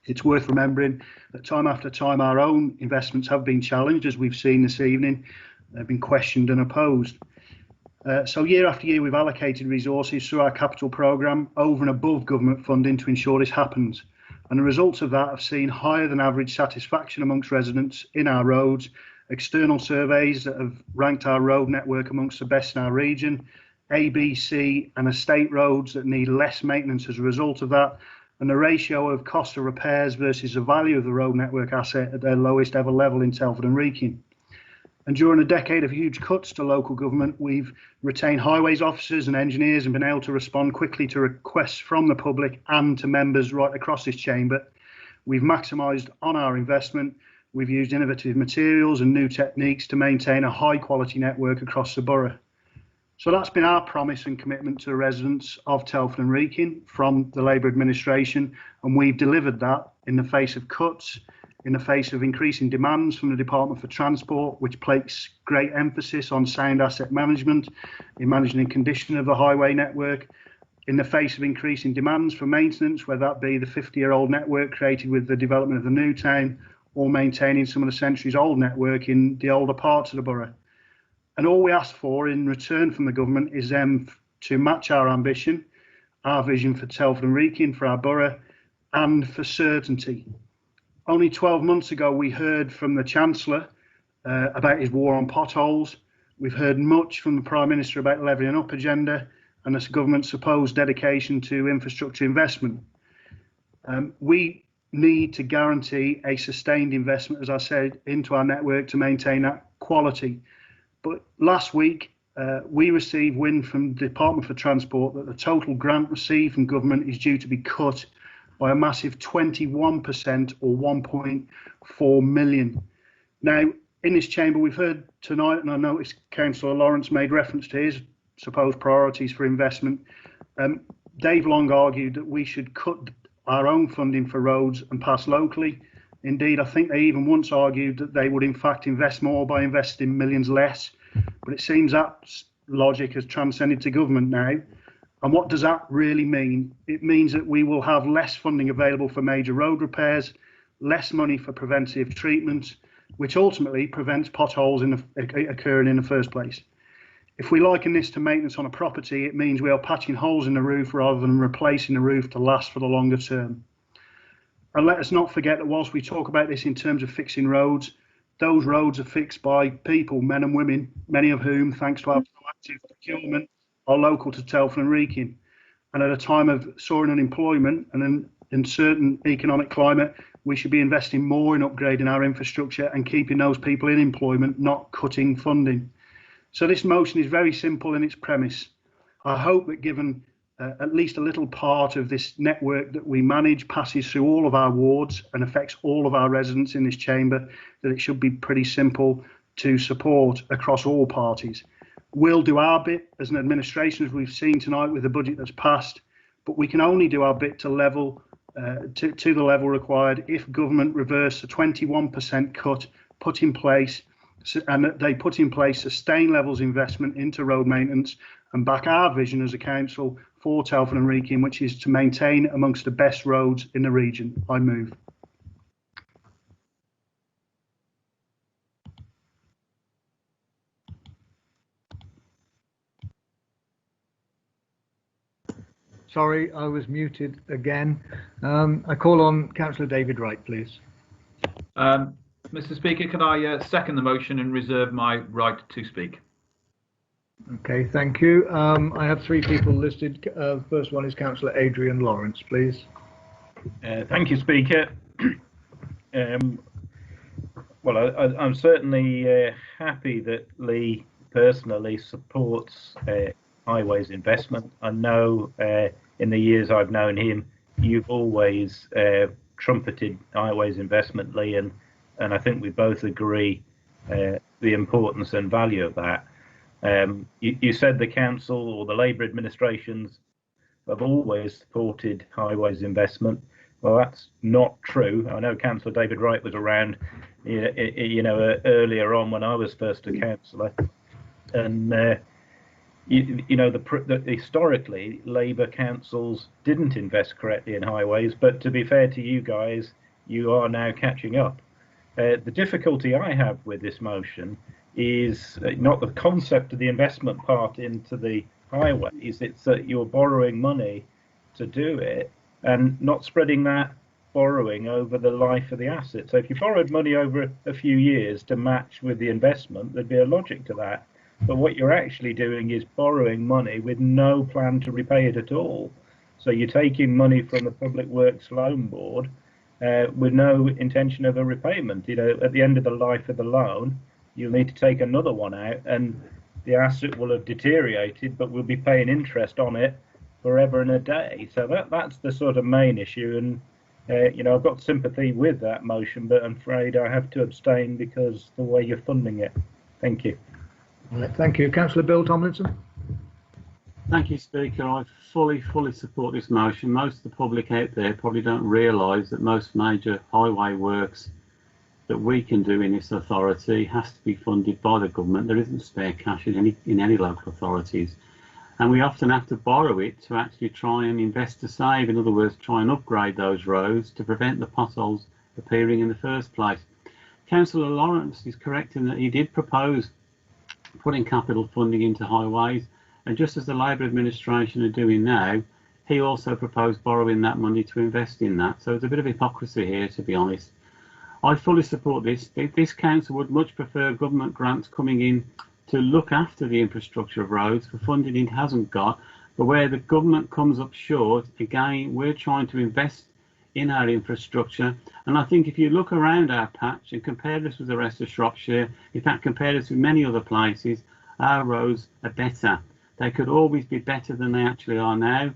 It's worth remembering that time after time our own investments have been challenged, as we've seen this evening. They've been questioned and opposed. So year after year we've allocated resources through our capital programme over and above government funding to ensure this happens. And the results of that have seen higher than average satisfaction amongst residents in our roads, external surveys that have ranked our road network amongst the best in our region, A, B, C and estate roads that need less maintenance as a result of that, and the ratio of cost of repairs versus the value of the road network asset at their lowest ever level in Telford and Wrekin. And during a decade of huge cuts to local government, we've retained highways officers and engineers and been able to respond quickly to requests from the public and to members right across this chamber. We've maximised on our investment. We've used innovative materials and new techniques to maintain a high quality network across the borough. So that's been our promise and commitment to the residents of Telford and Wrekin from the Labour administration, and we've delivered that in the face of cuts, in the face of increasing demands from the Department for Transport, which places great emphasis on sound asset management, in managing the condition of the highway network, in the face of increasing demands for maintenance, whether that be the 50-year-old network created with the development of the new town, or maintaining some of the centuries-old network in the older parts of the borough. And all we ask for in return from the government is them to match our ambition, our vision for Telford and Wrekin, for our borough, and for certainty. Only 12 months ago, we heard from the Chancellor about his war on potholes. We've heard much from the Prime Minister about the levelling up agenda and the government's supposed dedication to infrastructure investment. We need to guarantee a sustained investment, as I said, into our network to maintain that quality. But last week, we received wind from the Department for Transport that the total grant received from government is due to be cut by a massive 21% or 1.4 million. Now, in this chamber, we've heard tonight, and I noticed Councillor Lawrence made reference to his supposed priorities for investment. Dave Long argued that we should cut our own funding for roads and pass locally. Indeed, I think they even once argued that they would in fact invest more by investing millions less. But it seems that logic has transcended to government now. And what does that really mean? It means that we will have less funding available for major road repairs, less money for preventive treatments, which ultimately prevents potholes occurring in the first place. If we liken this to maintenance on a property, it means we are patching holes in the roof rather than replacing the roof to last for the longer term. And let us not forget that whilst we talk about this in terms of fixing roads, those roads are fixed by people, men and women, many of whom, thanks to our proactive procurement, are local to Telford Wrekin. And at a time of soaring unemployment and an uncertain economic climate, we should be investing more in upgrading our infrastructure and keeping those people in employment, not cutting funding. So this motion is very simple in its premise. I hope that given at least a little part of this network that we manage passes through all of our wards and affects all of our residents in this chamber, that it should be pretty simple to support across all parties. We'll do our bit as an administration, as we've seen tonight with the budget that's passed, but we can only do our bit to level to the level required if government reverse the 21% cut put in place, and that they put in place sustained levels investment into road maintenance and back our vision as a council for Telford and Wrekin, which is to maintain amongst the best roads in the region. I move. Sorry, I was muted again. I call on Councillor David Wright, please. Mr. Speaker, can I second the motion and reserve my right to speak? Okay, thank you. I have three people listed. First one is Councillor Adrian Lawrence, please. Thank you, Speaker. Well, I'm certainly happy that Lee personally supports Highways investment. I know in the years I've known him, you've always trumpeted Highways investment, Lee, and I think we both agree the importance and value of that. You said the council or the Labour administrations have always supported Highways investment. Well, that's not true. I know Councillor David Wright was around, earlier on when I was first a councillor, and historically Labour councils didn't invest correctly in highways. But to be fair to you guys, you are now catching up. The difficulty I have with this motion is not the concept of the investment part into the highways, it's that you're borrowing money to do it and not spreading that borrowing over the life of the asset. So if you borrowed money over a few years to match with the investment, there'd be a logic to that. But what you're actually doing is borrowing money with no plan to repay it at all. So you're taking money from the Public Works Loan Board with no intention of a repayment. At the end of the life of the loan, you'll need to take another one out, and the asset will have deteriorated, but we'll be paying interest on it forever and a day. So that's the sort of main issue. And I've got sympathy with that motion, but I'm afraid I have to abstain because the way you're funding it. Thank you. All right, thank you. Councillor Bill Tomlinson. Thank you, Speaker. I fully support this motion. Most of the public out there probably don't realise that most major highway works that we can do in this authority has to be funded by the government. There isn't spare cash in any local authorities, and we often have to borrow it to actually try and invest to save. In other words, try and upgrade those roads to prevent the potholes appearing in the first place. Councillor Lawrence is correct in that he did propose putting capital funding into highways, and just as the Labour administration are doing now, he also proposed borrowing that money to invest in that. So there's a bit of hypocrisy here, to be honest. I fully support this. This council would much prefer government grants coming in to look after the infrastructure of roads for funding it hasn't got, but where the government comes up short, again, we're trying to invest in our infrastructure. And I think if you look around our patch and compare this with the rest of Shropshire, in fact, compare this with many other places, our roads are better. They could always be better than they actually are now,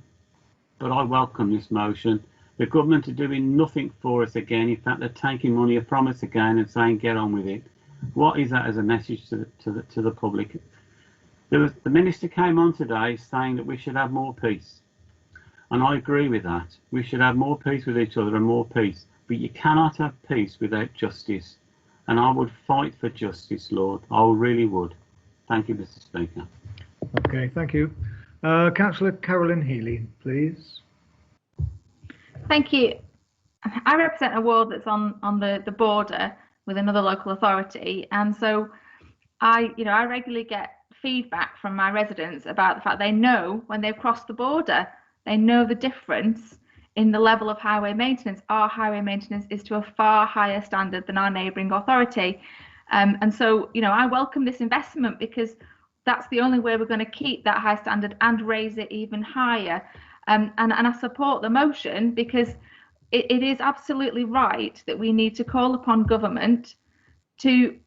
but I welcome this motion. The government are doing nothing for us again. In fact, they're taking money from us again and saying, get on with it. What is that as a message to the public? The minister came on today saying that we should have more peace. And I agree with that. We should have more peace with each other and more peace. But you cannot have peace without justice. And I would fight for justice, Lord. I really would. Thank you, Mr. Speaker. Okay, thank you. Councillor Carolyn Healy, please. Thank you. I represent a ward that's on the border with another local authority, and so I regularly get feedback from my residents about the fact they know when they've crossed the border, they know the difference in the level of highway maintenance. Our highway maintenance is to a far higher standard than our neighbouring authority, and so I welcome this investment because that's the only way we're going to keep that high standard and raise it even higher. And I support the motion because it is absolutely right that we need to call upon government to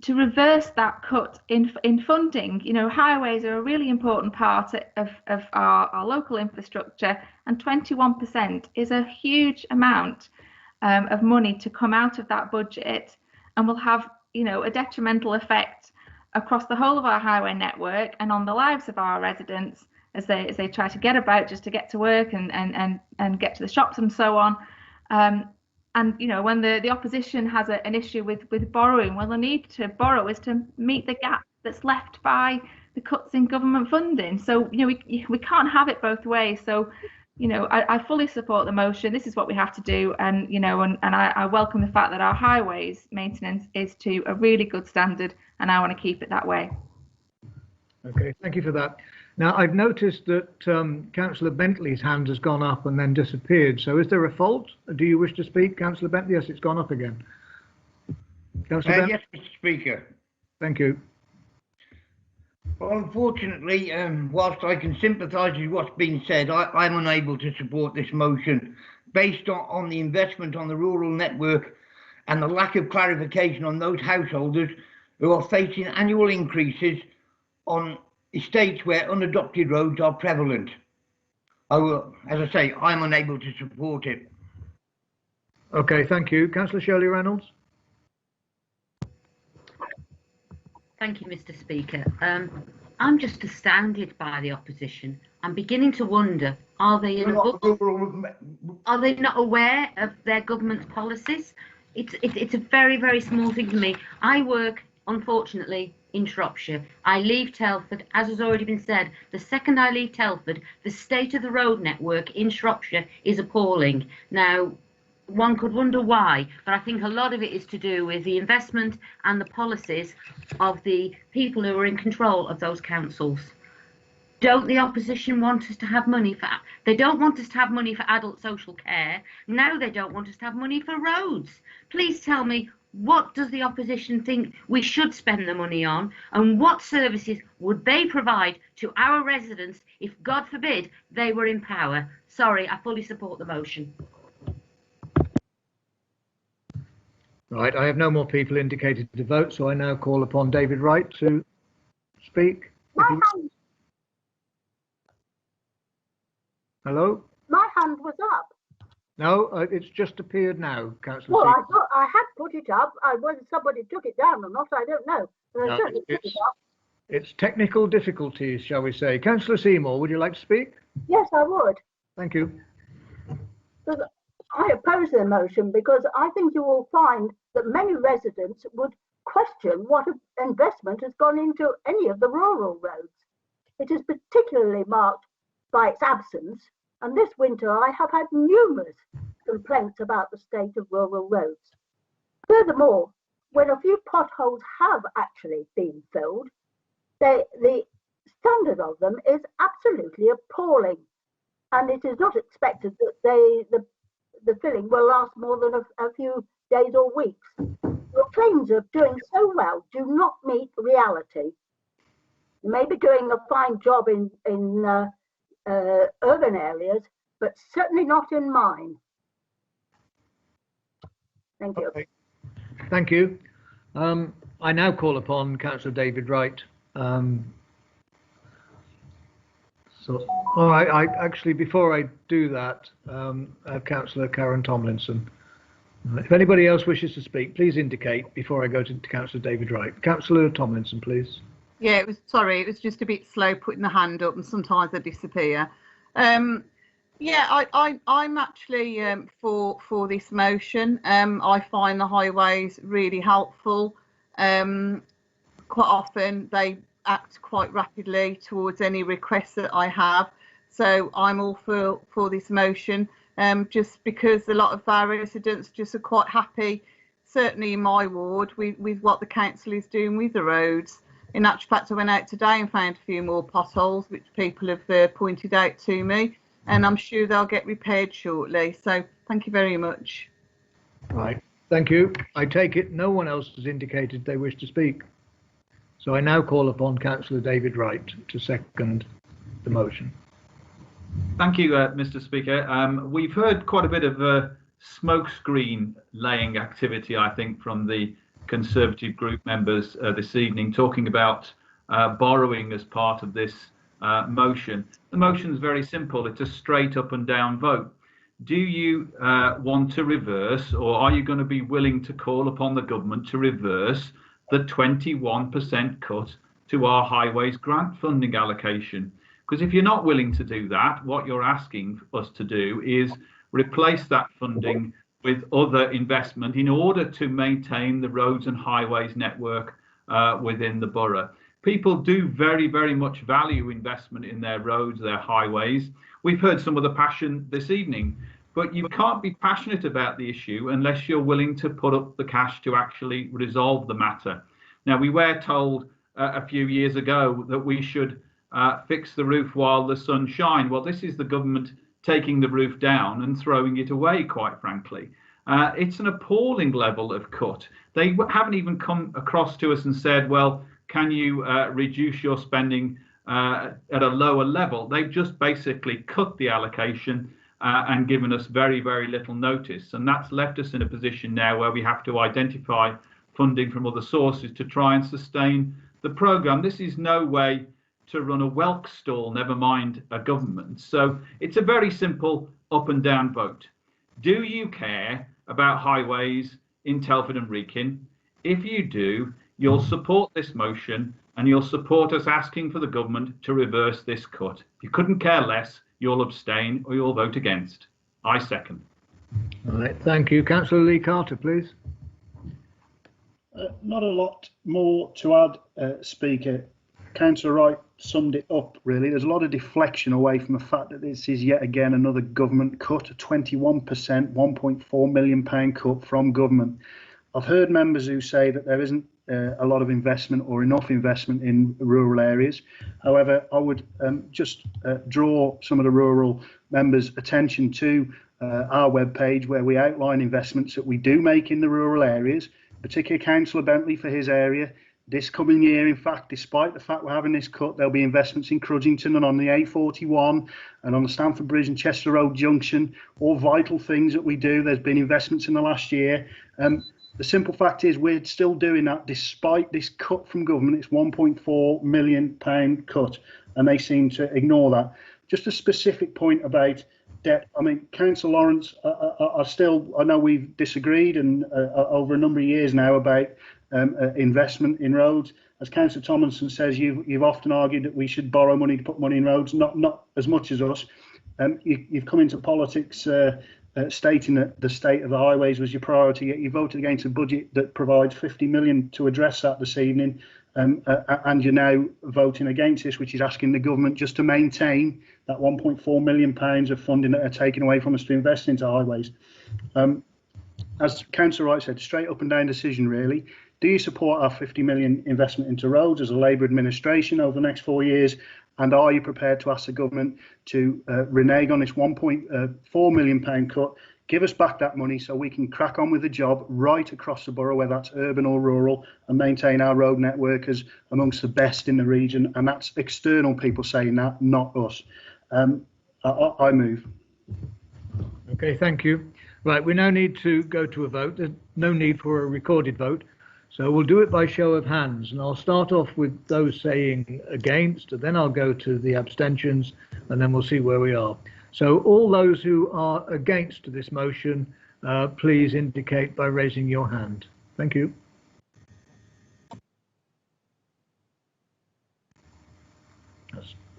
reverse that cut in funding. Highways are a really important part of our local infrastructure, and 21% is a huge amount of money to come out of that budget, and will have a detrimental effect across the whole of our highway network and on the lives of our residents as they try to get about just to get to work and get to the shops and so on. And when the opposition has an issue with borrowing, well, the need to borrow is to meet the gap that's left by the cuts in government funding. So we can't have it both ways. So I fully support the motion. This is what we have to do, and I welcome the fact that our highways maintenance is to a really good standard, and I want to keep it that way. Okay, thank you for that. Now, I've noticed that Councillor Bentley's hand has gone up and then disappeared. So is there a fault? Do you wish to speak, Councillor Bentley? Yes, it's gone up again. Councillor Bentley? Yes, Mr. Speaker. Thank you. Well, unfortunately, whilst I can sympathise with what's been said, I'm unable to support this motion based on the investment on the rural network and the lack of clarification on those householders who are facing annual increases on estates where unadopted roads are prevalent. As I say, I'm unable to support it. Okay, thank you. Councillor Shirley Reynolds. Thank you, Mr. Speaker. I'm just astounded by the opposition. I'm beginning to wonder, are they not aware of their government's policies? It's a very, very small thing for me. I work, unfortunately, in Shropshire. I leave Telford, as has already been said. The second I leave Telford, the state of the road network in Shropshire is appalling. Now, one could wonder why, but I think a lot of it is to do with the investment and the policies of the people who are in control of those councils. Don't the opposition want us to have money for... They don't want us to have money for adult social care. Now they don't want us to have money for roads. Please tell me, what does the opposition think we should spend the money on, and what services would they provide to our residents if, God forbid, they were in power? Sorry, I fully support the motion. Right, I have no more people indicated to vote, so I now call upon David Wright to speak. Hello? My hand was up. No, it's just appeared now, Councillor. Well, I thought I had put it up. Whether somebody took it down or not, I don't know. But I certainly put it up. It's technical difficulties, shall we say. Councillor Seymour, would you like to speak? Yes, I would. Thank you. I oppose the motion because I think you will find that many residents would question what investment has gone into any of the rural roads. It is particularly marked by its absence, and this winter I have had numerous complaints about the state of rural roads. Furthermore, when a few potholes have actually been filled, the standard of them is absolutely appalling, and it is not expected that the filling will last more than a few days or weeks. Your claims of doing so well do not meet reality. You may be doing a fine job in urban areas, but certainly not in mine. Thank you. Okay. Thank you. I now call upon Councillor David Wright. I actually, before I do that, I have Councillor Karen Tomlinson. If anybody else wishes to speak, please indicate before I go to Councillor David Wright. Councillor Tomlinson, please. Yeah, it was just a bit slow putting the hand up, and sometimes they disappear. Yeah, I'm actually for this motion. I find the highways really helpful. Quite often they act quite rapidly towards any requests that I have. So I'm all for this motion, just because a lot of our residents just are quite happy, certainly in my ward, with what the council is doing with the roads. In actual fact, I went out today and found a few more potholes, which people have pointed out to me, and I'm sure they'll get repaired shortly. So thank you very much. Right, thank you. I take it no one else has indicated they wish to speak. So I now call upon Councillor David Wright to second the motion. Thank you, Mr. Speaker. We've heard quite a bit of smokescreen laying activity, I think, from the Conservative group members this evening, talking about borrowing as part of this motion. The motion is very simple. It's a straight up and down vote. Do you want to reverse, or are you going to be willing to call upon the government to reverse the 21% cut to our Highways Grant Funding Allocation? Because if you're not willing to do that, what you're asking us to do is replace that funding with other investment in order to maintain the roads and highways network within the borough. People do very, very much value investment in their roads, their highways. We've heard some of the passion this evening, but you can't be passionate about the issue unless you're willing to put up the cash to actually resolve the matter. Now, we were told a few years ago that we should fix the roof while the sun shines. Well, this is the government taking the roof down and throwing it away, quite frankly. It's an appalling level of cut. They haven't even come across to us and said, well, can you reduce your spending at a lower level? They've just basically cut the allocation and given us very, very little notice. And that's left us in a position now where we have to identify funding from other sources to try and sustain the programme. This is no way to run a whelk stall, never mind a government. So it's a very simple up and down vote. Do you care about highways in Telford and Wrekin? If you do, you'll support this motion and you'll support us asking for the government to reverse this cut. If you couldn't care less, you'll abstain or you'll vote against. I second. All right, thank you. Councillor Lee Carter, please. Not a lot more to add, Speaker. Councillor Wright summed it up, really. There's a lot of deflection away from the fact that this is yet again another government cut, a 21%, £1.4 million cut from government. I've heard members who say that there isn't a lot of investment or enough investment in rural areas. However, I would just draw some of the rural members' attention to our webpage, where we outline investments that we do make in the rural areas, particularly Councillor Bentley for his area. This coming year, in fact, despite the fact we're having this cut, there'll be investments in Crudgington and on the A41 and on the Stamford Bridge and Chester Road Junction, all vital things that we do. There's been investments in the last year. The simple fact is we're still doing that despite this cut from government. It's £1.4 million cut, and they seem to ignore that. Just a specific point about debt. I mean, Councillor Lawrence, I know we've disagreed and over a number of years now about investment in roads. As Councillor Tomlinson says, you've often argued that we should borrow money to put money in roads, not as much as us. You've come into politics stating that the state of the highways was your priority, yet you voted against a budget that provides 50 million to address that this evening, and you're now voting against this, which is asking the government just to maintain that 1.4 million pounds of funding that are taken away from us to invest into highways. As Councillor Wright said, straight up and down decision really. Do you support our 50 million investment into roads as a Labour administration over the next 4 years? And are you prepared to ask the government to renege on this £1.4 million cut, give us back that money so we can crack on with the job right across the borough, whether that's urban or rural, and maintain our road network as amongst the best in the region. And that's external people saying that, not us. I move. Okay, thank you. Right, we now need to go to a vote. There's no need for a recorded vote. So we'll do it by show of hands, and I'll start off with those saying against, and then I'll go to the abstentions, and then we'll see where we are. So all those who are against this motion, please indicate by raising your hand. Thank you.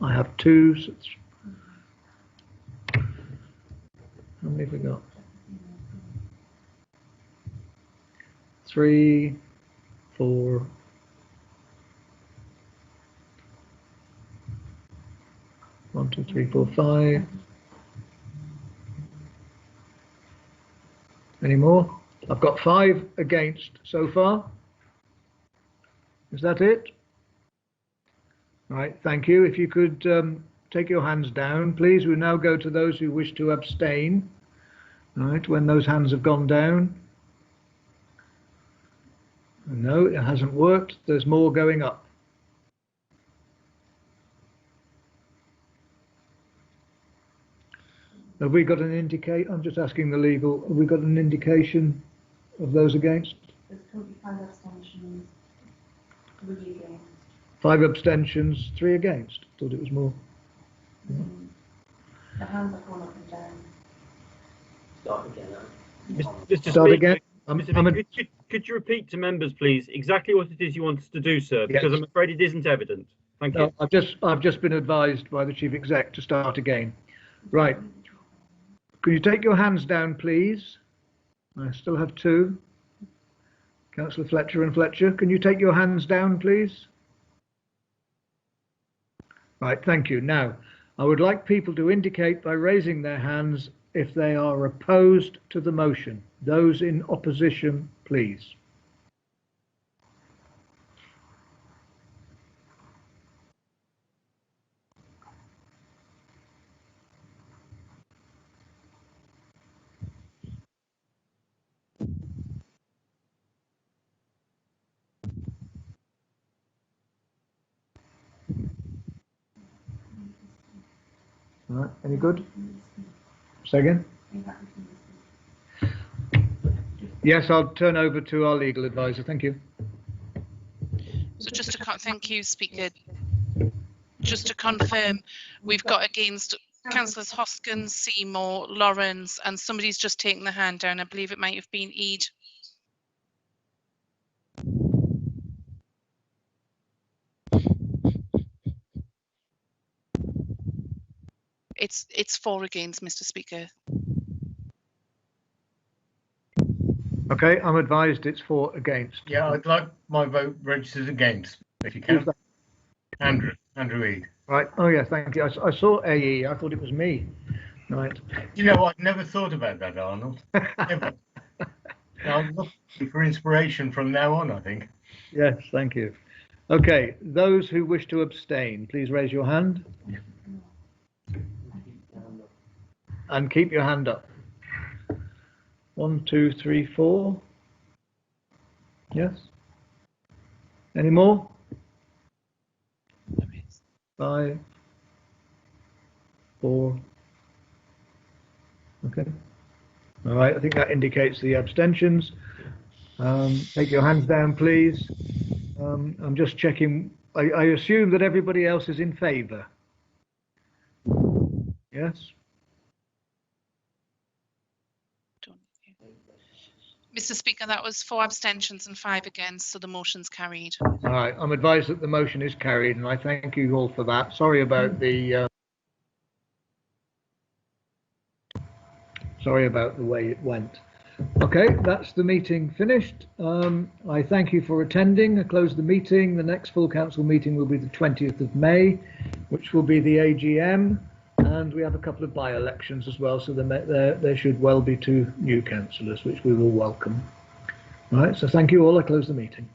I have two. So how many have we got? 3, 4. One, 2, 3, 4, 5. Any more? I've got 5 against so far. Is that it? All right, thank you. If you could take your hands down, please. We now go to those who wish to abstain. All right, when those hands have gone down. No, it hasn't worked. There's more going up. Have we got an indicate? I'm just asking the legal. Have we got an indication of those against? There's 25 abstentions, 3 against. 5 abstentions, 3 against. Thought it was more. The hands have gone up and down. Start again. Mr. Start again. Could you repeat to members, please, exactly what it is you want us to do, sir? Because Yes. I'm afraid it isn't evident. Thank you. No, I've just been advised by the Chief Exec to start again. Right. Could you take your hands down, please? I still have 2. Councillor Fletcher and Fletcher, can you take your hands down, please? Right, thank you. Now, I would like people to indicate by raising their hands if they are opposed to the motion. Those in opposition, please. All right, any good? Say again? Yes, I'll turn over to our legal advisor. Thank you. So just to thank you, Speaker. Just to confirm, we've got against Councillors Hoskins, Seymour, Lawrence, and somebody's just taken the hand down. I believe it might have been Eid. It's 4 against, Mr. Speaker. Okay, I'm advised it's 4 against. Yeah, I'd like my vote registered against, if you can. Andrew Eade. Right. Oh yeah, thank you. I saw AE. I thought it was me. Right. You know, I'd never thought about that, Arnold. Never. I'm looking for inspiration from now on, I think. Yes, thank you. Okay, those who wish to abstain, please raise your hand. And keep your hand up. 1, 2, 3, 4. Yes. Any more? 5, 4. Okay. All right, I think that indicates the abstentions. Take your hands down, please. I'm just checking. I assume that everybody else is in favour. Yes. Mr. Speaker, that was 4 abstentions and 5 against, so the motion's carried. All right, I'm advised that the motion is carried, and I thank you all for that. Sorry about the way it went. Okay, that's the meeting finished. I thank you for attending. I close the meeting. The next full council meeting will be the 20th of May, which will be the AGM, and we have a couple of by-elections as well, so there should well be 2 new councillors, which we will welcome. All right, so thank you all. I close the meeting.